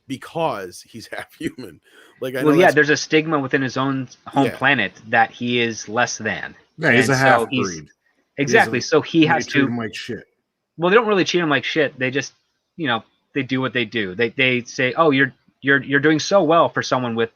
S1: because he's half human. Like, I know
S3: well, yeah,
S1: that's-
S3: there's a stigma within his own home
S1: Yeah.
S3: planet that he is less than.
S4: Yeah, he's
S3: And
S4: a
S3: so
S4: half
S3: he's-
S4: breed.
S3: Exactly. So he has
S4: treat
S3: to.
S4: him like shit.
S3: Well, they don't really treat him like shit. They just, they do what they do. They say, oh, you're doing so well for someone with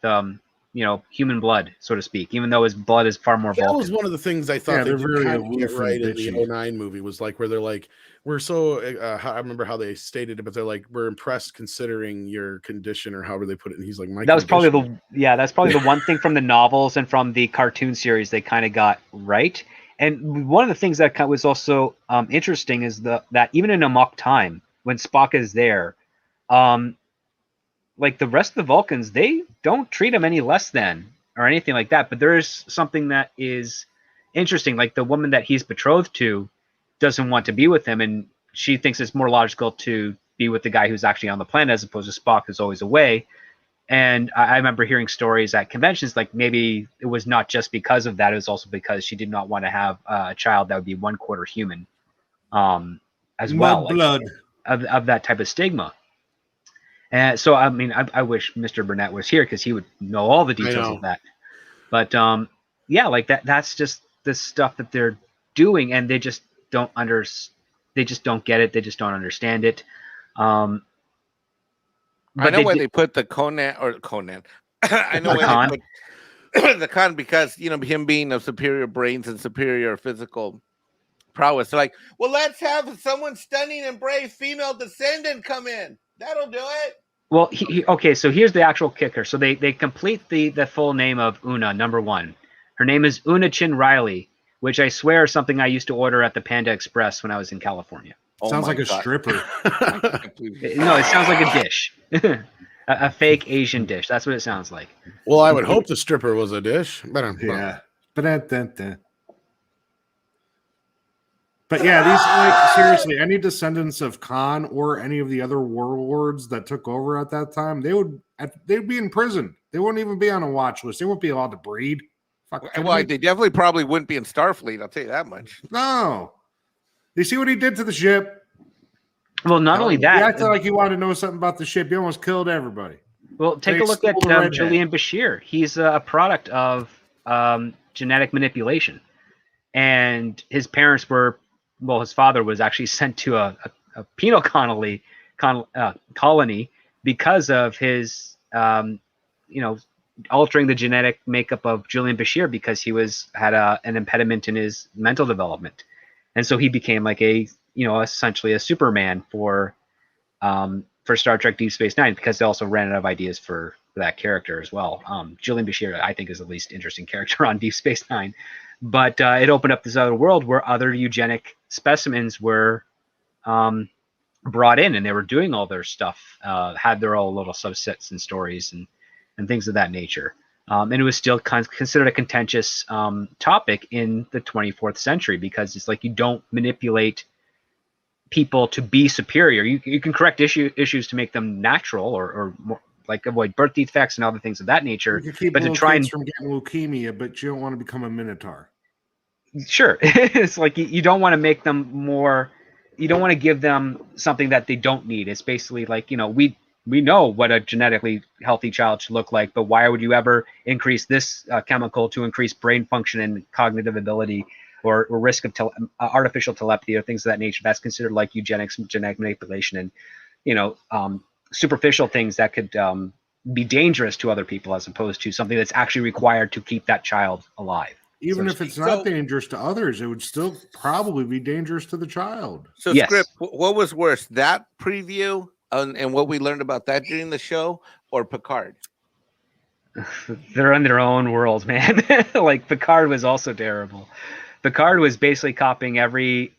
S3: human blood, so to speak, even though his blood is far more
S1: that
S3: Vulcan.
S1: was one of the things I thought
S4: Yeah,
S1: they
S4: they're
S1: did
S4: very
S1: kind of get
S4: aloof
S1: right
S4: and
S1: in the
S4: bitchy.
S1: 09 movie was like where they're like, we're so I remember how they stated it, but they're like, we're impressed considering your condition or however they put it. And he's like, my
S3: That was probably
S1: condition-
S3: that's probably the one thing from the novels and from the cartoon series they kind of got right. And one of the things that was also interesting is that even in Amok Time, when Spock is there, like the rest of the Vulcans, they don't treat him any less than or anything like that. But there is something that is interesting. Like the woman that he's betrothed to doesn't want to be with him, and she thinks it's more logical to be with the guy who's actually on the planet as opposed to Spock, who's always away. And I remember hearing stories at conventions, like maybe it was not just because of that, it was also because she did not want to have a child that would be 1/4 human, as well, like,
S4: blood.
S3: of that type of stigma. And so, I mean, I wish Mr. Burnett was here because he would know all the details
S1: know.
S3: of that. But yeah, like that's just the stuff that they're doing, and they just don't they just don't get it. They just don't understand it.
S2: I know why they put the Conan. I know
S3: The
S2: why
S3: Khan?
S2: they put the Khan, because him being of superior brains and superior physical prowess. They're like, well, let's have someone stunning and brave female descendant come in. That'll do it.
S3: Well, okay, so here's the actual kicker. So they complete the full name of Una, number 1. Her name is Una Chin Riley, which I swear is something I used to order at the Panda Express when I was in California.
S2: Oh
S4: Sounds
S2: my
S4: like a
S2: God.
S4: stripper.
S3: No, it sounds like a dish. a fake Asian dish. That's what it sounds like.
S1: Well, I would hope the stripper was a dish. But
S4: Yeah. But yeah, these, like, seriously, any descendants of Khan or any of the other warlords that took over at that time, they'd be in prison. They wouldn't even be on a watch list. They wouldn't be allowed to breed. Fuck,
S2: Well, they definitely probably wouldn't be in Starfleet. I'll tell you that much.
S4: no. You see what he did to the ship?
S3: Well, not only
S4: He
S3: that.
S4: acted like he wanted to know something about the ship. He almost killed everybody.
S3: Well, take
S4: They
S3: a look at
S4: stole the red
S3: Julian Bashir. He's a product of genetic manipulation, and his parents were, well, his father was actually sent to a penal colony because of his, altering the genetic makeup of Julian Bashir because he had an impediment in his mental development, and so he became like essentially a Superman for Star Trek Deep Space Nine, because they also ran out of ideas for that character as well. Julian Bashir, I think, is the least interesting character on Deep Space Nine, but it opened up this other world where other eugenic specimens were brought in, and they were doing all their stuff, had their own little subsets and stories and things of that nature. And it was still considered a contentious topic in the 24th century, because it's like you don't manipulate people to be superior. You can correct issues to make them natural or more, like avoid birth defects and other things of that nature.
S4: You can keep
S3: But to
S4: little
S3: try
S4: kids
S3: and
S4: from getting leukemia, but you don't want to become a minotaur.
S3: sure, it's like you don't want to make them more. You don't want to give them something that they don't need. It's basically like, we know what a genetically healthy child should look like, but why would you ever increase this chemical to increase brain function and cognitive ability or risk of artificial telepathy or things of that nature. That's considered like eugenics, genetic manipulation, and superficial things that could be dangerous to other people, as opposed to something that's actually required to keep that child alive.
S4: Even
S3: so
S4: if it's not dangerous to others, it would still probably be dangerous to the child.
S2: So,
S3: Yes.
S2: Script, what was worse, that preview and what we learned about that during the show, or Picard?
S3: They're in their own world, man. Like Picard was also terrible. Picard was basically copying every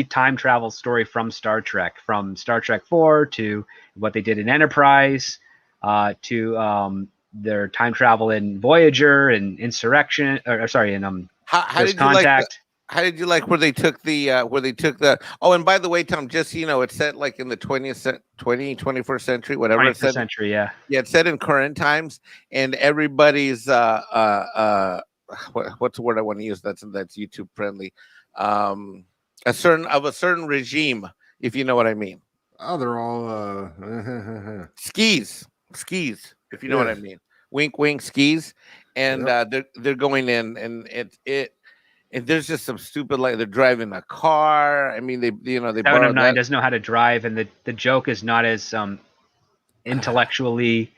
S3: time travel story from Star Trek 4 to what they did in Enterprise, to their time travel in Voyager and Insurrection,
S2: How did you
S3: Contact.
S2: How did you like where they took the oh, and by the way, Tom, just so you know, it's set like in the 21st century, whatever.
S3: 21st century, yeah.
S2: Yeah, it's set in current times, and everybody's what's the word I want to use that's YouTube friendly, a certain regime, if you know what I mean.
S4: Oh, they're all
S2: skis, if you know what I mean. Wink, wink, skis, and they're going in, and and there's just some stupid, like they're driving a car. I mean, they
S3: 7 of 9 doesn't know how to drive, and the joke is not as intellectually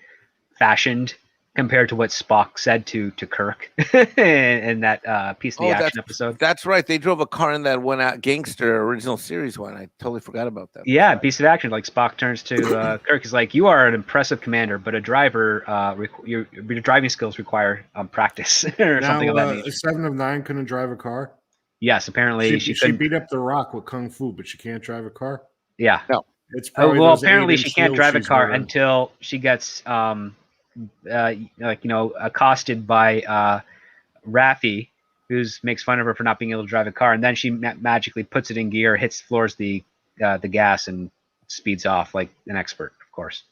S3: fashioned compared to what Spock said to Kirk in that Piece of the Action episode.
S2: That's right. They drove a car in that one out Gangster original series one. I totally forgot about that.
S3: Yeah, Piece of Action. Like Spock turns to Kirk. He's like, "You are an impressive commander, but a driver, your driving skills require practice or something of that nature."
S4: 7 of 9 couldn't drive a car.
S3: Yes, apparently
S4: she beat up the Rock with kung fu, but she can't drive a car.
S3: Yeah.
S2: No.
S4: It's probably
S3: apparently she can't drive a car until she gets accosted by Raffi, who makes fun of her for not being able to drive a car, and then she magically puts it in gear, floors the gas, and speeds off like an expert, of course.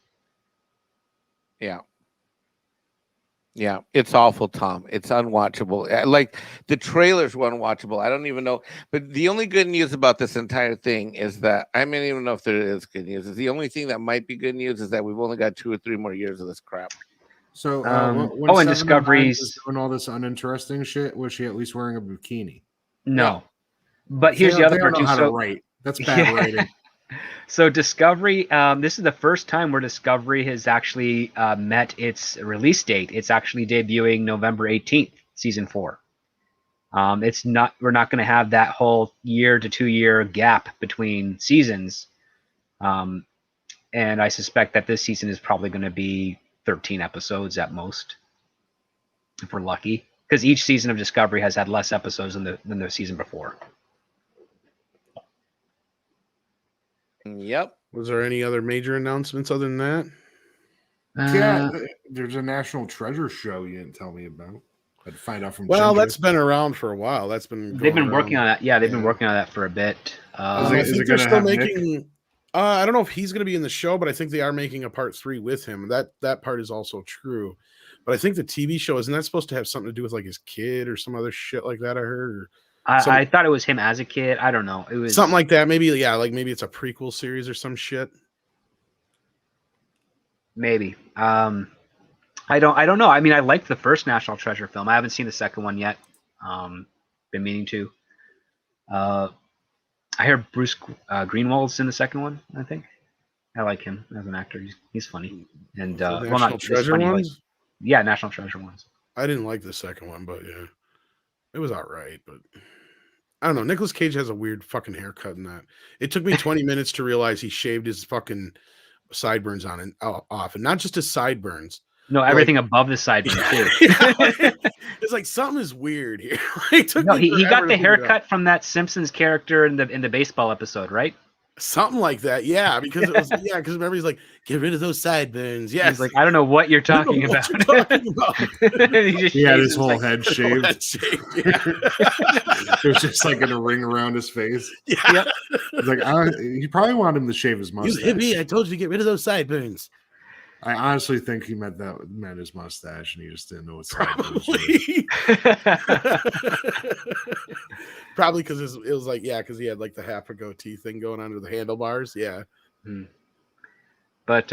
S2: Yeah, it's awful, Tom. It's unwatchable. Like the trailers were unwatchable. I don't even know. But the only good news about this entire thing is that I don't even know if there is good news. The only thing that might be good news is that we've only got 2 or 3 more years of this crap.
S4: So, when
S3: and Discovery's
S4: was doing all this uninteresting shit, was she at least wearing a bikini?
S3: No, but here's the other part too.
S4: So, write. That's bad writing.
S3: So Discovery, this is the first time where Discovery has actually met its release date. It's actually debuting November 18th, season 4. It's not. We're not going to have that whole year to 2 year gap between seasons, and I suspect that this season is probably going to be 13 episodes at most, if we're lucky, because each season of Discovery has had less episodes than the season before.
S2: Yep.
S1: Was there any other major announcements other than that?
S4: Yeah, there's a National Treasure show you didn't tell me about. I'd find out from.
S1: Well,
S4: Ginger.
S1: that's been around for a while. They've been
S3: working on that. Yeah, they've been working on that for a bit.
S1: I think they're still making. I don't know if he's going to be in the show, but I think they are making a part 3 with him. That part is also true. But I think the TV show isn't that supposed to have something to do with like his kid or some other shit like that. I heard. Or
S3: I thought it was him as a kid. I don't know. It was
S1: something like that. Maybe maybe it's a prequel series or some shit.
S3: Maybe. I don't know. I mean, I liked the first National Treasure film. I haven't seen the second one yet. Been meaning to. I heard Bruce Greenwald's in the second one. I think I like him as an actor. He's funny. And
S1: National Treasure funny, ones.
S3: Yeah, National Treasure ones.
S1: I didn't like the second one, but yeah, it was all right. But I don't know. Nicolas Cage has a weird fucking haircut in that. It took me 20 minutes to realize he shaved his fucking sideburns off, and not just his sideburns.
S3: No, everything above the sideburn too.
S1: It's like something is weird here.
S3: He got the haircut from that Simpsons character in the baseball episode, right?
S1: Something like that, yeah. Because it was, because remember he's like, get rid of those sideburns. Yeah,
S3: he's like, I don't know what you're talking about.
S4: He had his whole head shaved.
S1: Yeah.
S4: It was just like in a ring around his face.
S1: Yeah.
S3: Yep.
S4: It's like he probably wanted him to shave his mustache.
S1: Hippie, I told you to get rid of those sideburns.
S4: I honestly think he meant his mustache, and he just didn't know what sideburns were.
S1: Probably because it was like, because he had like the half a goatee thing going under the handlebars. Yeah.
S3: But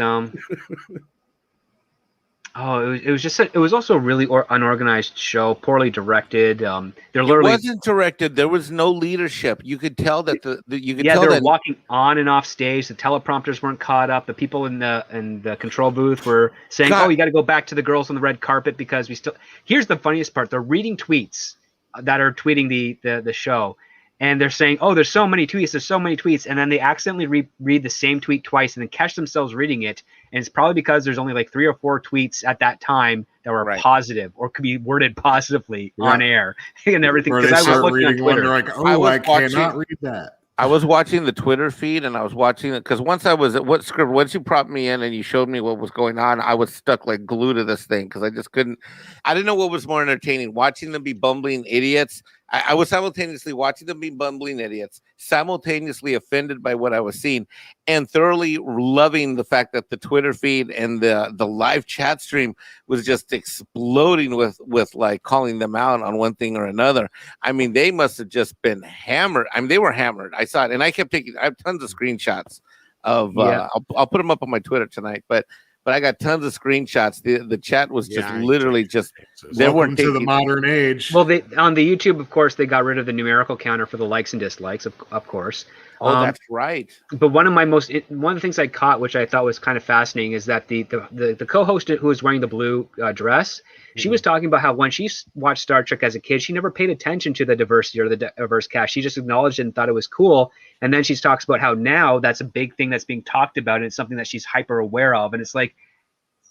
S3: Oh, it was just it was also a really unorganized show, poorly directed. They're
S2: It
S3: literally
S2: wasn't directed. There was no leadership. You could tell that you could
S3: yeah,
S2: tell
S3: they were
S2: that
S3: walking on and off stage. The teleprompters weren't caught up. The people in the control booth were saying,
S2: God.
S3: "Oh, you got to go back to the girls on the red carpet because we still." Here's the funniest part: they're reading tweets that are tweeting the show, and they're saying, "Oh, there's so many tweets. There's so many tweets," and then they accidentally read the same tweet twice, and then catch themselves reading it. And it's probably because there's only like 3 or 4 tweets at that time that were
S2: Right.
S3: positive or could be worded positively on air and everything.
S4: Or they
S3: Because I was
S4: start
S3: looking on
S4: reading one,
S3: Twitter.
S4: they're like,
S2: I
S4: "Oh,
S2: was
S4: I cannot
S2: watching-
S4: read that."
S2: I was watching the Twitter feed, and I was watching it because once I was at what script, once you propped me in and you showed me what was going on, I was stuck like glued to this thing because I just couldn't. I didn't know what was more entertaining: watching them be bumbling idiots. I was simultaneously watching them be bumbling idiots, simultaneously offended by what I was seeing, and thoroughly loving the fact that the Twitter feed and the live chat stream was just exploding with like calling them out on one thing or another. I mean, they must have just been hammered. I mean, they were hammered. I saw it, and I kept taking. I have tons of screenshots of.
S3: Yeah.
S2: I'll put them up on my Twitter tonight, but I got tons of screenshots. The chat was just
S1: Yeah, I
S2: literally
S1: checked
S2: just.
S1: it.
S2: They
S4: Welcome
S2: weren't
S4: to the
S2: taking.
S4: modern age.
S3: Well, they on the YouTube, of course, they got rid of the numerical counter for the likes and dislikes, of course.
S2: Oh, that's right.
S3: But one of the things I caught, which I thought was kind of fascinating, is that the co-host who was wearing the blue dress, she was talking about how when she watched Star Trek as a kid, she never paid attention to the diversity or the diverse cast. She just acknowledged it and thought it was cool. And then she talks about how now that's a big thing that's being talked about, and it's something that she's hyper aware of. And it's like,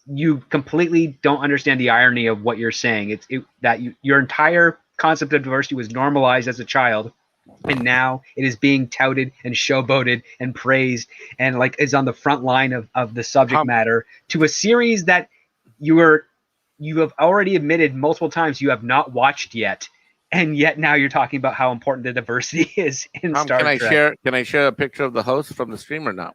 S3: you completely don't understand the irony of what you're saying. Your entire concept of diversity was normalized as a child, and now it is being touted and showboated and praised and like is on the front line of the subject matter to a series that you have already admitted multiple times you have not watched yet, and yet now you're talking about how important the diversity is in Star Trek.
S2: Can I share a picture of the host from the stream or not?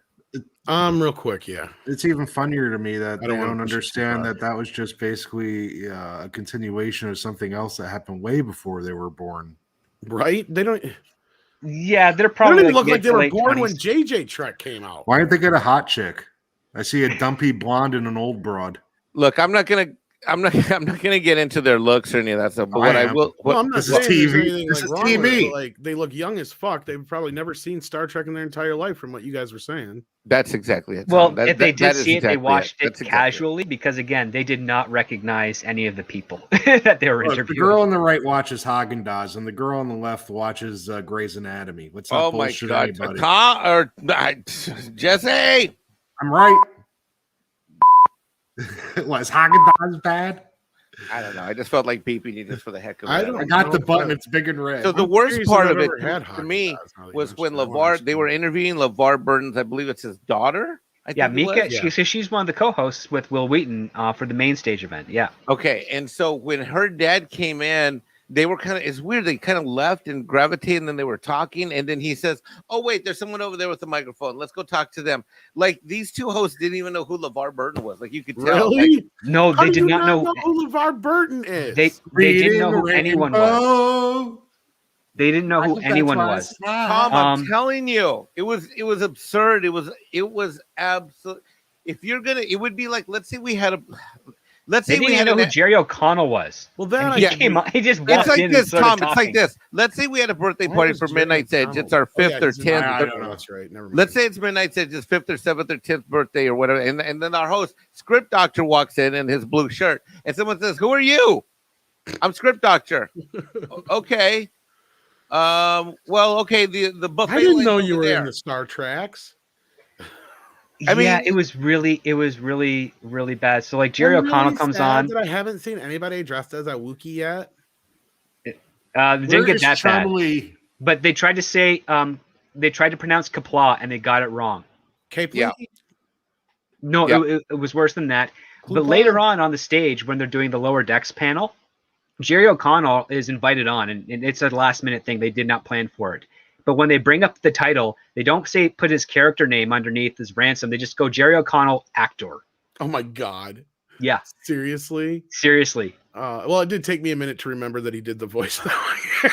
S1: Real quick, yeah.
S4: It's even funnier to me that
S1: I
S4: they
S1: don't wanna
S4: don't
S1: push it too
S4: understand
S1: far.
S4: that was just basically a continuation of something else that happened way before they were born.
S1: Right? They don't
S3: Yeah, they're
S1: they
S3: probably
S1: don't even look
S3: mid
S1: like they
S3: to
S1: were
S3: late
S1: born
S3: 20s.
S1: when JJ Trek came out.
S4: Why didn't they get a hot chick? I see a dumpy blonde and an old broad.
S2: Look, I'm not gonna get into their looks or any of that stuff. But
S4: I am.
S1: No, I'm not
S4: This is
S1: saying there's
S4: TV.
S1: anything
S4: This
S1: like
S4: is
S1: wrong with it,
S4: TV.
S1: but like they look young as fuck. They've probably never seen Star Trek in their entire life, from what you guys were saying.
S2: That's exactly it.
S3: Well,
S2: Tom.
S3: if they did
S2: is
S3: see it, they
S2: exactly
S3: watched it
S2: That's exactly
S3: casually because, again, they did not recognize any of the people that they were
S4: Look, the
S3: interviewing.
S4: girl on the right watches Haagen-Dazs, and the girl on the left watches Grey's Anatomy. Let's not
S2: Oh my
S4: bullshit
S2: God,
S4: anybody.
S2: Jesse!
S4: I'm right. Was Haagen-Dazs bad?
S2: I don't know. I just felt like beeping you just for the heck of it.
S1: I don't
S4: I got the
S1: know,
S4: button.
S1: but-
S4: It's big and red.
S2: So the
S1: I'm
S2: worst
S1: curious
S2: part
S1: if
S2: of
S1: I've
S2: it
S1: ever had
S2: to me
S1: Haagen-Dazs, now that you
S2: was when
S1: mention it. I wanna
S2: they were interviewing LeVar Burton's, I believe it's his daughter. I
S3: Yeah,
S2: think it
S3: Mika,
S2: was.
S3: she's one of the co-hosts with Will Wheaton for the main stage event. Yeah.
S2: Okay, and so when her dad came in, they were kind of, it's weird, they kind of left and gravitated, and then they were talking, and then he says, oh wait, there's someone over there with the microphone, let's go talk to them. Like, these two hosts didn't even know who LeVar Burton was. Like, you could tell.
S1: Really?
S2: Like,
S3: No,
S1: How
S3: they
S1: do
S3: did
S1: you
S3: not know.
S1: who LeVar Burton is.
S3: They didn't know who anyone was. They didn't know who anyone was.
S2: Tom, I'm telling you, it was absurd. It was absolute. If you're gonna, it would be like, let's say we had a, let's
S3: They
S2: say
S3: didn't
S2: we
S3: even
S2: had
S3: know who Jerry O'Connell was.
S1: Well, then
S3: And
S1: I
S3: he
S2: Yeah.
S3: came on, he just
S2: It's
S3: walked
S2: like
S3: in
S2: this,
S3: and
S2: Tom.
S3: started
S2: It's like
S3: talking.
S2: this. Let's say we had a birthday
S1: Why
S2: party
S1: was
S2: for
S1: Jerry
S2: Midnight's Edge.
S1: O'Connell?
S2: It's our
S1: Oh, yeah,
S2: 5th or
S1: he's in-
S2: 10th.
S1: I don't know. That's right. Never mind.
S2: Let's say it's Midnight's Edge, it's 5th or 7th or 10th birthday or whatever, and then our host, Script Doctor, walks in his blue shirt, and someone says, "Who are you?" I'm Script Doctor. Okay. Well, okay. The buffet.
S1: I didn't
S2: lane's
S1: know
S2: over
S1: you were
S2: there.
S1: in the Star Treks.
S2: I mean-
S3: yeah, it was really, really bad. So like Jerry
S1: I'm
S3: O'Connell
S1: really
S3: comes
S1: sad
S3: on.
S1: that I haven't seen anybody dressed as a Wookiee yet.
S3: They didn't get that bad.
S4: Chumley?
S3: But they tried to say, they tried to pronounce Qapla' and they got it wrong.
S1: Cape
S2: Yeah.
S3: No,
S2: Yeah.
S3: it was worse than that. But
S1: Qapla'?
S3: later on the stage, when they're doing the lower decks panel, Jerry O'Connell is invited on, and it's a last minute thing. They did not plan for it. But when they bring up the title, they don't say put his character name underneath his ransom. They just go Jerry O'Connell, actor.
S1: Oh my god.
S3: Yeah,
S1: Seriously?
S3: seriously.
S1: Well, it did take me a minute to remember that he did the voice.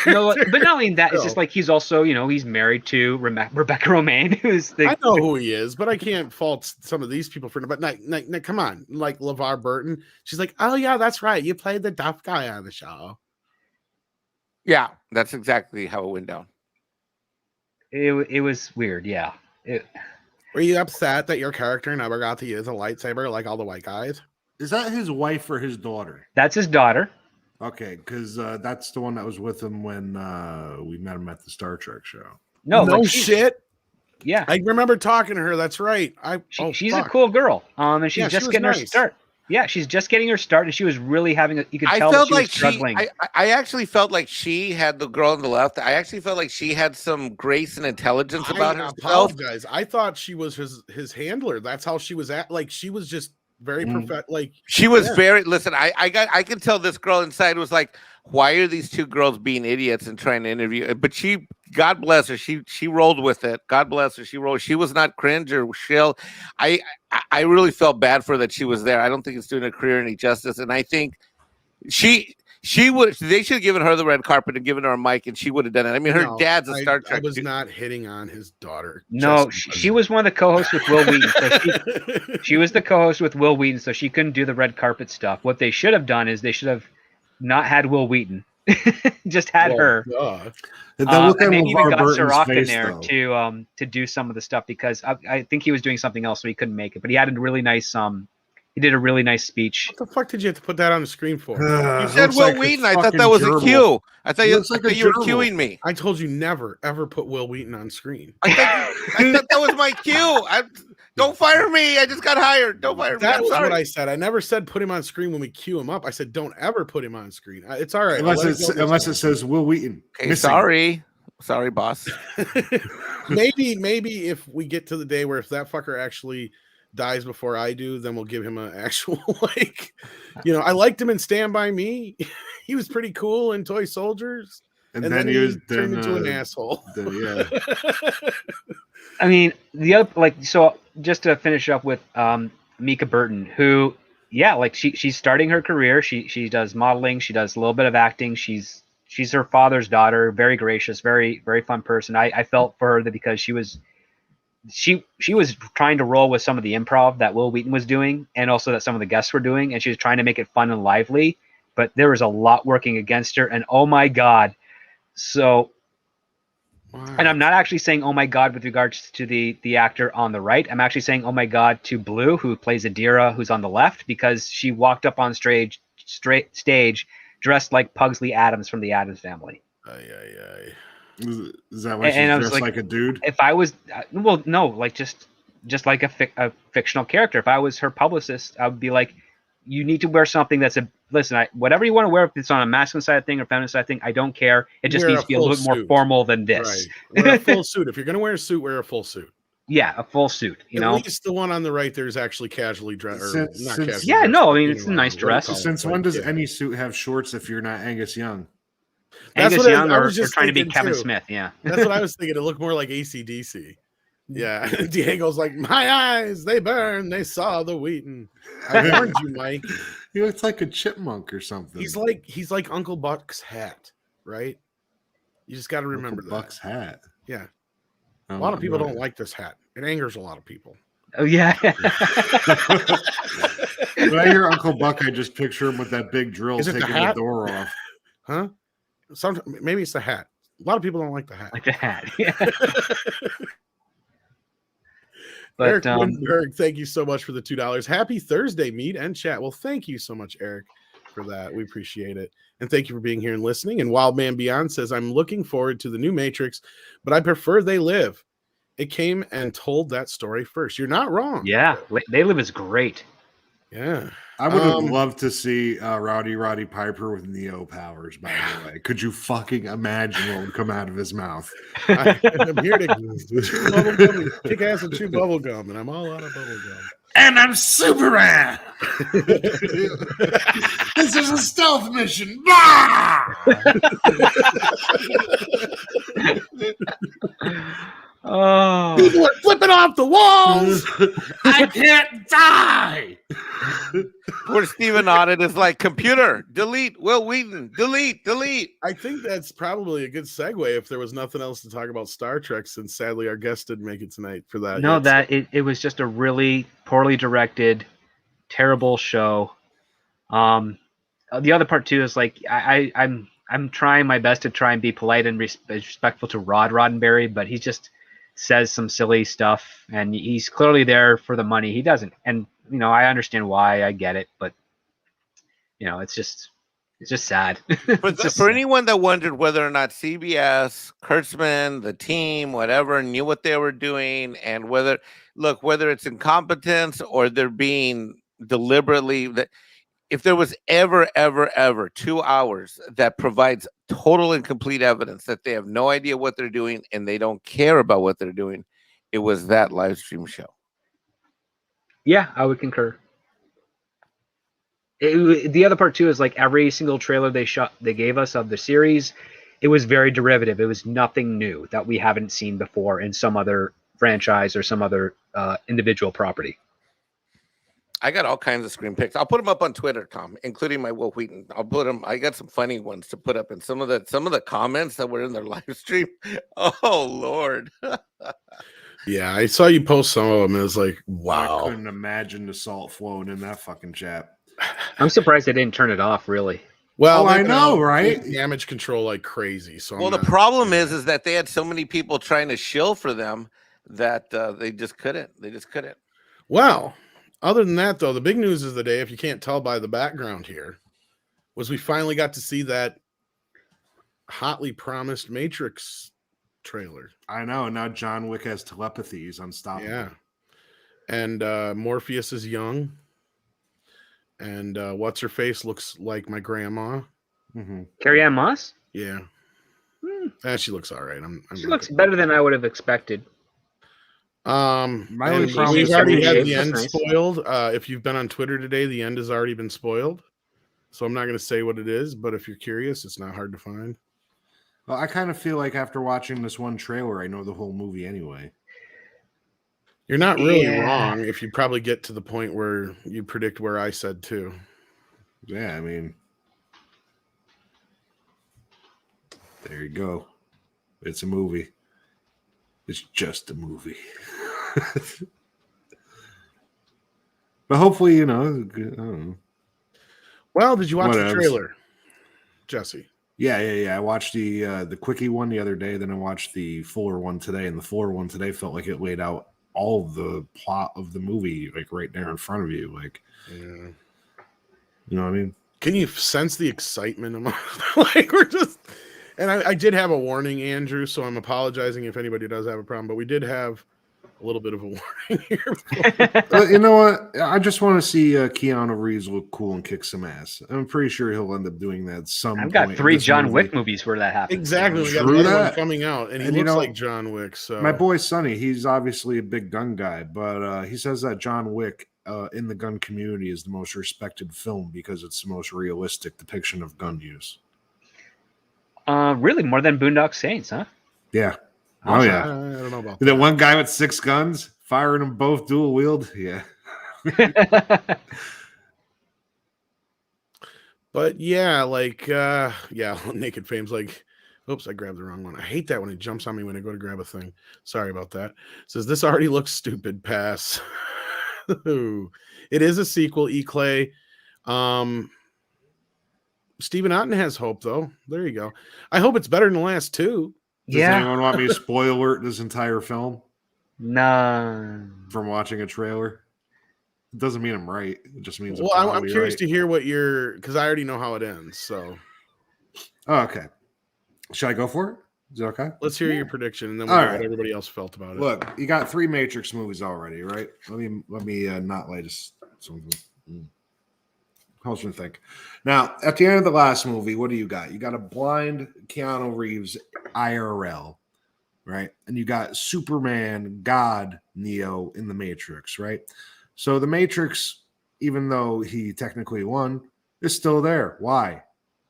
S3: No, but not only that, it's
S1: No.
S3: just like he's also, he's married to Rebecca Romaine, who's the.
S1: I know who he is, but I can't fault some of these people for it. But come on, like LeVar Burton. She's like, oh yeah, that's right. You played the deaf guy on the show.
S2: Yeah, that's exactly how it went down.
S3: It was weird, yeah.
S1: Were you upset that your character never got to use a lightsaber like all the white guys?
S4: Is that his wife or his daughter?
S3: That's his daughter.
S4: Okay, because that's the one that was with him when we met him at the Star Trek show.
S3: No
S1: Shit.
S3: Yeah,
S1: I remember talking to her. That's right.
S3: She's a cool girl. And she's just getting her
S1: nice.
S3: start. Yeah, she's just getting her start, and she was really having you could
S2: I
S3: tell
S2: felt
S3: that she
S2: like
S3: was struggling.
S2: I actually felt like she had the girl on the left. I actually felt like she had some grace and intelligence about
S1: I
S2: herself.
S1: apologize. I thought she was his handler. That's how she was at. Like she was just very perfect. Like
S2: She was very listen. I could tell this girl inside was like, why are these two girls being idiots and trying to interview? But she, God bless her, she rolled with it. God bless her, she rolled. She was not cringe or shill. I really felt bad for her that she was there. I don't think it's doing her career any justice, and I think she would. They should have given her the red carpet and given her a mic, and she would have done it. I mean, her dad's a Star Trek.
S1: I was not hitting on his daughter.
S3: No, she was one of the co-hosts with Will Wheaton. So she was the co-host with Will Wheaton, so she couldn't do the red carpet stuff. What they should have done is they should have not had Will Wheaton, just had her.
S4: And then look at
S3: maybe even
S4: LeVar
S3: got
S4: Burton's
S3: Sirach in
S4: face,
S3: there
S4: though.
S3: to do some of the stuff because I think he was doing something else, so he couldn't make it. But he had a really nice he did a really nice speech.
S1: What the fuck did you have to put that on the screen for?
S2: You said Will Wheaton. I thought that was a cue. I thought you were cueing me.
S1: I told you never ever put Will Wheaton on screen.
S2: I thought that was my cue. Don't fire me. I just got hired. Don't fire me.
S1: That
S2: I'm
S1: was
S2: sorry.
S1: what I said. I never said put him on screen when we cue him up. I said don't ever put him on screen. It's all right.
S4: Unless it says Will Wheaton.
S2: Okay, sorry, boss.
S1: maybe if we get to the day where if that fucker actually dies before I do, then we'll give him an actual I liked him in Stand By Me. He was pretty cool in Toy Soldiers, and then he turned into an asshole.
S3: I mean, the other so just to finish up with Mika Burton, who she's starting her career. She does modeling. She does a little bit of acting. She's her father's daughter. Very gracious, very very fun person. I felt for her because she was trying to roll with some of the improv that Will Wheaton was doing, and also that some of the guests were doing, and she was trying to make it fun and lively. But there was a lot working against her, and oh my god, so. Wow. And I'm not actually saying, oh my God, with regards to the actor on the right. I'm actually saying, oh my God, to Blue, who plays Adira, who's on the left, because she walked up on stage dressed like Pugsley Addams from the Addams Family.
S4: Is that why she's dressed like a dude?
S3: If I was, just like a fictional character. If I was her publicist, I would be like, you need to wear something that's whatever you want to wear, if it's on a masculine side of thing or feminine side of thing, I don't care. It just needs to be a little bit more formal than this.
S1: Right. Wear a full suit. If you're going to wear a suit, wear a full suit.
S3: Yeah, a full suit.
S1: At least the one on the right there's actually casually dressed.
S3: Yeah, no, I mean it's a nice dress.
S4: Since when does any suit have shorts if you're not Angus Young?
S3: Angus Young or trying to be Kevin Smith, yeah.
S1: That's what I was thinking. It looked more like AC/DC. Yeah, Diego's like, my eyes, they burn. They saw the Wheaton. I warned you, Mike.
S4: He looks like a chipmunk or something.
S1: He's like Uncle Buck's hat, right? You just got to remember
S4: Uncle Buck's hat.
S1: Yeah. A lot of people don't like this hat. It angers a lot of people.
S3: Oh, yeah.
S4: When I hear Uncle Buck, I just picture him with that big drill taking the door off.
S1: Huh? Maybe it's the hat. A lot of people don't like the hat.
S3: Like the hat, yeah. But,
S1: Eric Winberg, thank you so much for the $2. Happy Thursday, Mead and chat. Well, thank you so much, Eric, for that. We appreciate it. And thank you for being here and listening. And Wildman Beyond says, I'm looking forward to the new Matrix, but I prefer They Live. It came and told that story first. You're not wrong.
S3: Yeah, They Live is great.
S1: Yeah.
S4: I would have loved to see Roddy Piper with Neo powers, by the way. Could you fucking imagine what would come out of his mouth?
S1: I'm here to kick ass and chew bubble gum, and I'm all out of bubble gum.
S4: And I'm Superman! This is a stealth mission!
S1: Oh, people are flipping off the walls.
S4: I can't die.
S2: Poor Stephen Audit is like, computer, delete Will Wheaton, delete.
S1: I think that's probably a good segue if there was nothing else to talk about Star Trek, since sadly our guest didn't make it tonight for that.
S3: No,
S1: yet.
S3: it was just a really poorly directed, terrible show. The other part too is like I'm trying my best to try and be polite and respectful to Rod Roddenberry, but he just says some silly stuff, and he's clearly there for the money. He doesn't, and I understand why. I get it, but it's just sad.
S2: For anyone that wondered whether or not CBS, Kurtzman, the team, whatever, knew what they were doing, and whether it's incompetence or they're being deliberately that. If there was ever 2 hours that provides total and complete evidence that they have no idea what they're doing and they don't care about what they're doing, it was that live stream show.
S3: Yeah, I would concur. The other part too is like every single trailer they gave us of the series, it was very derivative. It was nothing new that we haven't seen before in some other franchise or some other individual property.
S2: I got all kinds of screen pics. I'll put them up on Twitter, Tom, including my Will Wheaton. I'll put them. I got some funny ones to put up, and some of the comments that were in their live stream. Oh Lord!
S1: Yeah, I saw you post some of them. It was like, wow.
S4: I couldn't imagine the salt flowing in that fucking chat.
S3: I'm surprised they didn't turn it off. Really.
S1: Well,
S4: I know, right?
S1: Damage control like crazy. So
S2: the problem is that they had so many people trying to shill for them that they just couldn't.
S1: Well. Other than that, though, the big news of the day, if you can't tell by the background here, was we finally got to see that hotly promised Matrix trailer.
S4: I know. Now John Wick has telepathy. He's unstoppable.
S1: Yeah. And Morpheus is young. And What's-Her-Face looks like my grandma.
S3: Mm-hmm. Carrie-Anne Moss?
S1: Yeah. She looks all right.
S3: She looks better than I would have expected.
S1: We've already had the end spoiled. If you've been on Twitter today, the end has already been spoiled. So I'm not going to say what it is, but if you're curious, it's not hard to find.
S4: Well, I kind of feel like after watching this one trailer, I know the whole movie anyway.
S1: You're not really wrong if you probably get to the point where you predict where I said too.
S4: Yeah, I mean, there you go. It's a movie. It's just a movie. But hopefully, I don't know.
S1: Well, did you watch the trailer, Jesse?
S4: Yeah. I watched the quickie one the other day, then I watched the fuller one today, and the fuller one today felt like it laid out all of the plot of the movie like right there in front of you. Like,
S1: yeah.
S4: You know what I mean?
S1: Can you sense the excitement? Like we're just. And I did have a warning, Andrew, so I'm apologizing if anybody does have a problem, but we did have a little bit of a warning here.
S4: You know what? I just want to see Keanu Reeves look cool and kick some ass. I'm pretty sure he'll end up doing that some
S3: I've got 3 John Wick movies where that happens.
S1: Exactly. We got another one coming out, and he looks like John Wick. So
S4: my boy Sonny, he's obviously a big gun guy, but he says that John Wick in the gun community is the most respected film because it's the most realistic depiction of gun use.
S3: Really, more than Boondock Saints, huh?
S4: Yeah.
S1: Oh yeah. I don't know about
S4: that one guy with 6 guns, firing them both dual wield. Yeah.
S1: But yeah, like Naked Fame's like, oops, I grabbed the wrong one. I hate that when it jumps on me when I go to grab a thing. Sorry about that. It says this already looks stupid. Pass. It is a sequel. E-Clay. Stephen Otten has hope, though. There you go. I hope it's better than the last 2.
S4: Does anyone want me to spoil alert this entire film?
S3: No.
S4: From watching a trailer? It doesn't mean I'm right. It just means
S1: I'm curious to hear what because I already know how it ends. So,
S4: okay. Should I go for it? Is it okay?
S1: Let's hear your prediction, and then we'll what everybody else felt about it.
S4: Look, you got 3 Matrix movies already, right? Let me not lay this. I was going to think. Now, at the end of the last movie, what do you got? You got a blind Keanu Reeves IRL, right? And you got Superman, God, Neo in the Matrix, right? So the Matrix, even though he technically won, is still there. Why?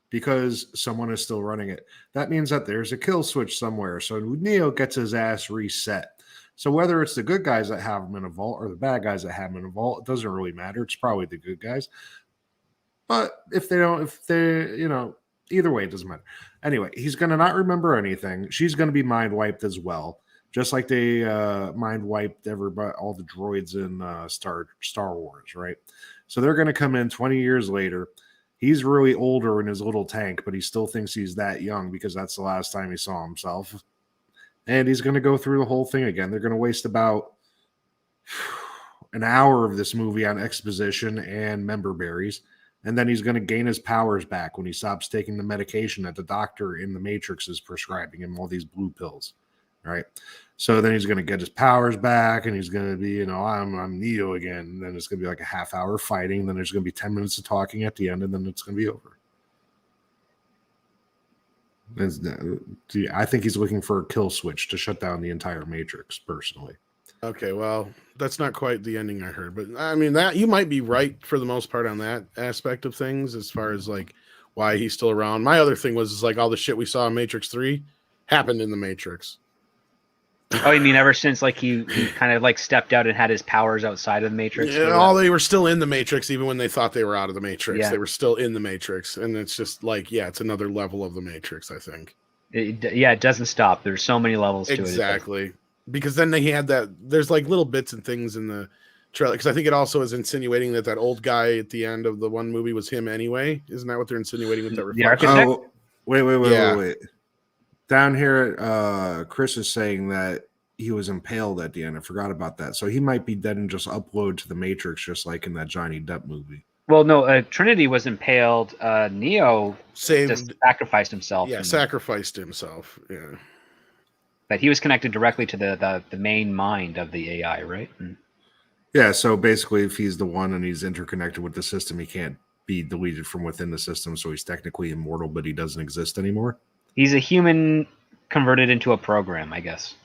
S4: Because someone is still running it. That means that there's a kill switch somewhere. So Neo gets his ass reset. So whether it's the good guys that have him in a vault or the bad guys that have him in a vault, it doesn't really matter. It's probably the good guys. But if they, either way, it doesn't matter. Anyway, he's going to not remember anything. She's going to be mind wiped as well, just like they mind wiped all the droids in Star Wars, right? So they're going to come in 20 years later. He's really older in his little tank, but he still thinks he's that young because that's the last time he saw himself. And he's going to go through the whole thing again. They're going to waste about an hour of this movie on exposition and member berries. And then he's going to gain his powers back when he stops taking the medication that the doctor in the Matrix is prescribing him, all these blue pills, right? So then he's going to get his powers back, and he's going to be, I'm Neo again. And then it's going to be like a half hour fighting. And then there's going to be 10 minutes of talking at the end, and then it's going to be over. I think he's looking for a kill switch to shut down the entire Matrix, personally.
S1: Okay, well, that's not quite the ending I heard, but I mean that you might be right for the most part on that aspect of things as far as like why he's still around. My other thing was like all the shit we saw in Matrix 3 happened in the Matrix.
S3: Oh, you mean ever since like he kind of like stepped out and had his powers outside of the Matrix?
S1: Yeah, they were still in the Matrix even when they thought they were out of the Matrix.
S3: Yeah.
S1: They were still in the Matrix, and it's just like, yeah, it's another level of the Matrix, I think.
S3: It doesn't stop. There's so many levels to it.
S1: Exactly. Because then they had that, there's like little bits and things in the trailer, because I think it also is insinuating that old guy at the end of the one movie was him anyway. Isn't that what they're insinuating with that
S3: The
S1: reflection?
S3: architect?
S4: Oh, wait. Down here, Chris is saying that he was impaled at the end. I forgot about that. So he might be dead and just upload to the Matrix, just like in that Johnny Depp movie.
S3: Well, no, Trinity was impaled. Neo
S1: Saved,
S3: just sacrificed himself.
S1: yeah, sacrificed himself. Yeah.
S3: But he was connected directly to the main mind of the AI, right?
S4: Yeah, so basically if he's the one and he's interconnected with the system, he can't be deleted from within the system, so he's technically immortal, but he doesn't exist anymore.
S3: He's a human converted into a program, I guess.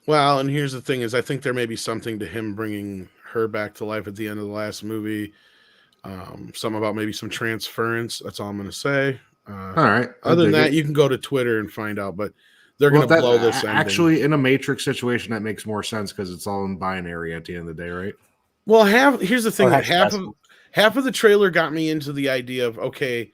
S1: Well, and here's the thing is I think there may be something to him bringing her back to life at the end of the last movie. Some about maybe some transference. That's all I'm going to say.
S4: All right.
S1: Other than that, you can go to Twitter and find out, but they're going to blow this ending.
S4: Actually, in a Matrix situation, that makes more sense because it's all in binary at the end of the day, right?
S1: Well, here's the thing.
S3: Oh,
S1: half of the trailer got me into the idea of, okay,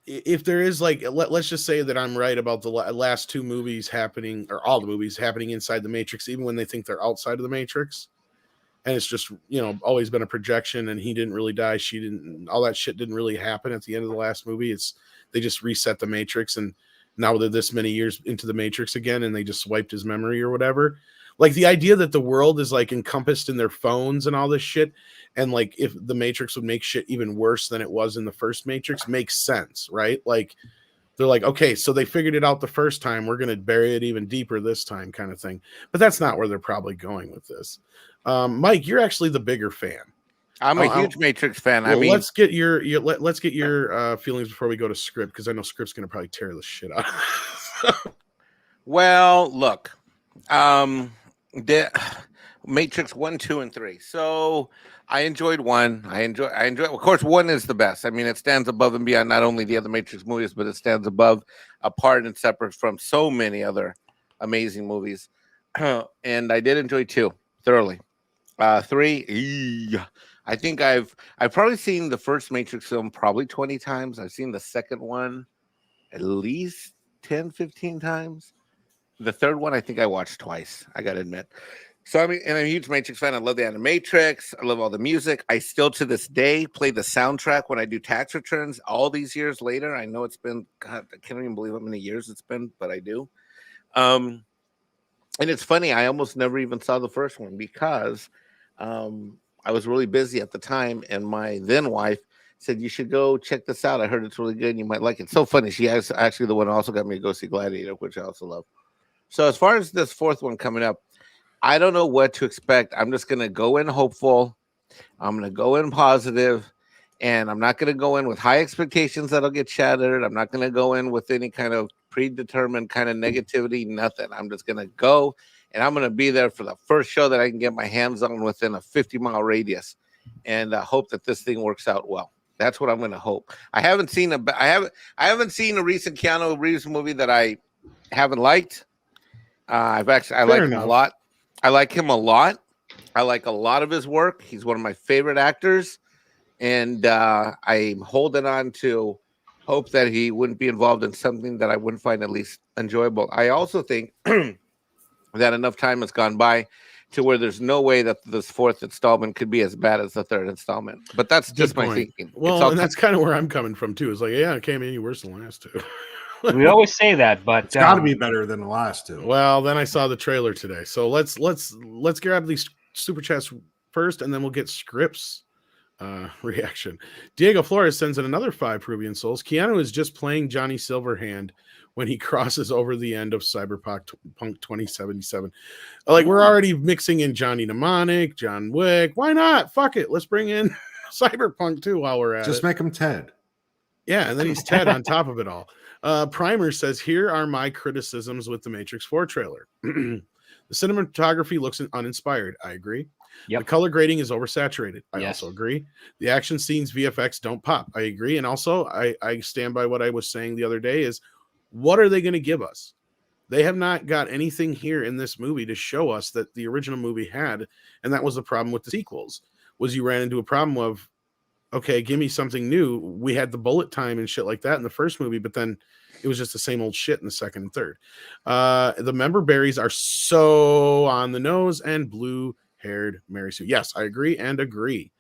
S1: if there is like, let's just say that I'm right about the last two movies happening, or all the movies happening inside the Matrix, even when they think they're outside of the Matrix. And it's just, always been a projection, and he didn't really die. She didn't, all that shit didn't really happen at the end of the last movie. They just reset the Matrix, and now they're this many years into the Matrix again, and they just swiped his memory or whatever. Like the idea that the world is like encompassed in their phones and all this shit. And like, if the Matrix would make shit even worse than it was in the first Matrix makes sense, right? Like they're like, okay, so they figured it out the first time. We're going to bury it even deeper this time kind of thing. But that's not where they're probably going with this. Mike, you're actually the bigger fan.
S2: I'm a huge Matrix fan.
S1: Well,
S2: I mean,
S1: let's get your feelings before we go to script, because I know script's going to probably tear the shit out.
S2: well, look, the Matrix 1, 2, and 3. So I enjoyed 1. I enjoy. Of course, 1 is the best. I mean, it stands above and beyond not only the other Matrix movies, but it stands above, apart, and separate from so many other amazing movies. And I did enjoy 2 thoroughly. 3. I think I've probably seen the first Matrix film probably 20 times. I've seen the second one at least 10, 15 times. The third one, I think I watched twice, I got to admit. So, I mean, and I'm a huge Matrix fan. I love the Animatrix. I love all the music. I still, to this day, play the soundtrack when I do tax returns all these years later. I know it's been, God, I can't even believe how many years it's been, but I do. And it's funny, I almost never even saw the first one because I was really busy at the time, and my then wife said, you should go check this out. I heard it's really good and you might like it. It's so funny. She is actually the one who also got me to go see Gladiator, which I also love. So as far as this fourth one coming up, I don't know what to expect. I'm just going to go in hopeful. I'm going to go in positive, and I'm not going to go in with high expectations that'll get shattered. I'm not going to go in with any kind of predetermined kind of negativity, nothing. I'm just going to go, and I'm going to be there for the first show that I can get my hands on within a 50-mile radius, and hope that this thing works out well. That's what I'm going to hope. I haven't seen a recent Keanu Reeves movie that I haven't liked. I
S1: Fair
S2: like him
S1: enough.
S2: a lot. I like him a lot. I like a lot of his work. He's one of my favorite actors, and I'm holding on to hope that he wouldn't be involved in something that I wouldn't find at least enjoyable. I also think that enough time has gone by to where there's no way that this fourth installment could be as bad as the third installment. But that's just my thinking.
S1: Well, and that's kind of where I'm coming from too. It's like, yeah, it can't be any worse than the last two.
S3: We always say that, but
S4: It's got to be better than the last two.
S1: Well, then I saw the trailer today, so let's grab these super chats first, and then we'll get scripts reaction. Diego Flores sends in another 5 Peruvian souls. Keanu is just playing Johnny Silverhand when he crosses over the end of Cyberpunk 2077. Like, we're already mixing in Johnny Mnemonic, John Wick. Why not? Fuck it. Let's bring in Cyberpunk too while we're at it.
S4: Just make him Ted.
S1: Yeah, and then he's Ted on top of it all. Primer says, here are my criticisms with the Matrix 4 trailer. The cinematography looks uninspired. I agree.
S3: Yep.
S1: The color grading is oversaturated. I
S3: Yes.
S1: also agree. The action scenes, VFX don't pop. I agree. And also, I stand by what I was saying the other day is, what are they going to give us? They have not got anything here in this movie to show us that the original movie had, and that was the problem with the sequels, was you ran into a problem of, okay, give me something new. We had the bullet time and shit like that in the first movie, but then it was just the same old shit in the second and third. The member berries are so on the nose, and blue-haired Mary Sue. Yes, I agree and agree.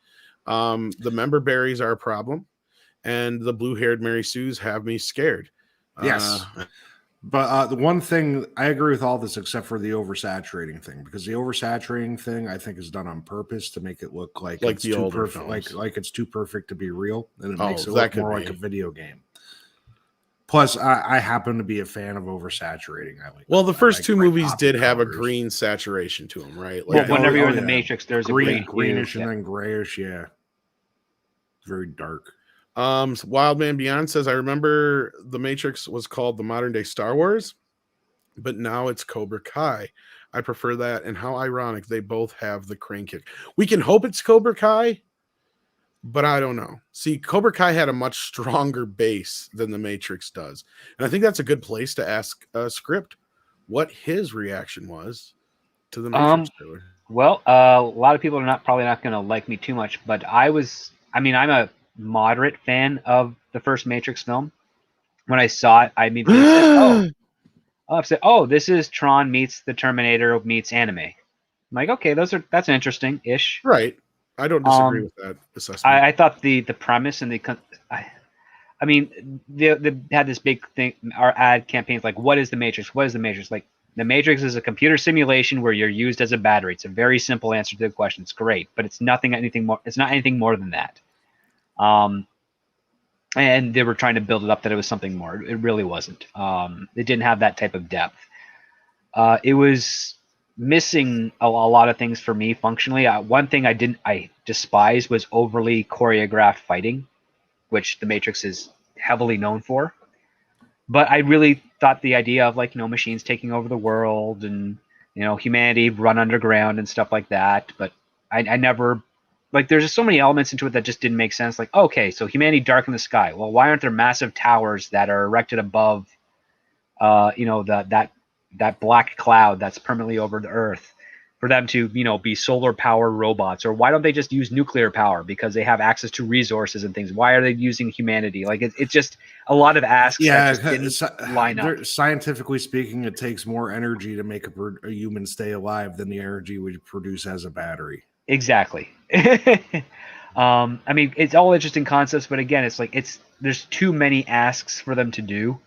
S1: The member berries are a problem, and the blue-haired Mary Sues have me scared.
S4: Yes. But the one thing, I agree with all this except for the oversaturating thing, because the oversaturating thing I think is done on purpose to make it look like it's
S1: the
S4: too
S1: older
S4: perfect,
S1: films.
S4: like it's too perfect to be real, and it makes it
S1: that
S4: look
S1: could
S4: more
S1: be.
S4: like a video game. Plus, I happen to be a fan of oversaturating.
S1: Well, the first
S4: like
S1: two
S4: bright
S1: movies
S4: popping
S1: did have a
S4: colors.
S1: green saturation to them, right?
S3: Well,
S1: Like,
S3: whenever you're in
S4: yeah.
S3: the Matrix, there's a
S4: greenish,
S3: green hue.
S4: and then grayish. Yeah, very dark.
S1: Wildman Beyond says, I remember the Matrix was called the modern day Star Wars, but now it's Cobra Kai. I prefer that, and how ironic they both have the crane kick. We can hope it's Cobra Kai, but I don't know. See, Cobra Kai had a much stronger base than the Matrix does, and I think that's a good place to ask Script what his reaction was to the Matrix trailer.
S3: Well, a lot of people are probably not going to like me too much, but I'm a moderate fan of the first Matrix film. When I saw it, I immediately said, "Oh, this is Tron meets the Terminator meets anime." I'm like, okay, that's interesting-ish.
S1: Right. I don't disagree with that assessment.
S3: I thought the premise and they had this big thing, our ad campaigns like, what is the Matrix? What is the Matrix? Like, the Matrix is a computer simulation where you're used as a battery. It's a very simple answer to the question. It's great, but it's not anything more than that. And they were trying to build it up that it was something more. It really wasn't. It didn't have that type of depth. It was missing a lot of things for me functionally. One thing I despised was overly choreographed fighting, which the Matrix is heavily known for. But I really thought the idea of, like, machines taking over the world and, humanity run underground and stuff like that. But I never, like, there's just so many elements into it that just didn't make sense. Like, okay, so humanity darkened the sky. Well, why aren't there massive towers that are erected above, that black cloud that's permanently over the Earth for them to, be solar powered robots? Or why don't they just use nuclear power because they have access to resources and things? Why are they using humanity? Like, it's just a lot of asks that just didn't line up.
S4: Scientifically speaking, it takes more energy to make a human stay alive than the energy we produce as a battery.
S3: Exactly. It's all interesting concepts, but again, it's like there's too many asks for them to do.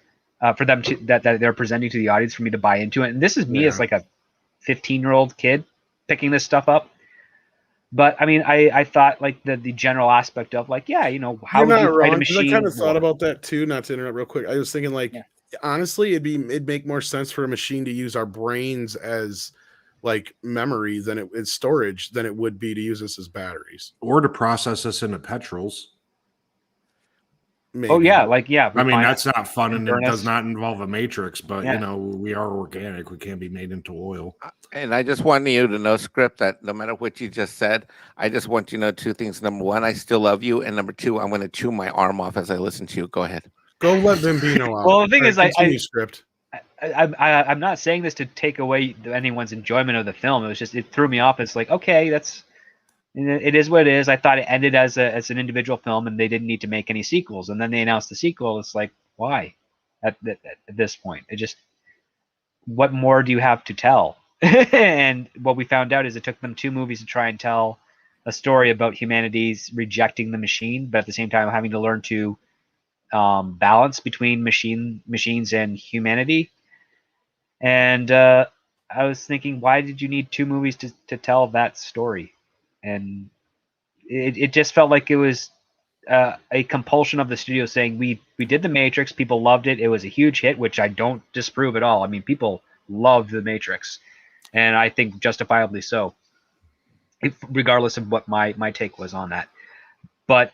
S3: For them to that they're presenting to the audience for me to buy into it. And this is me as like a 15-year-old kid picking this stuff up. But I thought, like, the general aspect of, like, how
S1: You're
S3: would
S1: not
S3: you
S1: wrong,
S3: fight a
S1: 'cause
S3: machine?
S1: I kind of thought about that too. Not to interrupt real quick. I was thinking, like, honestly, it'd make more sense for a machine to use our brains as, like, memory than it's storage than it would be to use us as batteries.
S4: Or to process us into petrols.
S1: Maybe.
S3: Oh yeah,
S4: that's not fun, and it
S3: burn
S4: does
S3: us.
S4: not involve a matrix, but
S3: Yeah.
S4: we are organic. We can't be made into oil.
S2: And I just want you to know, Script, that no matter what you just said, I just want you to know two things. Number one, I still love you. And number two, I'm going to chew my arm off as I listen to you. Go ahead.
S1: Go let Bambino out.
S3: Well, the thing is,
S1: Continue, Script.
S3: I'm not saying this to take away anyone's enjoyment of the film. It was just, it threw me off. It's like, okay, it is what it is. I thought it ended as an individual film, and they didn't need to make any sequels. And then they announced the sequel. It's like, why? At this point, what more do you have to tell? And what we found out is it took them 2 movies to try and tell a story about humanity's rejecting the machine, but at the same time having to learn to balance between machines and humanity. And I was thinking, why did you need 2 movies to tell that story? And it just felt like it was a compulsion of the studio saying, we did The Matrix, people loved it, it was a huge hit, which I don't disprove at all. I mean, people loved The Matrix, and I think justifiably so, regardless of what my take was on that. But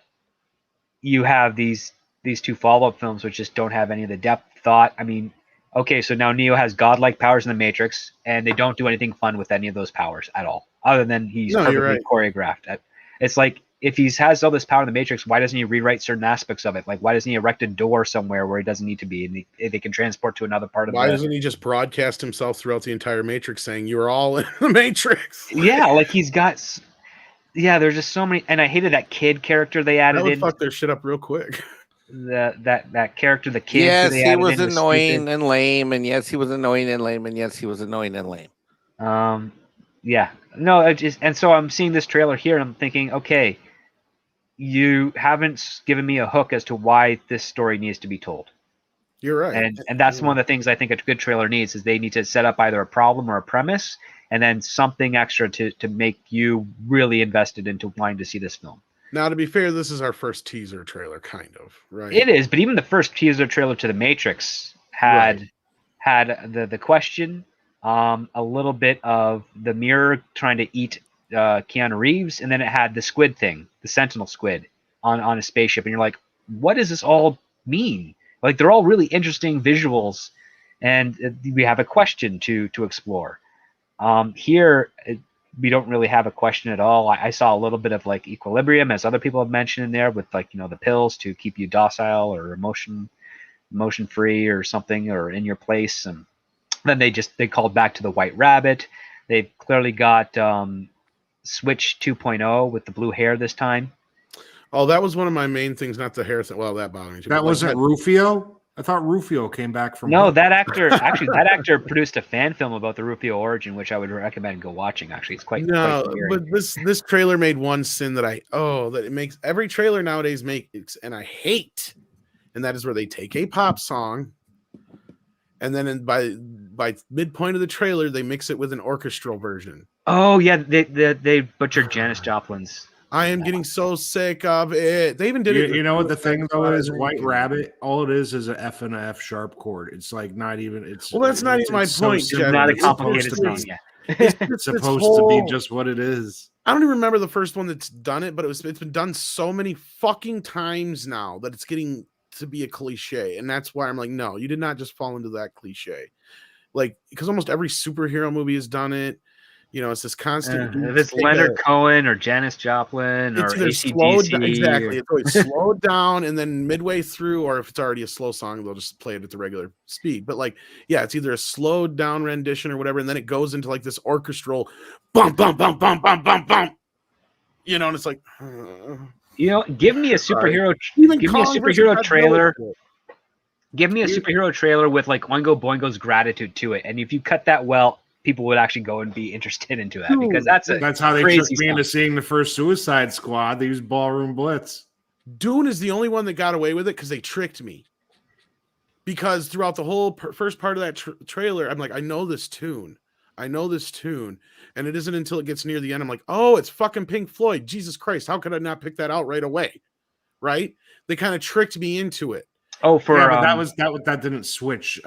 S3: you have these 2 follow-up films which just don't have any of the depth, thought. I mean, okay, so now Neo has godlike powers in The Matrix, and they don't do anything fun with any of those powers at all, other than he's perfectly choreographed. It's like, if he has all this power in The Matrix, why doesn't he rewrite certain aspects of it? Like, why doesn't he erect a door somewhere where he doesn't need to be, and they can transport to another part of
S1: Why doesn't he just broadcast himself throughout the entire Matrix saying, you're all in the Matrix?
S3: Yeah, like he's got... Yeah, there's just so many... And I hated that kid character they added in.
S1: That would fuck their shit up real quick.
S3: That character, the kid.
S2: Yes, he was annoying and lame, and yes, he was annoying and lame, and yes, he was annoying and lame.
S3: Yeah, no, and so I'm seeing this trailer here, and I'm thinking, okay, you haven't given me a hook as to why this story needs to be told.
S1: You're right,
S3: and that's one of the things I think a good trailer needs, is they need to set up either a problem or a premise, and then something extra to make you really invested into wanting to see this film.
S1: Now, to be fair, this is our first teaser trailer, kind of, right?
S3: It is, but even the first teaser trailer to The Matrix had the question, a little bit of the mirror trying to eat Keanu Reeves, and then it had the squid thing, the Sentinel squid on a spaceship, and you're like, what does this all mean? Like, they're all really interesting visuals, and we have a question to explore. Here, we don't really have a question at all. I saw a little bit of like equilibrium, as other people have mentioned in there, with like, the pills to keep you docile or emotion free or something, or in your place. And then they called back to the White Rabbit. They've clearly got Switch 2.0 with the blue hair this time.
S1: Oh, that was one of my main things, not the hair thing. Well, that bothered me too.
S4: That wasn't Rufio? I thought Rufio came back from...
S3: No, that actor produced a fan film about the Rufio origin, which I would recommend go watching. Actually, it's quite
S1: but this trailer made one sin that it makes every trailer nowadays makes, and I hate, and that is where they take a pop song, and then by midpoint of the trailer they mix it with an orchestral version.
S3: Oh yeah, they butchered Janis Joplin's.
S1: I am getting so sick of it. They even did it.
S4: You know what the thing though is? White Rabbit. All it is an F and a F sharp chord. It's like not even. It's
S1: well, that's not even my point.
S3: It's not a complicated song. Yeah,
S4: it's supposed to be just what it is.
S1: I don't even remember the first one that's done it, but it's been done so many fucking times now that it's getting to be a cliche, and that's why I'm like, no, you did not just fall into that cliche. Like, because almost every superhero movie has done it. It's this constant.
S3: If it's Leonard Cohen or Janis Joplin or AC/DC,
S1: exactly. It's always slowed down, and then midway through, or if it's already a slow song, they'll just play it at the regular speed. But like, yeah, it's either a slowed down rendition or whatever, and then it goes into like this orchestral bump, bump, bump, bump, bump, bump, bump. And it's like,
S3: give me a superhero. Give me a superhero trailer. Give me a superhero trailer with like Oingo Boingo's gratitude to it, and if you cut that well, people would actually go and be interested into that, because that's
S4: how they tricked me into seeing the first Suicide Squad. They used Ballroom Blitz.
S1: Dune is the only one that got away with it because they tricked me. Because throughout the whole first part of that trailer, I'm like, I know this tune, and it isn't until it gets near the end I'm like, oh, it's fucking Pink Floyd. Jesus Christ, how could I not pick that out right away? Right? They kind of tricked me into it.
S3: Oh,
S4: but that didn't switch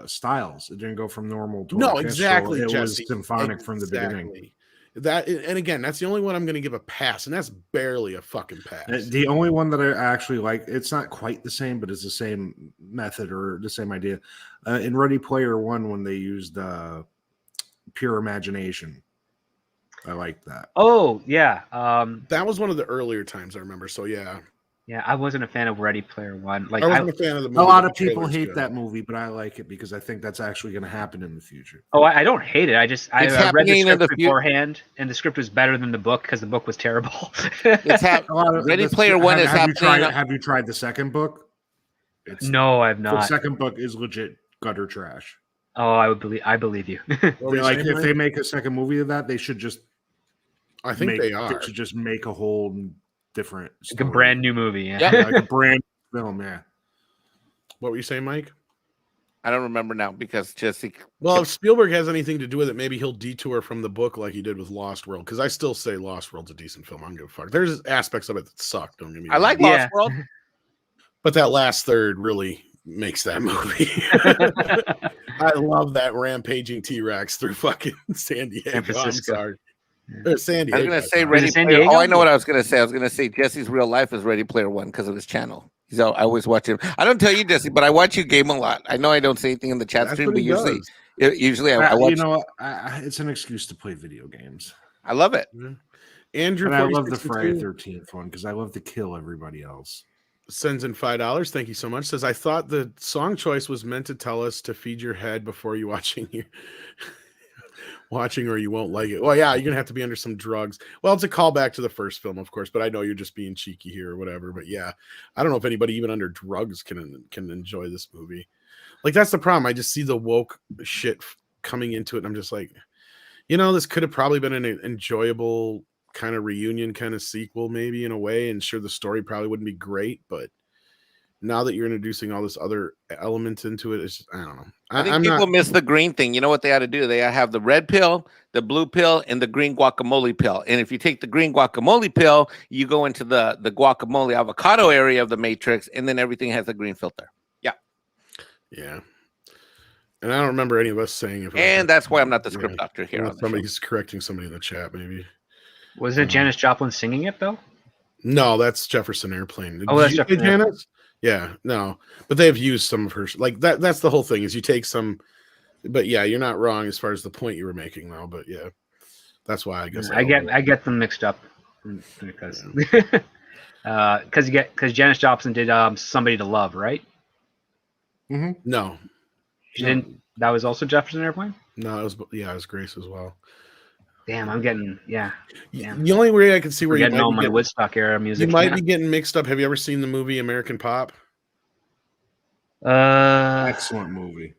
S4: styles. It didn't go from normal to
S1: orchestral. Exactly.
S4: It was symphonic from the beginning.
S1: That, and again, that's the only one I'm going to give a pass, and that's barely a fucking pass.
S4: The only one that I actually like, it's not quite the same, but it's the same method or the same idea. In Ready Player One, when they used Pure Imagination, I like that.
S3: Oh yeah,
S1: that was one of the earlier times I remember. So yeah.
S3: Yeah, I wasn't a fan of Ready Player One. Like
S1: I wasn't a fan of the movie.
S4: A lot
S1: but
S4: of
S1: the
S4: people
S1: trailer's
S4: hate
S1: good.
S4: that movie, but I like it because I think that's actually going to happen in the future.
S3: I don't hate it. I
S2: It's
S3: read the
S2: happening in
S3: script
S2: the
S3: beforehand, and the script was better than the book because the book was terrible.
S2: It's
S4: A lot of
S2: Ready
S4: that's-
S2: Player One is
S4: have you
S2: happening.
S4: have you tried the second book? It's,
S3: No, I've
S4: the
S3: not.
S4: second book is legit gutter trash.
S3: Oh, I believe you.
S1: What were you
S4: Like
S1: saying,
S4: if
S1: Mike?
S4: they make a second movie of that, they should just
S1: I think
S4: make,
S1: they are.
S4: should just make a whole different
S3: Like a
S4: story.
S3: brand new movie. Yeah.
S2: Yep.
S4: Yeah, like a brand new film. Yeah.
S1: What were you saying, Mike?
S2: I don't remember now because Jesse.
S1: Well, if Spielberg has anything to do with it, maybe he'll detour from the book like he did with Lost World. Because I still say Lost World's a decent film. I don't give a fuck. There's aspects of it that suck. Don't get me
S2: I
S1: wrong.
S2: like
S3: Yeah.
S2: Lost World.
S1: But that last third really makes that movie. I love that rampaging T-Rex through fucking San Diego. I'm
S3: Francisco.
S1: sorry. San
S2: I
S1: Diego.
S2: was gonna say
S1: sorry.
S2: Ready
S3: San
S2: Player.
S3: Diego?
S2: Oh, I know what I was gonna say. I was gonna say Jesse's real life is Ready Player One because of his channel. So I always watch him. I don't tell you, Jesse, but I watch you game a lot. I know I don't say anything in the chat
S1: That's
S2: stream,
S1: what
S2: but
S1: he
S2: usually,
S1: does.
S2: I watch.
S4: You know, it's an excuse to play video games.
S2: I love it.
S1: Andrew,
S4: And I love the
S1: 4662
S4: Friday 13th one because I love to kill everybody else.
S1: sends in $5. Thank you so much. Says, I thought the song choice was meant to tell us to feed your head before you watching or you won't like it. Well, yeah, you're gonna have to be under some drugs. Well, it's a callback to the first film, of course, but I know you're just being cheeky here or whatever. But yeah, I don't know if anybody even under drugs can enjoy this movie. Like that's the problem. I just see the woke shit coming into it, and I'm just like, this could have probably been an enjoyable kind of reunion kind of sequel, maybe in a way. And sure, the story probably wouldn't be great, but now that you're introducing all this other element into it, it's just, I don't know.
S2: I think people miss the green thing. You know what they ought to do? They ought to have the red pill, the blue pill, and the green guacamole pill. And if you take the green guacamole pill, you go into the guacamole avocado area of the matrix, and then everything has a green filter.
S1: Yeah. And I don't remember any of us saying if
S2: And that's why I'm not the script doctor here.
S1: Unless
S2: On the show.
S1: somebody's correcting somebody in the chat, maybe.
S3: Was it Janis Joplin singing it though?
S1: No, that's Jefferson Airplane.
S3: Oh, that's
S1: Did you say
S3: Jefferson
S1: Janis? Yeah, no, but they've used some of her like that. That's the whole thing is you take some, but yeah, you're not wrong as far as the point you were making though. But yeah, that's why I guess
S3: I get them mixed up because because Janis Joplin did Somebody to Love, right?
S1: no,
S3: She didn't. That was also Jefferson Airplane.
S1: no, it was Grace as well.
S3: Damn, I'm getting Damn.
S1: The only way I can see where
S3: We're
S1: you
S3: getting
S1: might
S3: all
S1: be
S3: my
S1: getting,
S3: Woodstock era music.
S1: you might be getting mixed up. Have you ever seen the movie American Pop?
S4: Excellent movie.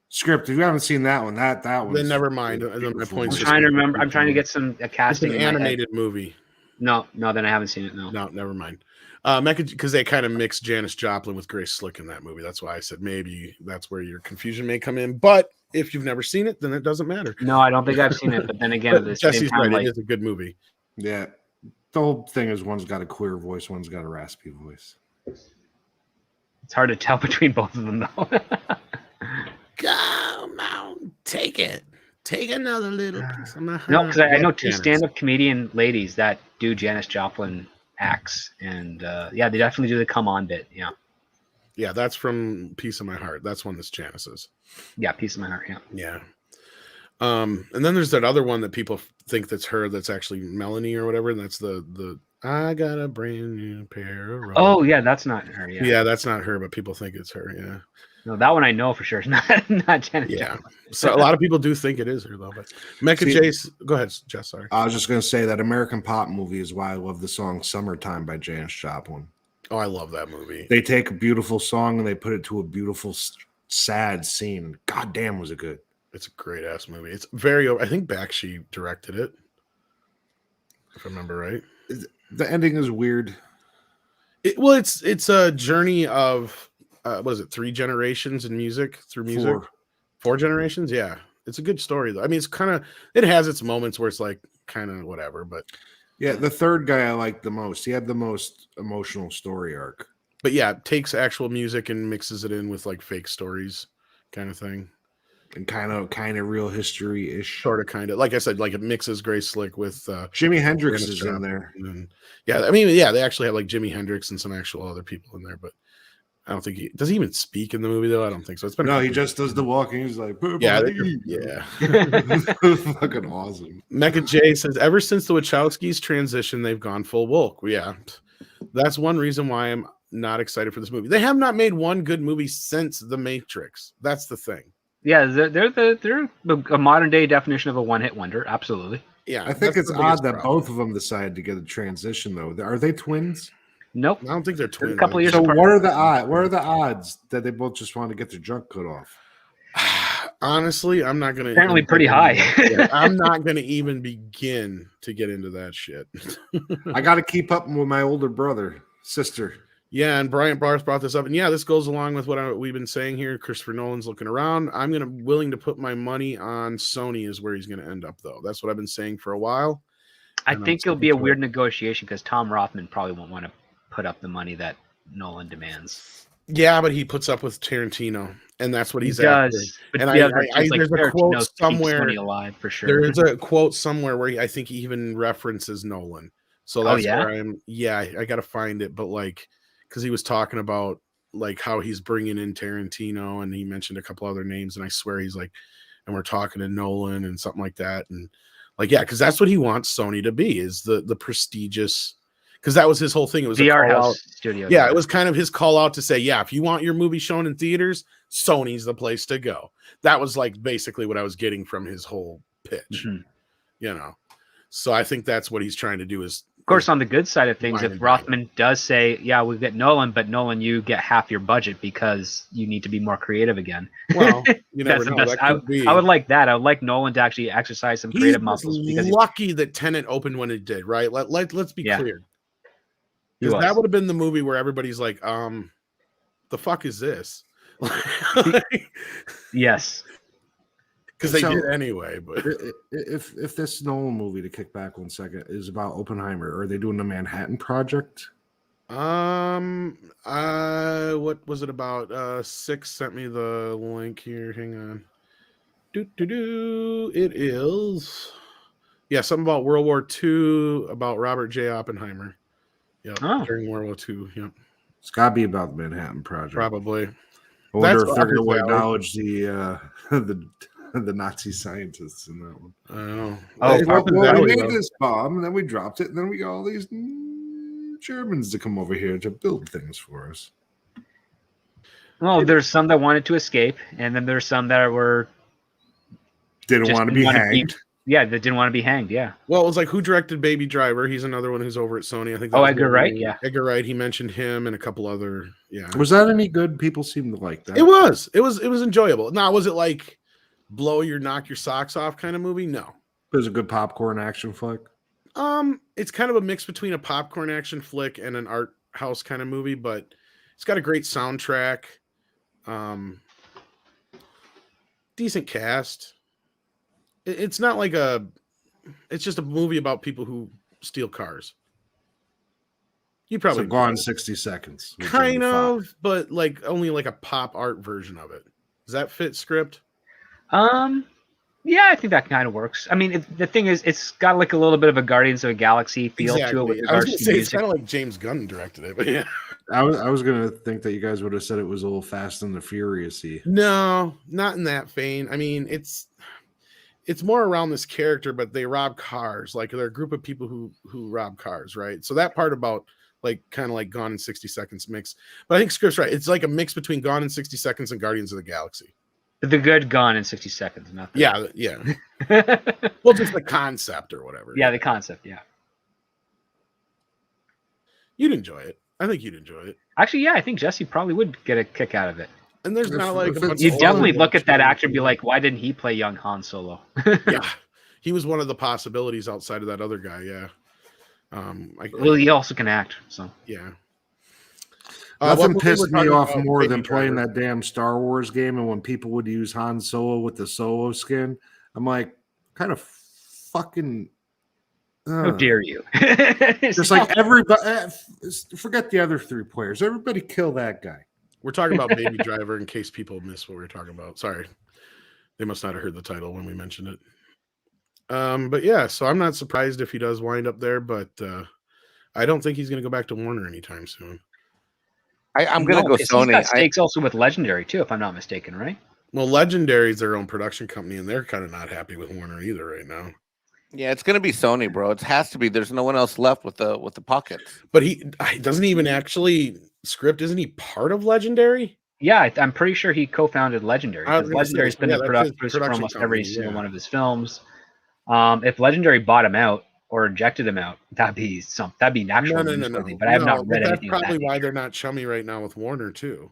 S4: Script. If you haven't seen that one, that one.
S1: Then never mind. My point's
S3: I'm
S1: just
S3: trying to remember. I'm trying to get a
S1: It's
S3: casting.
S1: an
S3: in my head.
S1: animated movie.
S3: No, then I haven't seen it. No.
S1: No, never mind. Because they kind of mixed Janis Joplin with Grace Slick in that movie. That's why I said maybe that's where your confusion may come in. But if you've never seen it, then it doesn't matter.
S3: No, I don't think I've seen it. But then again, at the same
S1: Jesse's
S3: time,
S1: right.
S3: like,
S1: It is a good movie.
S4: Yeah. The whole thing is one's got a queer voice, one's got a raspy voice.
S3: it's hard to tell between both of them, though.
S1: Come on, take it. Take another little piece of my heart.
S3: No, because I know two
S1: Janis.
S3: stand-up comedian ladies that do Janis Joplin acts, and they definitely do the "come on" bit. Yeah,
S1: Yeah, that's from Piece of My Heart. That's one that's Janice's.
S3: yeah, piece of my heart. Yeah,
S1: Yeah. And then there's that other one that people think that's her. That's actually Melanie or whatever. And that's the I got a brand new pair of Rolex.
S3: oh yeah, that's not her. Yeah,
S1: Yeah, that's not her, but people think it's her. Yeah.
S3: no, that one I know for sure. It's not Janis
S1: Yeah.
S3: Joplin.
S1: So a lot of people do think it is her though. But Mecca
S4: See-
S1: Jace, go ahead, Jess. Sorry.
S4: I was just going to say that American Pop movie is why I love the song Summertime by Janis Joplin.
S1: Oh, I love that movie.
S4: They take a beautiful song and they put it to a beautiful, sad scene. God damn, was it good.
S1: It's a great ass movie. It's very. I think Bakshi directed it, if I remember right.
S4: The ending is weird.
S1: It's a journey of what is it? 3 generations in music through music. 4 generations. Yeah, it's a good story though. I mean, it's kind of it has its moments where it's like kind of whatever, but
S4: Yeah, the third guy I liked the most. He had the most emotional story arc.
S1: yeah, it takes actual music and mixes it in with like fake stories, kind of thing.
S4: And kind of real history-ish.
S1: Sort of, kind of, like I said, like it mixes Grace Slick with
S4: Jimi Hendrix
S1: Janis
S4: is in
S1: Joplin.
S4: there.
S1: And yeah, I mean, yeah, they actually have like Jimi Hendrix and some actual other people in there, but I don't think does he even speak in the movie though. I don't think so. It's been
S4: No, he just does the walking. He's like,
S1: yeah,
S4: yeah,
S1: yeah.
S4: fucking awesome.
S1: Mecca J says, ever since the Wachowskis transition, they've gone full woke. Yeah, That's one reason why I'm not excited for this movie. They have not made one good movie since The Matrix. That's the thing.
S3: Yeah, they're a modern day definition of a one-hit wonder. Absolutely.
S1: Yeah,
S4: I think
S1: that's
S4: it's
S1: the biggest
S4: odd that
S1: problem.
S4: both of them decided to get a transition, though. Are they twins?
S3: Nope.
S1: I don't think they're twins.
S3: A couple of years
S4: So
S3: apart.
S4: what are the odds? What are the odds that they both just want to get their junk cut off?
S1: Honestly, I'm not gonna.
S3: Apparently pretty high.
S1: Yeah, I'm not gonna even begin to get into that shit.
S4: I got to keep up with my older brother, sister.
S1: Yeah, and Brian Barth brought this up, and yeah, this goes along with what we've been saying here. Christopher Nolan's looking around. I'm willing to put my money on Sony is where he's gonna end up, though. That's what I've been saying for a while.
S3: I think it'll be a weird negotiation because Tom Rothman probably won't want to put up the money that Nolan demands.
S1: Yeah, but he puts up with Tarantino, and that's what he's
S3: He
S1: after.
S3: does. But
S1: And
S3: yeah,
S1: there's a quote
S3: Tarantino keeps
S1: somewhere.
S3: Sony alive for sure.
S1: There is a quote somewhere where I think he even references Nolan. So that's
S3: yeah?
S1: where I got to find it. But like, because he was talking about like how he's bringing in Tarantino, and he mentioned a couple other names, and I swear he's like, and we're talking to Nolan and something like that. And like, yeah, because that's what he wants Sony to be, is the prestigious, because that was his whole thing. It was a
S3: VR
S1: call
S3: house
S1: out.
S3: studio.
S1: Yeah, it was kind of his call out to say, yeah, if you want your movie shown in theaters, Sony's the place to go. That was like basically what I was getting from his whole pitch, you know. So I think that's what he's trying to do. Is
S3: of course, on the good side of things,
S1: Mind
S3: if Rothman does say, yeah, we get Nolan, but Nolan, you get half your budget because you need to be more creative again.
S1: well, you never
S3: That's the
S1: know.
S3: best.
S1: That could be.
S3: I would like that. I would like Nolan to actually exercise some
S1: He's
S3: creative
S1: just
S3: muscles because
S1: lucky that Tenet opened when it did, right? Let's be clear.
S3: he
S1: Because
S3: was.
S1: that would have been the movie where everybody's like, the fuck is this?
S3: Yes.
S1: Because they
S4: So-
S1: did anyway. But
S4: If this Nolan movie, to kick back 1 second, is about Oppenheimer, are they doing the Manhattan Project?
S1: what was it about? Six sent me the link here. Hang on. It is. Yeah, something about World War II, about Robert J. Oppenheimer. Yeah,
S3: Oh.
S1: during World War II. Yeah,
S4: It's got to be about the Manhattan Project.
S1: probably.
S4: I wonder
S1: That's
S4: if they're going to
S1: obvious,
S4: acknowledge the Nazi scientists in that one.
S1: I don't know.
S3: Oh,
S1: It
S4: Well,
S1: wasn't
S4: we
S1: that way,
S4: made
S1: though.
S4: this bomb, and then we dropped it, and then we got all these Germans to come over here to build things for us.
S3: Well, there's some that wanted to escape, and then there's some that were
S4: Didn't
S3: just
S4: want to be
S3: wanna
S4: hanged.
S3: that didn't want to be hanged. Yeah.
S1: Well, it was like, who directed Baby Driver? He's another one who's over at Sony. I think. that
S3: Oh,
S1: was
S3: Edgar
S1: the
S3: Wright?
S1: one.
S3: Yeah.
S1: Edgar Wright. He mentioned him and a couple other. Yeah,
S4: Was that any good? People seem to like that.
S1: it was. It was enjoyable. Now, was it like knock your socks off kind of movie? No.
S4: It was a good popcorn action flick.
S1: It's kind of a mix between a popcorn action flick and an art house kind of movie, but it's got a great soundtrack. Decent cast. It's not like it's just a movie about people who steal cars. You probably
S4: So Gone 60 Seconds. with
S1: kind
S4: Jamie Foxx.
S1: of, but like only like a pop art version of it. Does that fit script?
S3: Yeah, I think that kind of works. I mean, the thing is, it's got like a little bit of a Guardians of the Galaxy feel to it with
S1: I was
S3: regards
S1: gonna
S3: to
S1: say it's
S3: music.
S1: kind of like James Gunn directed it, but yeah.
S4: I was gonna think that you guys would have said it was a little Fast and the Furious-y.
S1: No, not in that vein. I mean, it's more around this character, but they rob cars. Like they're a group of people who rob cars, right? So that part about like kind of like Gone in 60 Seconds mix. But I think Script's right. It's like a mix between Gone in 60 Seconds and Guardians of the Galaxy.
S3: The good Gone in 60 seconds, not the...
S1: Yeah. Well, just the concept or whatever.
S3: Yeah, the concept, yeah.
S1: You'd enjoy it. I think you'd enjoy it.
S3: Actually, yeah, I think Jesse probably would get a kick out of it.
S1: And there's not like a bunch
S3: You
S1: of
S3: definitely
S1: old
S3: look at that
S1: ones.
S3: actor and be like, why didn't he play young Han Solo?
S1: Yeah, he was one of the possibilities outside of that other guy. Yeah.
S3: Well, he also can act, so.
S1: Yeah.
S4: Nothing
S1: what we were
S4: pissed me
S1: talking
S4: off
S1: about,
S4: more
S1: Baby
S4: than playing
S1: Driver.
S4: that damn Star Wars game, and when people would use Han Solo with the Solo skin, I'm like, kind of fucking.
S3: How dare you?
S4: Just like everybody, forget the other three players. Everybody kill that guy.
S1: We're talking about Baby Driver in case people missed what we were talking about. Sorry. They must not have heard the title when we mentioned it. But yeah, so I'm not surprised if he does wind up there, but I don't think he's going to go back to Warner anytime soon.
S2: I'm going to go
S3: He's
S2: Sony.
S3: got stakes also with Legendary, too, if I'm not mistaken, right?
S1: Well, Legendary's their own production company, and they're kind of not happy with Warner either right now.
S2: Yeah, it's gonna be Sony, bro. It has to be. There's no one else left with the pockets.
S1: But he doesn't even actually script. Isn't he part of Legendary?
S3: Yeah, I'm pretty sure he co-founded Legendary.
S1: I was
S3: Because
S1: gonna say,
S3: Legendary's been
S1: yeah,
S3: the
S1: that's his
S3: producer for
S1: production
S3: almost every
S1: company,
S3: single
S1: yeah.
S3: one of his films. If Legendary bought him out or ejected him out, that'd be an actual
S1: No.
S3: newsworthy. But I have not read
S1: That's
S3: anything.
S1: probably
S3: of that
S1: why
S3: nature.
S1: they're not chummy right now with Warner too.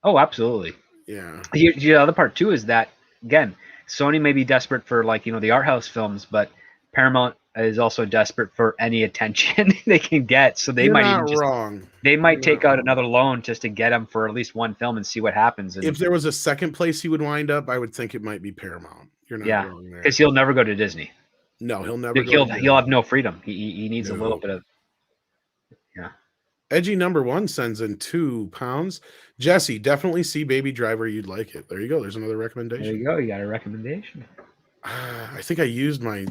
S3: Oh, absolutely.
S1: Yeah.
S3: The other part too is that again, Sony may be desperate for the art house films, but Paramount is also desperate for any attention they can get. So they
S1: You're
S3: might
S1: not
S3: even
S1: wrong.
S3: they might
S1: You're
S3: take
S1: not
S3: out
S1: wrong.
S3: another loan just to get him for at least one film and see what happens. And
S1: If there was a second place he would wind up, I would think it might be Paramount. You're not wrong there.
S3: because he'll never go to Disney.
S1: No, he'll never.
S3: He'll have no freedom. He needs a little bit of.
S1: Edgy number 1 sends in £2. Jesse, definitely see Baby Driver. You'd like it. There you go. There's another recommendation.
S3: There you go. You got a recommendation.
S1: I think I used my.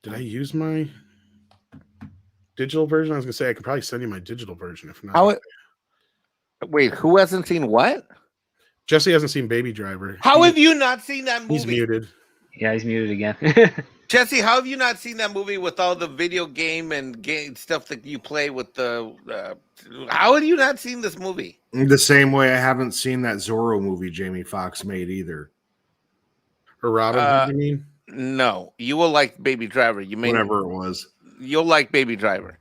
S1: Did I use my digital version? I was gonna say I could probably send you my digital version if not.
S2: Wait, who hasn't seen what?
S1: Jesse hasn't seen Baby Driver.
S2: How have you not seen that movie?
S1: He's muted.
S3: Yeah, he's muted again.
S2: Jesse, how have you not seen that movie with all the video game and game stuff that you play with the? How have you not seen this movie?
S4: The same way I haven't seen that Zorro movie Jamie Foxx made either.
S1: Or Robin, you mean?
S2: No, you will like Baby Driver.
S4: Whatever it was.
S2: You'll like Baby Driver.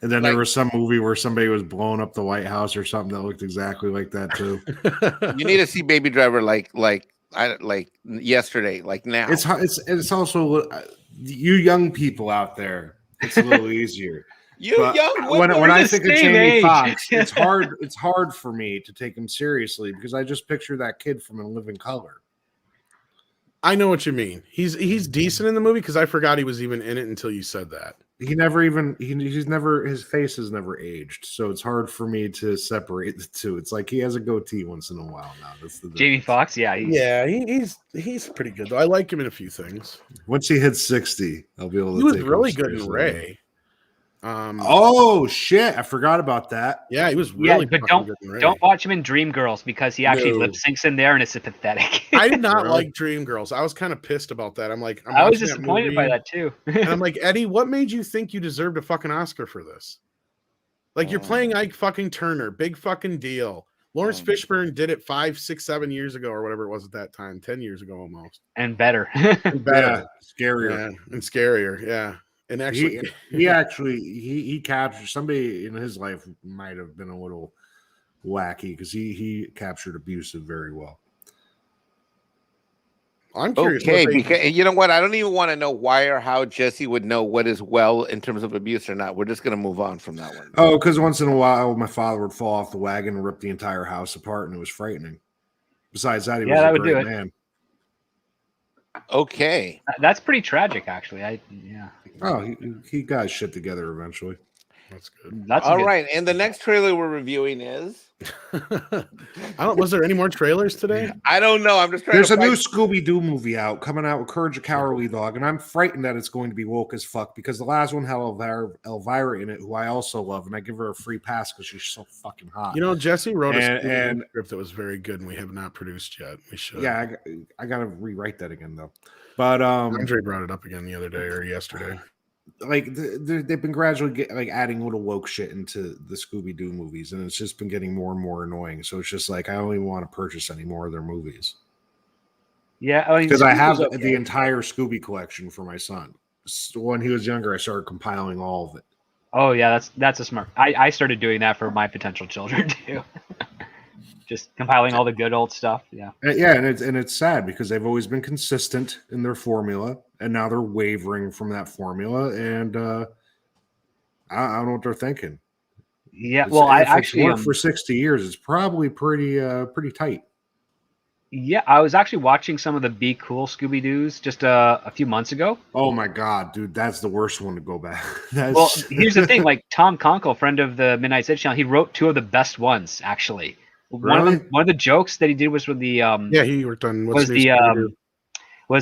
S4: And then there was some movie where somebody was blowing up the White House or something that looked exactly like that too.
S2: You need to see Baby Driver like yesterday, like now.
S4: It's also you young people out there. It's a little easier. When I think of Jamie Foxx, it's hard for me to take him seriously because I just picture that kid from In Living Color.
S1: I know what you mean. He's decent in the movie because I forgot he was even in it until you said that.
S4: His face has never aged, so it's hard for me to separate the two. It's like he has a goatee once in a while now. That's the
S3: Jamie Foxx,
S1: he's pretty good though. I like him in a few things.
S4: Once he hits 60, I'll be able to.
S1: He was
S4: take
S1: really
S4: him
S1: good in
S4: seriously.
S1: Ray.
S4: Oh shit! I forgot about that.
S1: Yeah, he was really.
S3: But
S1: good in Ray.
S3: don't watch him in Dreamgirls because he actually lip syncs in there and it's pathetic.
S1: I did not like Dreamgirls. I was kind of pissed about that.
S3: I was disappointed by that too.
S1: And I'm like, Eddie, what made you think you deserved a fucking Oscar for this? Like, you're playing Ike fucking Turner, big fucking deal. Lawrence Fishburne did it 5, 6, 7 years ago or whatever it was at that time, 10 years ago almost,
S3: and better,
S1: better,
S4: Scarier,
S1: and scarier, yeah. And actually,
S4: he captured somebody in his life might have been a little wacky because he captured abusive very well.
S1: I'm curious.
S2: Okay, because you know what? I don't even want to know why or how Jesse would know what is well in terms of abuse or not. We're just going to move on from that one.
S4: Oh, because once in a while, my father would fall off the wagon and rip the entire house apart, and it was frightening. Besides that, he was a great man.
S2: Okay,
S3: that's pretty tragic, actually.
S4: Oh, he got his shit together eventually.
S1: That's good.
S2: All right, and the next trailer we're reviewing is.
S1: Was there any more trailers today?
S2: I don't know. I'm just trying.
S4: There's a new Scooby-Doo movie coming out with Courage the Cowardly Dog, and I'm frightened that it's going to be woke as fuck because the last one had Elvira in it, who I also love, and I give her a free pass because she's so fucking hot.
S1: You know, Jesse wrote a script that was very good, and we have not produced yet. We should.
S4: Yeah, I got to rewrite that again though. But
S1: Andre brought it up again the other day or yesterday.
S4: Like they've been gradually adding little woke shit into the Scooby-Doo movies, and it's just been getting more and more annoying. So it's just like I don't even want to purchase any more of their movies.
S3: Yeah,
S4: because I have the entire Scooby collection for my son. When he was younger, I started compiling all of it.
S3: Oh yeah, that's a smart. I started doing that for my potential children too. Just compiling all the good old stuff. Yeah.
S4: Yeah, and it's sad because they've always been consistent in their formula, and now they're wavering from that formula, and I don't know what they're thinking.
S3: Yeah, well, I actually
S4: worked for 60 years. It's probably pretty tight.
S3: Yeah, I was actually watching some of the Be Cool Scooby-Doos just a few months ago.
S4: Oh my god, dude, that's the worst one to go back.
S3: Well, here's the thing: like Tom Conkle, friend of the Midnight City Channel, he wrote 2 of the best ones actually.
S4: Really?
S3: One of the jokes that he did was with the
S1: he worked on
S3: was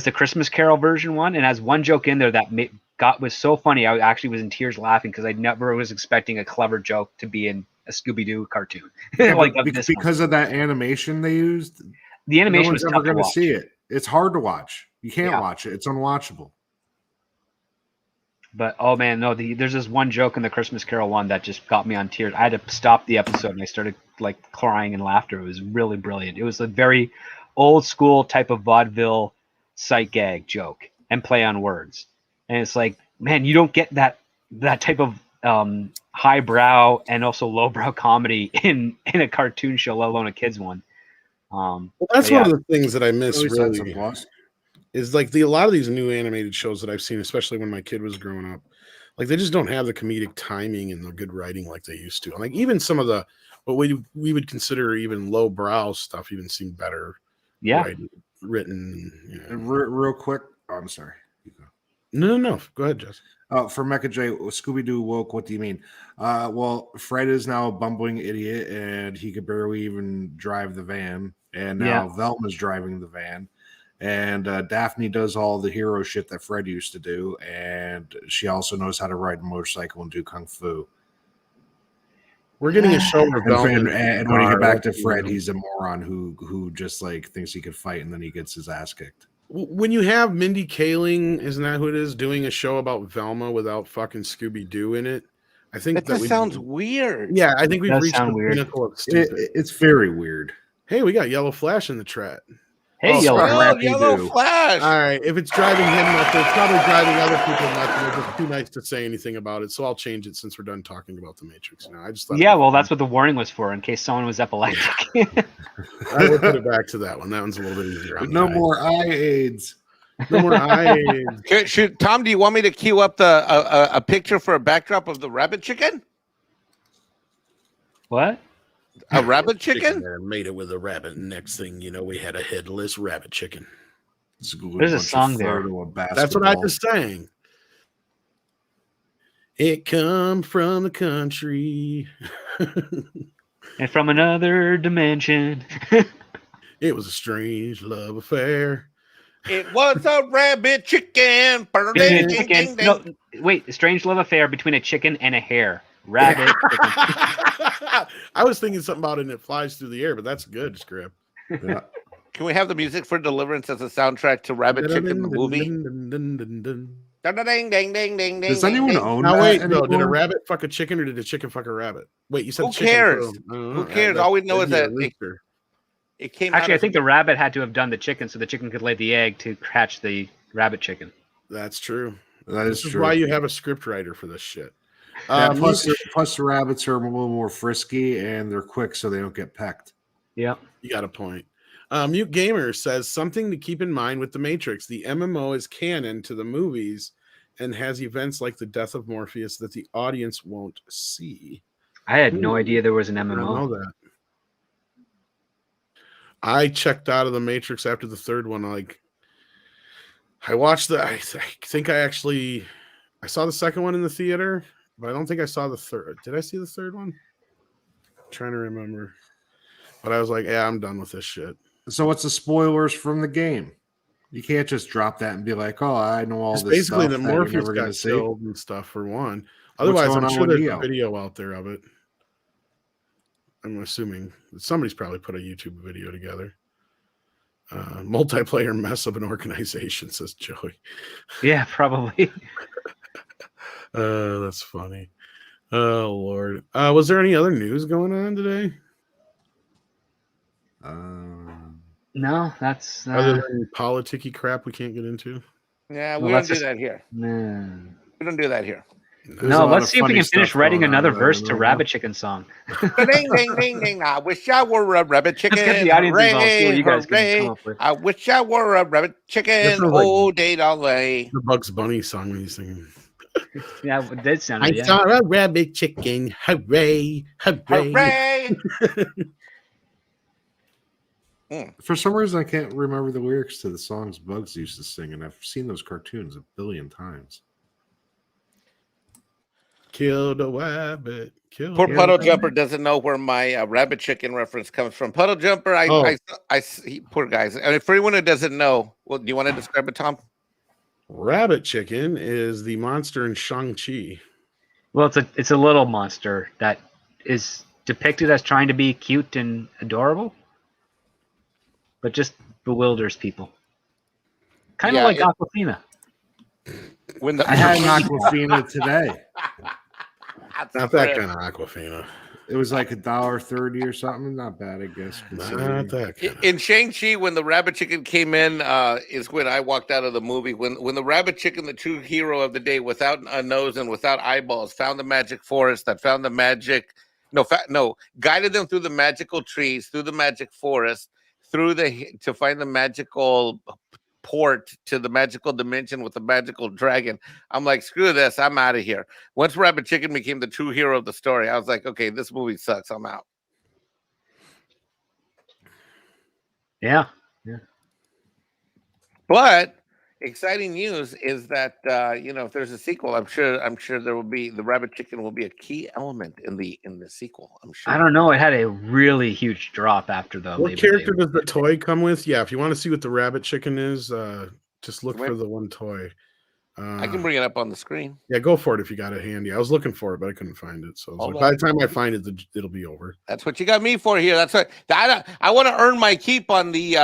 S3: the Christmas Carol version one, and has one joke in there that was so funny. I actually was in tears laughing because I never was expecting a clever joke to be in a Scooby-Doo cartoon.
S4: Yeah, because of that animation they used.
S3: The animation
S4: no one's
S3: was
S4: ever
S3: going to
S4: see it. It's hard to watch. You can't watch it. It's unwatchable.
S3: But oh man, no, there's this one joke in the Christmas Carol one that just got me on tears. I had to stop the episode and I started like crying in laughter. It was really brilliant. It was a very old school type of vaudeville sight gag joke and play on words. And it's like, man, you don't get that type of highbrow and also lowbrow comedy in a cartoon show, let alone a kids one.
S1: Well, that's one of the things that I miss
S4: Always had some
S1: really
S4: plus.
S1: is like a lot of these new animated shows that I've seen, especially when my kid was growing up, like they just don't have the comedic timing and the good writing like they used to. Like even some of the what we would consider even lowbrow stuff even seemed better.
S3: Yeah.
S1: Written. Yeah.
S4: Real quick. Oh, I'm sorry.
S1: No. Go ahead, Jess.
S4: For Mecha J, Scooby-Doo woke, what do you mean? Well, Fred is now a bumbling idiot, and he could barely even drive the van. And now Velma's driving the van. And Daphne does all the hero shit that Fred used to do. And she also knows how to ride a motorcycle and do kung fu.
S1: We're getting a show where Velma
S4: and when you get back to Fred, he's a moron who just like thinks he could fight, and then he gets his ass kicked.
S1: When you have Mindy Kaling, isn't that who it is, doing a show about Velma without fucking Scooby-Doo in it? I think
S2: that sounds weird.
S1: Yeah, I think we've reached the pinnacle of stupid.
S4: It's very weird.
S1: Hey, we got Yellow Flash in the chat.
S3: Hey,
S2: Yellow Flash.
S1: All right, if it's driving him nuts, it's probably driving other people nuts, and they're just too nice to say anything about it. So I'll change it since we're done talking about the Matrix now. I just thought
S3: that's what the warning was for, in case someone was epileptic.
S1: I will put it back to that one. That one's a little bit easier.
S4: No more eye aids.
S1: No more eye aids.
S2: Tom, do you want me to queue up a picture for a backdrop of the rabbit chicken?
S3: What?
S2: A rabbit chicken?
S1: Made it with a rabbit. Next thing you know, we had a headless rabbit chicken.
S3: There's a song there.
S1: That's what I was saying. It come from the country.
S3: And from another dimension.
S1: It was a strange love affair.
S2: It was a rabbit chicken.
S3: No, wait, a strange love affair between a chicken and a hare. Rabbit.
S1: I was thinking something about it and it flies through the air, but that's a good script.
S4: Yeah.
S2: Can we have the music for Deliverance as a soundtrack to Rabbit Chicken the movie?
S4: Does anyone own
S1: that?
S4: Wait,
S1: no, did a rabbit fuck a chicken or did a chicken fuck a rabbit? Wait, you said
S2: who cares?
S1: Chicken.
S2: Who cares? All we know is that it came
S3: Actually, I think the rabbit had to have done the chicken so the chicken could lay the egg to hatch the rabbit chicken.
S1: That's true.
S4: This
S1: is why you have a script writer for this shit.
S4: Plus the rabbits are a little more frisky and they're quick, so they don't get pecked.
S3: Yeah,
S1: you got a point. Mute Gamer says something to keep in mind with the Matrix. The MMO is canon to the movies and has events like the death of Morpheus that the audience won't see.
S3: I had no idea there was an MMO.
S1: I don't know that. I checked out of the Matrix after the third one. I watched I think I saw the second one in the theater. But I don't think I saw the third. Did I see the third one? I'm trying to remember. But I was like, yeah, I'm done with this shit.
S4: So what's the spoilers from the game? You can't just drop that and be like, oh, I know all this
S1: basically
S4: stuff.
S1: Basically, the Morpheus got killed and stuff for one. Otherwise, I'm sure there's a video out there of it. I'm assuming somebody's probably put a YouTube video together. Multiplayer mess of an organization, says Joey.
S3: Yeah, probably.
S1: That's funny. Oh Lord. Was there any other news going on today?
S3: No, that's
S1: other than politicky crap we can't get into.
S2: Yeah, we don't do that here.
S3: No.
S2: We don't do that here.
S3: No, let's see if we can finish writing another verse to Rabbit Chicken song.
S2: Ding, ding, ding, ding. I wish I were a rabbit chicken.
S3: Let's get the audience involved. See what you guys can come up with.
S2: I wish I were a rabbit chicken. Oh, day all day.
S1: The Bugs Bunny song when he's singing.
S3: Yeah, it did sound.
S1: I saw a rabbit chicken. Hooray! Hooray!
S4: For some reason, I can't remember the lyrics to the songs Bugs used to sing, and I've seen those cartoons a billion times.
S1: Kill the rabbit.
S2: Poor Puddle Jumper doesn't know where my rabbit chicken reference comes from. Puddle Jumper, poor guys. I mean, for anyone who doesn't know, well, do you want to describe it, Tom?
S1: Rabbit chicken is the monster in Shang-Chi.
S3: Well, it's a little monster that is depicted as trying to be cute and adorable, but just bewilders people. Kind of like Aquafina.
S2: When the
S4: I had an Aquafina today.
S1: Not that kind of Aquafina.
S4: It was like $1.30 or something. Not bad, I guess.
S1: Not
S4: considering.
S1: that kind of.
S2: In Shang-Chi, when the rabbit chicken came in, is when I walked out of the movie. When the rabbit chicken, the true hero of the day, without a nose and without eyeballs, found the magic forest, that found the magic. Guided them through the magical trees, through the magic forest, to find the magical port to the magical dimension with the magical dragon. I'm like, screw this, I'm out of here. Once Rabbit Chicken became the true hero of the story, I was like, okay, this movie sucks, I'm out.
S3: Yeah.
S2: But exciting news is that if there's a sequel, I'm sure there will be the Rabbit Chicken will be a key element in the sequel. I'm sure.
S3: I don't know. It had a really huge drop after the.
S1: What character does the toy come with? Yeah, if you want to see what the Rabbit Chicken is, just look for the one toy.
S2: I can bring it up on the screen.
S1: Yeah, go for it if you got it handy. I was looking for it, but I couldn't find it. So by the time I find it, it'll be over.
S2: That's what you got me for here. That's what I want to earn my keep on the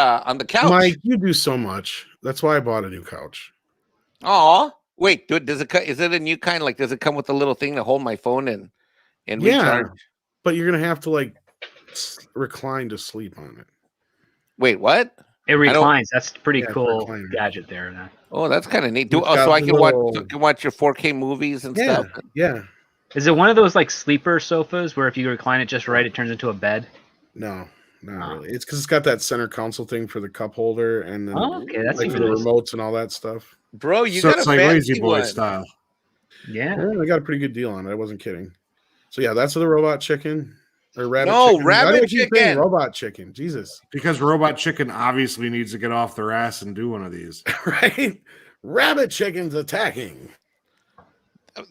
S2: couch.
S1: Mike, you do so much. That's why I bought a new couch.
S2: Oh, wait, does it? Is it a new kind? Like, does it come with a little thing to hold my phone and recharge?
S1: But you're gonna have to recline to sleep on it.
S2: Wait, what?
S3: It reclines. That's a pretty cool
S1: recliner.
S3: gadget there.
S2: Oh, that's kind of neat. So I can watch your 4K movies and stuff.
S1: Yeah.
S3: Is it one of those sleeper sofas where if you recline it just right, it turns into a bed?
S1: No, not really. It's because it's got that center console thing for the cup holder and then
S3: that's
S1: for the remotes and all that stuff.
S2: Bro, you
S4: so
S2: got
S4: it's
S2: a
S4: like
S2: fancy
S4: Lazy Boy
S2: one.
S4: style.
S3: Yeah,
S1: I got a pretty good deal on it. I wasn't kidding. So yeah, that's the Robot Chicken or Rabbit
S2: No,
S1: Chicken.
S2: Rabbit
S1: Why do I keep saying
S2: Chicken.
S1: Robot Chicken. Jesus.
S4: Because Robot Chicken obviously needs to get off their ass and do one of these.
S1: Right? Rabbit Chicken's attacking.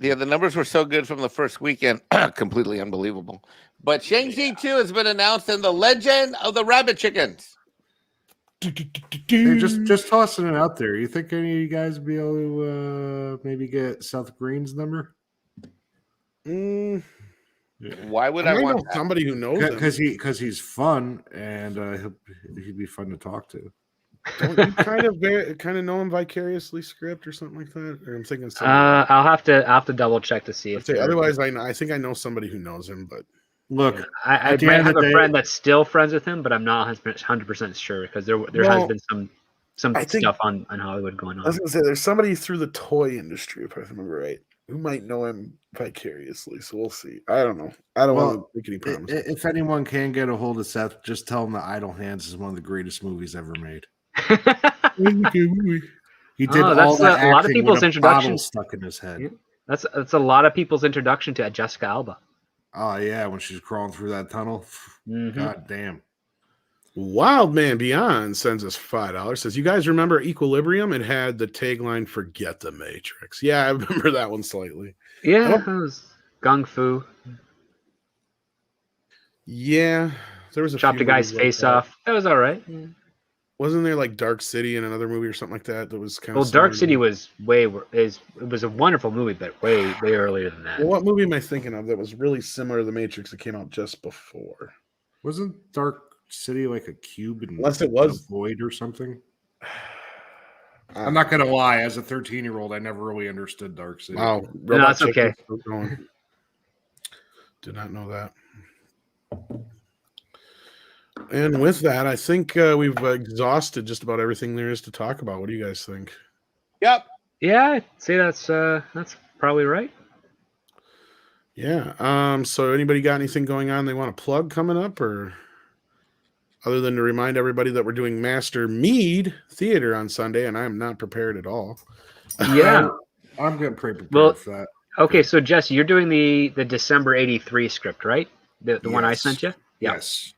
S2: Yeah, the numbers were so good from the first weekend, completely unbelievable. But Shang-Chi 2 has been announced in the Legend of the Rabbit Chickens.
S4: Hey, just tossing it out there. You think any of you guys would be able to maybe get Seth Green's number?
S2: Why would I want that?
S1: somebody who knows him?
S4: Because he's fun and he'd be fun to talk to.
S1: Don't you kind of know him vicariously, Script or something like that? Or I'm thinking something.
S3: I'll have to double check to see if.
S1: Otherwise, I think I know somebody who knows him, but
S4: look,
S3: I might have a friend that's still friends with him, but I'm not 100% sure because there has been some stuff on Hollywood going on.
S1: I was gonna say there's somebody through the toy industry, if I remember right, who might know him vicariously. So we'll see. I don't know. I don't want to make any promises.
S4: If anyone can get a hold of Seth, just tell him that Idle Hands is one of the greatest movies ever made. He did all that
S3: a lot of
S4: acting
S3: people's
S4: with a
S3: introduction
S4: bottle stuck in his head.
S3: Yeah. That's a lot of people's introduction to Jessica Alba.
S4: Oh yeah, when she's crawling through that tunnel.
S3: Mm-hmm.
S4: God damn.
S1: Wild Man Beyond sends us $5. Says, you guys remember Equilibrium? It had the tagline "Forget the Matrix." Yeah, I remember that one slightly.
S3: Yeah, it was Gung Fu.
S1: Yeah, there was a
S3: chopped a guy's face off. That was all right. Yeah.
S1: Wasn't there Dark City and another movie or something like that? That was kind
S3: of. Well, Dark City was it was a wonderful movie, but way earlier than that.
S1: Well, what movie am I thinking of that was really similar to The Matrix that came out just before?
S4: Wasn't Dark City like a cube and
S1: unless it was
S4: a void or something? I'm not gonna lie. As a 13-year-old, I never really understood Dark City.
S1: Wow,
S3: no, that's okay.
S1: Did not know that. And with that, I think we've exhausted just about everything there is to talk about. What do you guys think?
S2: Yep.
S3: Yeah, I'd say that's probably right.
S1: Yeah. So anybody got anything going on they want to plug coming up, or other than to remind everybody that we're doing Master Mead Theater on Sunday, and I am not prepared at all.
S3: Yeah.
S4: I'm getting pretty prepared for that.
S3: Okay, so Jesse, you're doing the December '83 script, right? The one I sent you?
S4: Yeah. Yes.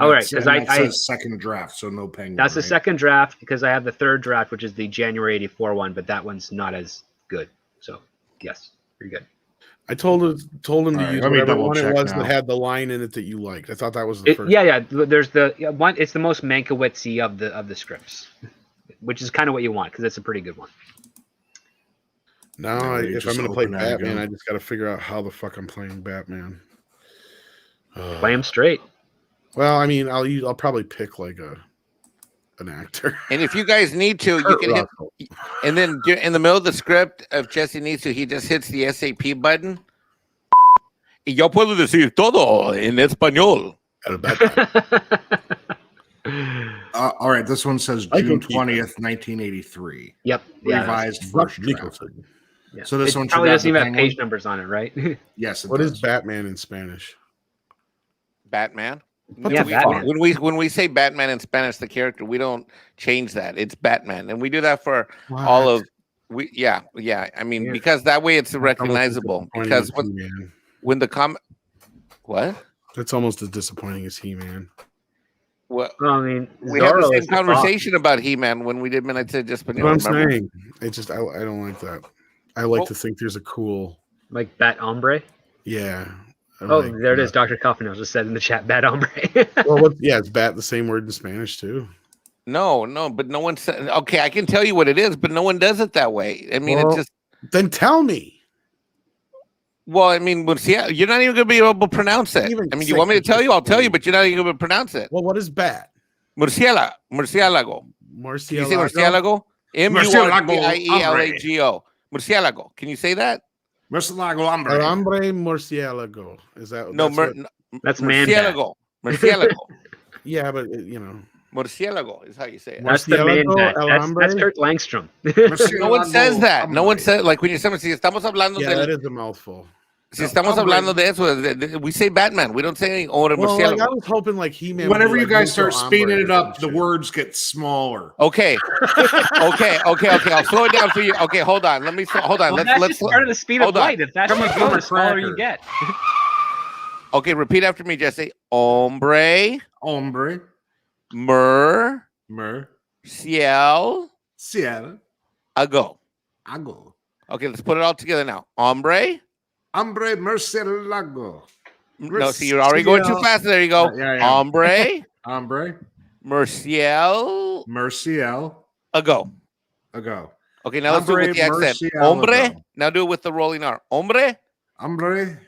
S3: All right, because I
S4: second draft, so no Penguin.
S3: That's the second draft because I have the third draft, which is the January '84 one, but that one's not as good. So yes, you're good.
S1: I told him to use whatever one it was
S4: now
S1: that had the line in it that you liked. I thought that was the first.
S3: Yeah. There's the one. It's the most Minkowitz-y of the scripts, which is kind of what you want because it's a pretty good one.
S1: Now, if I'm going to play Batman, I just got to figure out how the fuck I'm playing Batman.
S3: Play him straight.
S1: Well, I mean, I'll probably pick like a an actor.
S2: And if you guys need to, you
S1: Kurt
S2: can hit.
S1: Russell.
S2: And then in the middle of the script, if Jesse needs to, he just hits the SAP button. Y yo puedo decir todo en español.
S4: All right, this one says
S1: I can
S4: June
S1: keep
S4: 20th, 1983.
S3: Yep. Yeah.
S4: Revised first draft.
S1: Nicholson.
S3: Yeah.
S4: So this
S3: It
S4: one should
S3: probably
S4: have
S3: doesn't
S4: the
S3: even have
S4: penguin?
S3: page numbers on it, right?
S4: Yes, it
S1: What
S4: does.
S1: is Batman in Spanish?
S2: Batman.
S3: Yeah, Batman.
S2: When we say Batman in Spanish, the character, we don't change that. It's Batman, and we do that for all of yeah. I mean,
S3: Yeah.
S2: because that way it's
S1: That's
S2: recognizable.
S1: almost as
S2: Because
S1: disappointing as He-Man.
S2: when the what?
S1: That's almost as disappointing as He-Man.
S2: Well,
S3: Well, I mean,
S2: we had the
S3: Zorro
S2: same
S3: is the
S2: conversation about He-Man when we did Midnight to Just
S1: What I'm saying, it just I don't like that. I like
S2: Well-
S1: to think there's a cool,
S3: like Bat Hombre.
S1: yeah. I
S3: Oh,
S1: like
S3: there it
S1: that.
S3: is. Dr. Coffin just said in the chat, Bat Hombre.
S1: Well, it's bat the same word in Spanish too.
S2: No, but no one said. Okay, I can tell you what it is, but no one does it that way. I mean,
S1: Well,
S2: it's just.
S1: Then tell me.
S2: Well, I mean, you're not even going to be able to pronounce it.
S1: Even
S2: I mean, you want me to
S1: say-
S2: tell you? I'll tell you, but you're not even going to pronounce it.
S1: Well, what is bat?
S2: Murciélago. Can you say murciélago? Murcielago. Murciélago. Can you say that?
S4: Murciélago
S1: El
S4: hombre.
S1: hombre murciélago. Is that
S2: No,
S3: That's man bat.
S2: murciélago. Murciélago.
S1: Yeah, but
S2: Murciélago is how you say it.
S3: That's the man
S1: Murciélago,
S3: bat.
S1: El
S3: That's
S1: hombre.
S3: Kurt Langstrom.
S2: No one says that. No one says, like when you're saying, si estamos hablando
S1: yeah, that
S2: de,
S1: is a mouthful.
S2: si estamos hablando de eso, we say Batman. We don't say
S1: Well, like, I
S2: murciélago.
S1: was hoping like He-Man.
S4: Whenever
S1: would
S4: you
S1: be like
S4: guys start
S1: Mucho
S4: speeding
S1: Hombre
S4: it
S1: or
S4: up,
S1: some
S4: the
S1: shit.
S4: words get smaller.
S2: Okay. I'll slow it down for you. Okay, hold on. Hold on.
S3: Well, that's
S2: Let's
S3: just part of the speed of
S2: hold on.
S3: light. If that's
S4: Come
S3: what
S4: on,
S3: you do,
S4: come
S3: the smaller
S4: on,
S3: you get.
S2: Okay, repeat after me, Jesse. Hombre,
S4: Hombre.
S2: murciélago.
S4: Cielo.
S2: Ago.
S4: Ago.
S2: Okay, let's put it all together now. Hombre.
S4: Hombre murciélago.
S2: No, see, you're already going too fast. There you go.
S4: Yeah.
S2: Hombre,
S4: Hombre.
S2: murciélago.
S4: Murciélago. Ago.
S2: Okay, now let's do it with the
S4: Hombre
S2: accent.
S4: murciélago.
S2: Hombre. Now do it with the rolling R. Hombre.
S4: Hombre.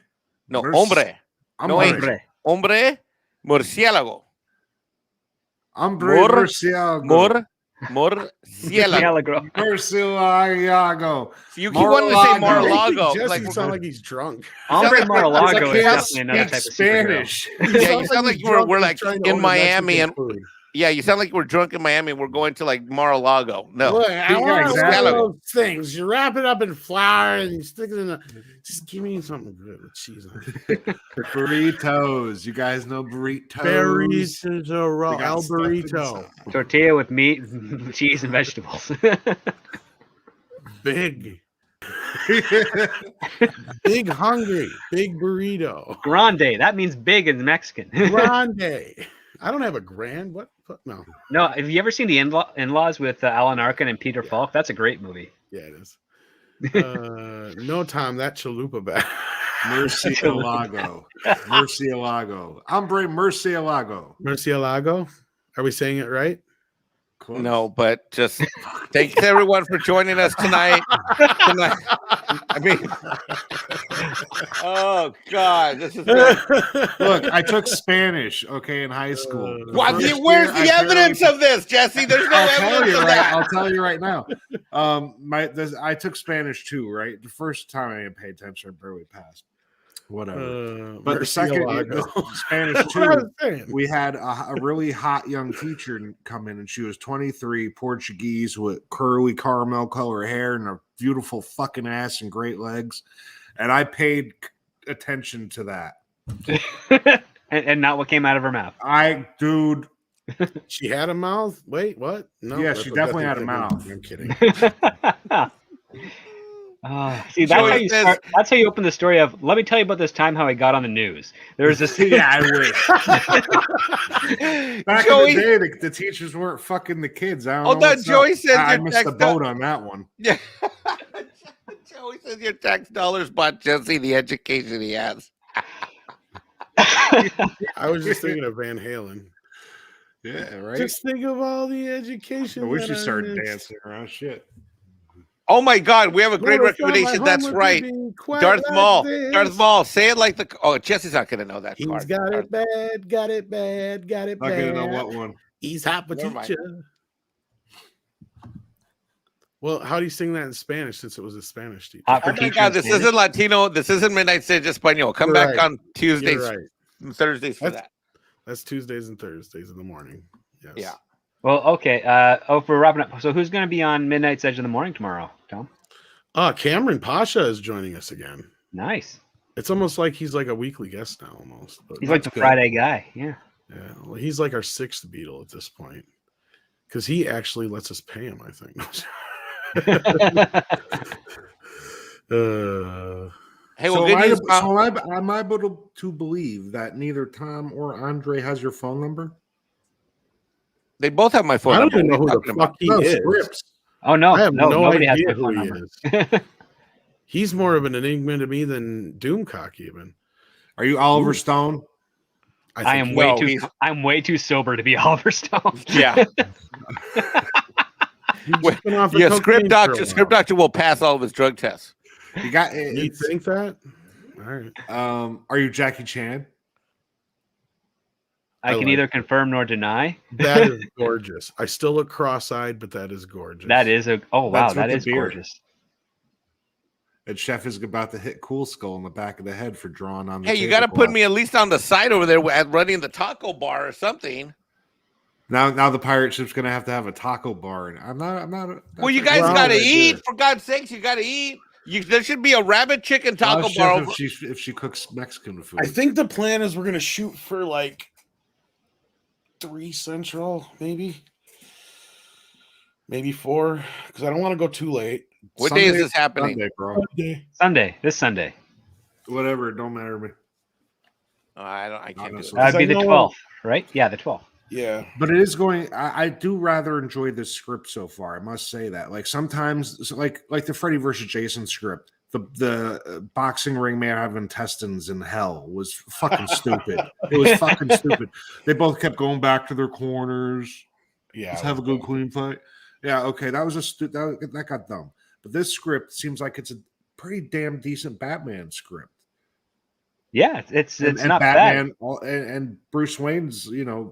S2: No,
S4: Murci-
S2: hombre. No,
S4: Hombre.
S2: Hombre. Murciélago.
S4: Hombre
S2: Mur-
S4: murciélago.
S2: Murciélago.
S4: Murciélago.
S2: So you keep wanting to say
S4: Mar-a-Lago.
S2: Mar-a-Lago.
S1: Jesse
S2: Like,
S1: sound like he's drunk.
S3: Hombre
S2: like-
S3: Mar-a-Lago is
S4: I can't
S3: definitely another type of
S4: speak
S3: superhero.
S4: Spanish.
S2: yeah, you sound like
S1: he's
S2: we're
S1: drunk and
S2: like
S1: trying to
S2: in
S1: order
S2: Miami
S1: Mexican
S2: and
S1: food.
S2: yeah, you sound like we're drunk in Miami and we're going to like Mar-a-Lago. No.
S1: Look, I want one of
S2: exactly.
S1: those things. You wrap it up in flour and you stick it in a. Just give me something good with cheese on it.
S4: Burritos. You guys know burritos.
S1: Burrito,
S4: They got
S1: El
S4: stuff
S1: Burrito.
S4: inside.
S3: Tortilla with meat, cheese, and vegetables.
S1: Big. Big hungry. Big burrito.
S3: Grande. That means big in Mexican.
S1: Grande. I don't have a grand. What? No.
S3: No, have you ever seen the In-Laws with Alan Arkin and Peter Falk? That's a great movie.
S1: Yeah, it is. No, Tom, that chalupa bag.
S4: Murciélago. Murciélago. Hombre murciélago.
S1: Murcielago. Are we saying it right?
S4: Close.
S2: No, but just thanks everyone for joining us tonight. I mean, oh God, this is good.
S4: Look, I took Spanish, okay, in high school.
S2: What?
S4: First
S2: Where's
S4: year,
S2: the
S4: I
S2: evidence of this, Jesse? There's no
S4: I'll tell
S2: evidence
S4: you
S2: of
S4: right.
S2: that.
S4: I'll tell you right now. I took Spanish too, right? The first time I didn't pay attention, I barely passed. Whatever. But the second
S1: Murcielago.
S4: Spanish
S1: That's what I was
S4: too,
S1: saying.
S4: we had a really hot young teacher come in, and she was 23, Portuguese with curly caramel color hair and a beautiful fucking ass and great legs. And I paid attention to that.
S3: and not what came out of her mouth.
S4: Dude.
S1: She had a mouth. Wait, what? No,
S4: Yeah,
S1: that's
S4: she
S1: what
S4: definitely
S1: that
S4: had a
S1: thing-
S4: mouth.
S1: I'm kidding.
S3: See, that's
S2: Joey
S3: how you
S2: says-
S3: start. That's how you open the story of. Let me tell you about this time how I got on the news. There was this. Yeah, I wish.
S4: Back
S2: Joey,
S4: in the day, the teachers weren't fucking the kids. I don't
S2: Oh,
S4: know
S2: that
S4: what's
S2: Joey
S4: up.
S2: says
S4: I
S2: your
S4: missed the
S2: text
S4: boat on that one.
S2: yeah. Joey says your tax dollars bought Jesse the education he has.
S1: I was just thinking of Van Halen.
S4: Yeah, right.
S1: Just think of all the education.
S4: I wish
S1: that
S4: you
S1: I
S4: started
S1: missed.
S4: dancing around shit.
S2: Oh my God, we have a great
S1: Never felt
S2: recommendation.
S1: my
S2: That's
S1: homework
S2: right.
S1: being quite
S2: Darth
S1: like
S2: Maul.
S1: this.
S2: Darth Maul. Say it like the. Oh, Jesse's not gonna know that.
S1: He's
S2: part.
S1: got it bad, got it bad, got it
S4: Not
S1: bad.
S4: gonna know what one.
S1: He's hot
S2: Never mind.
S1: teacher. Well, how do you sing that in Spanish since it was a Spanish teacher?
S3: Hot for
S2: Oh my
S3: teacher
S2: God,
S3: in
S2: this
S3: Spanish.
S2: isn't Latino. This isn't Midnight Stage Espanol. Come
S1: You're
S2: back
S1: right.
S2: on Tuesdays,
S1: You're right.
S2: and Thursdays for
S1: That's-
S2: that.
S1: That's Tuesdays and Thursdays in the morning. Yes.
S2: Yeah.
S3: Well, okay. For wrapping up, so who's going to be on Midnight's Edge of the Morning tomorrow, Tom?
S1: Cameron Pasha is joining us again.
S3: Nice.
S1: It's almost like he's like a weekly guest now, almost. But
S3: He's like
S1: that's
S3: the
S1: good.
S3: Friday guy. Yeah.
S1: Yeah, well, he's like our sixth Beatle at this point because he actually lets us pay him. I think.
S2: Hey, well,
S4: So,
S2: good news, Tom.
S4: I'm able to believe that neither Tom or Andre has your phone number.
S2: They both have my phone
S1: I don't
S2: number.
S1: even know who
S2: What are
S1: the
S2: you talking
S1: fuck
S2: about?
S1: he
S4: No,
S1: is.
S4: scripts.
S3: Oh no,
S1: I have no
S3: nobody has
S1: idea
S3: my
S1: who
S3: phone
S1: he
S3: number.
S1: is. He's more of an enigma to me than Doomcock even.
S4: Are you Oliver Stone?
S3: I am
S1: he-
S3: way
S2: No,
S3: too.
S2: he's-
S3: I'm way too sober to be Oliver Stone.
S2: Yeah,
S1: he's just been off of
S2: yeah.
S1: cocaine
S2: Script
S1: for a
S2: doctor.
S1: while.
S2: Script doctor will pass all of his drug tests.
S4: You got
S1: You
S4: it's,
S1: think that? All right.
S4: Are you Jackie Chan?
S3: I can
S1: like
S3: neither
S1: it.
S3: confirm nor deny.
S1: That is gorgeous. I still look cross-eyed, but that is gorgeous.
S3: That is a. Oh wow,
S4: That's with
S3: that
S4: the
S3: is
S4: beard.
S3: gorgeous.
S4: And Chef is about to hit Cool Skull in the back of the head for drawing on the
S2: Hey, you got to put
S4: tablecloth.
S2: me at least on the side over there at running the taco bar or something.
S4: Now the pirate ship's gonna have to have a taco bar, and I'm not.
S2: Well, you guys
S1: Well,
S2: got to
S1: right
S2: eat.
S1: there.
S2: For God's sakes, you got to eat. There should be a rabbit chicken taco
S4: Chef,
S2: bar. Over.
S4: if she cooks Mexican food.
S1: I think the plan is we're gonna shoot for like 3 Central, maybe 4, because I don't want to go too late.
S2: What day is
S4: Sunday-
S2: this happening?
S4: Sunday, bro.
S3: Sunday, this Sunday.
S4: Whatever, it don't matter to me.
S2: Oh, I can't do
S4: Honestly.
S2: it.
S3: That'd be
S1: I
S3: the
S1: know-
S3: 12th, right? Yeah, the 12th.
S1: Yeah,
S4: But it is going. I do rather enjoy this script so far. I must say that. Like sometimes, like the Freddy versus Jason script, the boxing ring man have intestines in hell was fucking stupid. It was fucking stupid. They both kept going back to their corners.
S1: yeah.
S4: Let's have a good clean fight. Yeah, okay, that was that got dumb. But this script seems like it's a pretty damn decent Batman script.
S3: Yeah, it's
S4: And
S3: not bad.
S4: Batman and Bruce Wayne's,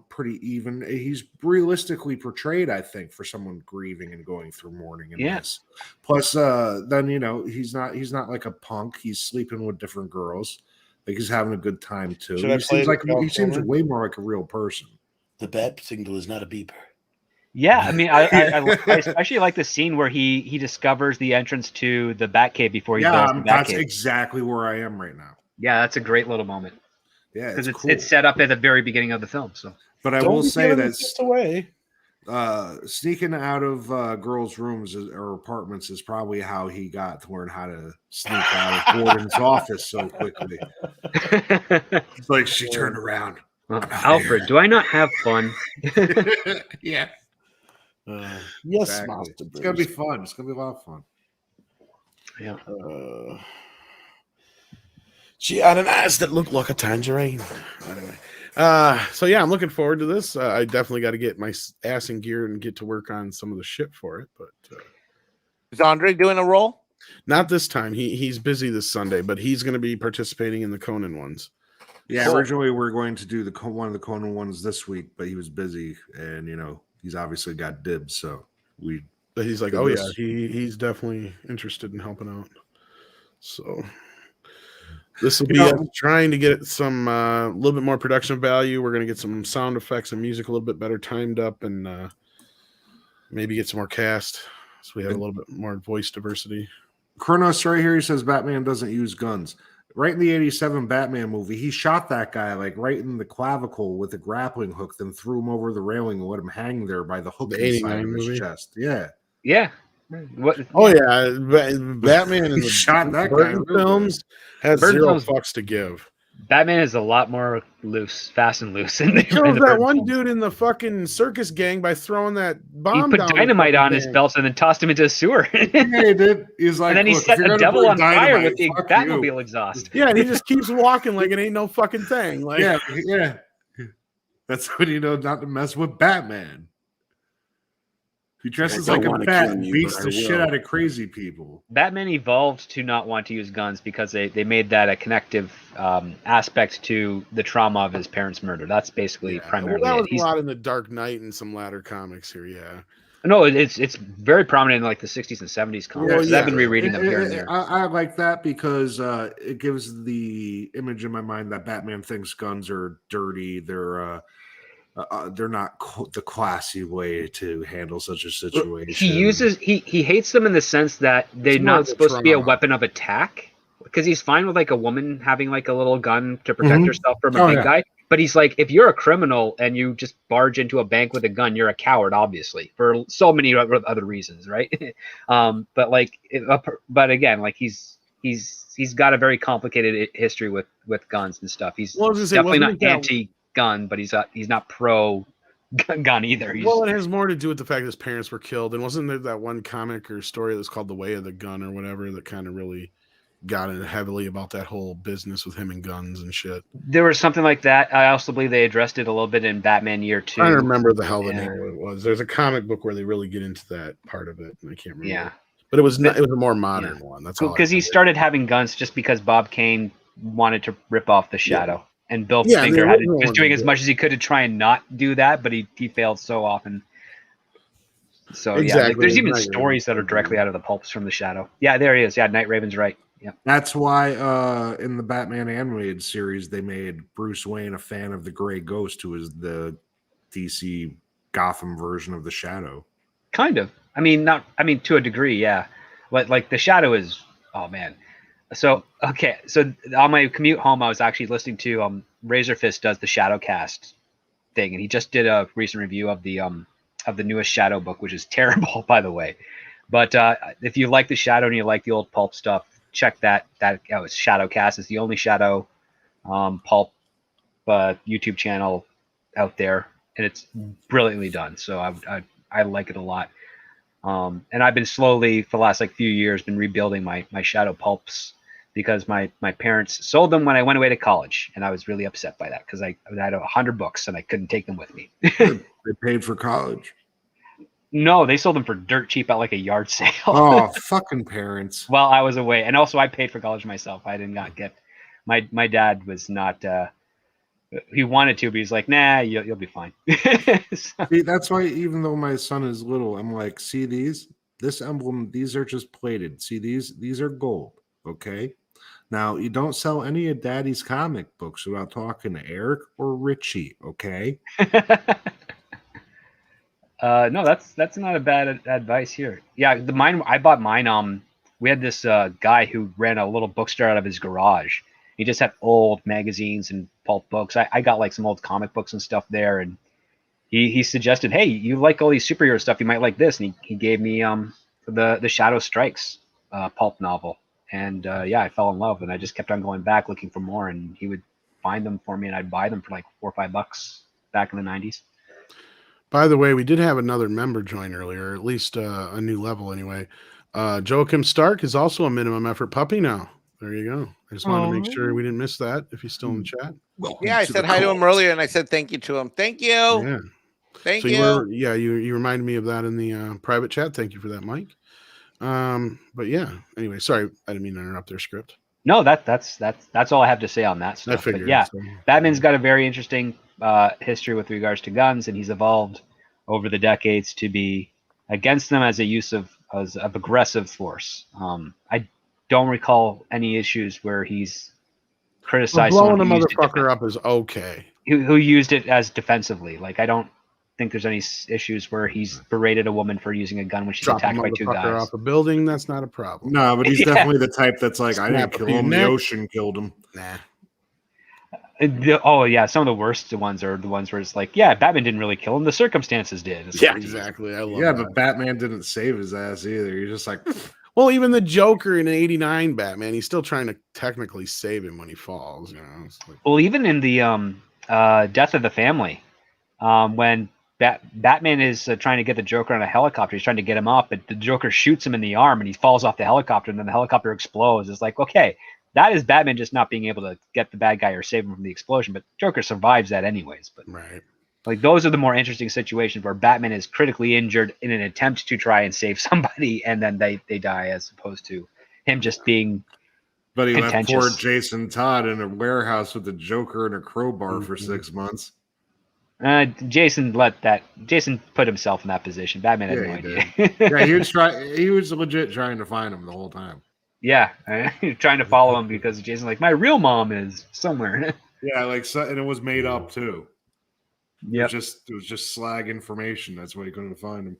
S4: pretty even. He's realistically portrayed, I think, for someone grieving and going through mourning in
S3: Yeah.
S4: this. Plus, then he's not like a punk. He's sleeping with different girls. Like he's having a good time too.
S1: Should I
S4: He
S1: play
S4: seems
S1: the
S4: like he seems
S1: California?
S4: way more like a real person.
S5: The bat signal is not a beeper.
S3: Yeah, I mean, I especially like the scene where he discovers the entrance to the Batcave before he goes to the
S4: That's
S3: Batcave.
S4: exactly where I am right now.
S3: Yeah, that's a great little moment
S4: Yeah,
S3: because
S4: it's
S3: it's set up at the very beginning of the film. So
S4: But I
S1: Don't
S4: will
S1: be
S4: say
S1: giving
S4: that
S1: this away.
S4: sneaking out of girls' rooms or apartments is probably how he got to learn how to sneak out of Gordon's office so quickly. It's like she turned around.
S3: Alfred, do I not have fun?
S4: Yeah,
S1: Yes,
S4: exactly.
S1: Master
S4: It's gonna be
S1: Bruce.
S4: fun. It's gonna be a lot of fun.
S1: She had an ass that looked like a tangerine. Anyway, so yeah, I'm looking forward to this. I definitely got to get my ass in gear and get to work on some of the shit for it, but
S2: Is Andre doing a role?
S1: not this time. He's busy this Sunday, but he's going to be participating in the Conan ones.
S4: Yeah,
S2: Cool.
S4: originally we were going to do one of the Conan ones this week, but he was busy, and he's obviously got dibs. So
S1: But he's like,
S4: Good
S1: oh yeah,
S4: list.
S1: he's definitely interested in helping out. So this will
S4: You
S1: be
S4: know-
S1: us trying to get some a little bit more production value. We're going to get some sound effects and music a little bit better timed up, and maybe get some more cast so we have a little bit more voice diversity.
S4: Kronos right here, he says Batman doesn't use guns. Right in the 87 Batman movie, he shot that guy like right in the clavicle with a grappling hook, then threw him over the railing and let him hang there by the hook
S1: The
S4: inside
S1: 89
S4: of his
S1: movie?
S4: chest. Yeah.
S3: Yeah. What?
S1: Oh yeah, Batman in
S4: He
S1: the
S4: shot that guy
S1: Burton
S4: real
S1: films has
S3: Burton
S1: 0
S3: films-
S1: fucks to give.
S3: Batman is a lot more loose, fast and loose. In
S1: He kills that
S3: Burton
S1: one
S3: films.
S1: dude in the fucking circus gang by throwing that
S3: He
S1: bomb.
S3: put
S1: down the
S3: dynamite
S1: fucking
S3: on his
S1: gang.
S3: belt and then tossed him into a sewer.
S4: Yeah, he did. He's like,
S3: and then he
S4: "Look,
S3: set
S4: if you're
S3: the
S4: gonna
S3: devil
S4: put
S3: on fire
S4: dynamite,
S3: with the
S4: fuck
S3: Batmobile
S4: you."
S3: exhaust.
S1: Yeah, and he just keeps walking like it ain't no fucking thing. Like,
S4: Yeah. That's when not to mess with Batman. He dresses
S5: I don't
S4: like a
S5: wanna
S4: bat
S5: kill
S4: and
S5: you,
S4: beats
S5: but I
S4: the shit
S5: will.
S4: out of crazy people.
S3: Batman evolved to not want to use guns because they made that a connective aspect to the trauma of his parents' murder. That's basically
S1: yeah.
S3: primarily
S1: Well, that
S3: it.
S1: was
S3: He's-
S1: a lot in the Dark Knight and some latter comics here. Yeah,
S3: No, it's very prominent in like the 60s and 70s comics.
S1: Well, yeah.
S3: I've been rereading them here and there.
S4: I like that because it gives the image in my mind that Batman thinks guns are dirty. They're not the classy way to handle such a situation.
S3: He hates them in the sense that they're
S1: It's more
S3: not
S1: of a
S3: supposed to be a
S1: trauma.
S3: weapon of attack, because he's fine with like a woman having like a little gun to protect herself from a big guy. But he's like, if you're a criminal and you just barge into a bank with a gun, you're a coward, obviously, for so many other reasons, right? But again, like he's got a very complicated history with guns and stuff. He's
S1: Well, I was gonna say,
S3: definitely
S1: wasn't
S3: not
S1: it that-
S3: anti-gun, but he's not pro gun either.
S1: Well, it has more to do with the fact that his parents were killed. And wasn't there that one comic or story that's called The Way of the Gun or whatever that kind of really got in heavily about that whole business with him and guns and shit?
S3: There was something like that. I also believe they addressed it a little bit in Batman Year 2.
S1: I don't remember the hell the
S3: Yeah.
S1: name of it was. There's a comic book where they really get into that part of it, and I can't remember.
S3: Yeah.
S1: But it was not, it was a more modern one. That's all.
S3: Because he started having guns just because Bob Kane wanted to rip off the Shadow. And Bill
S1: Yeah,
S3: Finger
S1: the original
S3: was
S1: one
S3: doing
S1: did.
S3: as much as he could to try and not do that, but he failed so often. So yeah,
S1: Exactly.
S3: there's even
S1: Night
S3: stories that are directly out of the pulps from the Shadow. Yeah, there he is. Yeah, Night Raven's right. Yeah.
S4: That's why in the Batman animated series they made Bruce Wayne a fan of the Gray Ghost, who is the DC Gotham version of the Shadow.
S3: Kind of. I mean, to a degree, yeah. But like the Shadow is, oh man. So okay, so on my commute home, I was actually listening to Razorfist does the Shadowcast thing, and he just did a recent review of the newest Shadow book, which is terrible, by the way. But if you like the Shadow and you like the old pulp stuff, check that out. It's Shadowcast. It's the only Shadow pulp YouTube channel out there, and it's brilliantly done. So I like it a lot. And I've been slowly for the last like few years been rebuilding my Shadow pulps, because my parents sold them when I went away to college, and I was really upset by that because I had 100 books and I couldn't take them with me.
S4: They paid for college.
S3: No, they sold them for dirt cheap at like a yard sale.
S4: Oh, fucking parents.
S3: While I was away, and also I paid for college myself. I did not get my dad was not he wanted to, but he's like, nah, you'll be fine. So,
S4: See, that's why even though my son is little, I'm like, see this emblem, these are just plated. See these are gold. Okay. Now you don't sell any of Daddy's comic books without talking to Eric or Richie. Okay.
S3: no, that's not a bad advice here. Yeah, I bought mine. We had this guy who ran a little bookstore out of his garage. He just had old magazines and pulp books. I got like some old comic books and stuff there, and he suggested, hey, you like all these superhero stuff, you might like this, and he gave me the Shadow Strikes pulp novel, and yeah, I fell in love, and I just kept on going back looking for more, and he would find them for me, and I'd buy them for like $4 or $5 back in the 90s.
S1: By the way, we did have another member join earlier, at least a new level anyway. Joachim Stark is also a minimum effort puppy now. There you go. I just wanted to make sure we didn't miss that if he's still in the chat.
S2: Yeah, I said hi to him earlier, and I said thank you to him. Thank you.
S1: Yeah.
S2: Thank
S1: So
S2: you.
S1: you reminded me of that in the private chat. Thank you for that, Mike. But yeah, anyway, sorry, I didn't mean to interrupt their script.
S3: No, that's all I have to say on that stuff.
S1: I figured.
S3: But yeah,
S1: so.
S3: Batman's got a very interesting history with regards to guns, and he's evolved over the decades to be against them as a use of aggressive force. I don't recall any issues where he's criticized
S1: blowing a
S3: someone
S1: motherfucker up is okay.
S3: who used it as defensively. Like, I don't think there's any issues where he's berated a woman for using a gun when she's
S1: Drop a
S3: attacked by two
S1: motherfucker
S3: guys.
S1: off a building, that's not a problem.
S4: No, but he's
S3: Yeah.
S4: definitely the type that's like, I
S1: Snap
S4: didn't
S1: a
S4: kill him.
S1: few
S4: The
S1: necks.
S4: ocean killed him.
S1: Nah.
S3: Oh yeah, some of the worst ones are the ones where it's like, yeah, Batman didn't really kill him, the circumstances did. It's
S1: Yeah,
S3: like,
S1: exactly. I love
S4: Yeah,
S1: that.
S4: but Batman didn't save his ass either. You're just like,
S1: Well, even the Joker in *89 Batman, he's still trying to technically save him when he falls. You know, it's like,
S3: Well, even in the Death of the Family, when Batman is trying to get the Joker on a helicopter, he's trying to get him up, but the Joker shoots him in the arm and he falls off the helicopter, and then the helicopter explodes. It's like, okay, that is Batman just not being able to get the bad guy or save him from the explosion, but Joker survives that anyways. But
S1: right.
S3: like, those are the more interesting situations where Batman is critically injured in an attempt to try and save somebody, and then they die, as opposed to him just being
S4: but he left
S3: contentious.
S4: poor Jason Todd in a warehouse with a Joker and a crowbar for 6 months.
S3: Jason put himself in that position. Batman had no idea.
S4: Yeah, he was legit trying to find him the whole time.
S3: Yeah, trying to follow him because Jason's like, my real mom is somewhere.
S4: Yeah, and it was made up too.
S3: Yeah,
S4: It was just slag information. That's why he couldn't find him.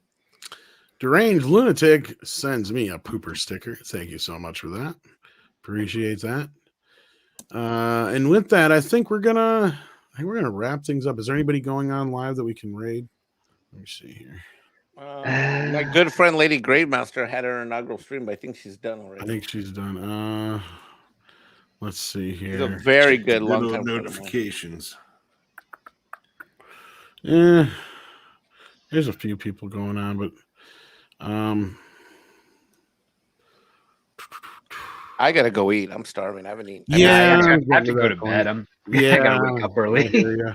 S1: Deranged Lunatic sends me a pooper sticker. Thank you so much for that. Appreciate that. And with that, I think we're gonna wrap things up. Is there anybody going on live that we can raid? Let me see here.
S2: My good friend Lady Gravemaster had her inaugural stream, but I think she's done already.
S1: I think she's done. Let's see here.
S2: She's a very good long time
S4: notifications.
S1: Yeah, there's a few people going on, but
S2: I gotta go eat. I'm starving. I haven't eaten.
S1: Yeah,
S3: I have to go to bed. I gotta wake up early.
S1: Yeah.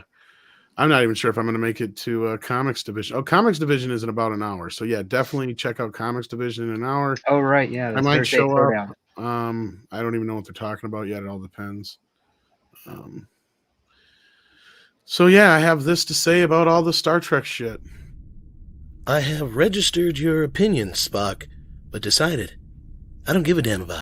S1: I'm not even sure if I'm going to make it to Comics Division. Oh, Comics Division is in about an hour. So, yeah, definitely check out Comics Division in an hour.
S3: Oh, right. Yeah.
S1: I might show up. I don't even know what they're talking about yet. It all depends. So, yeah, I have this to say about all the Star Trek shit.
S5: I have registered your opinion, Spock, but decided I don't give a damn about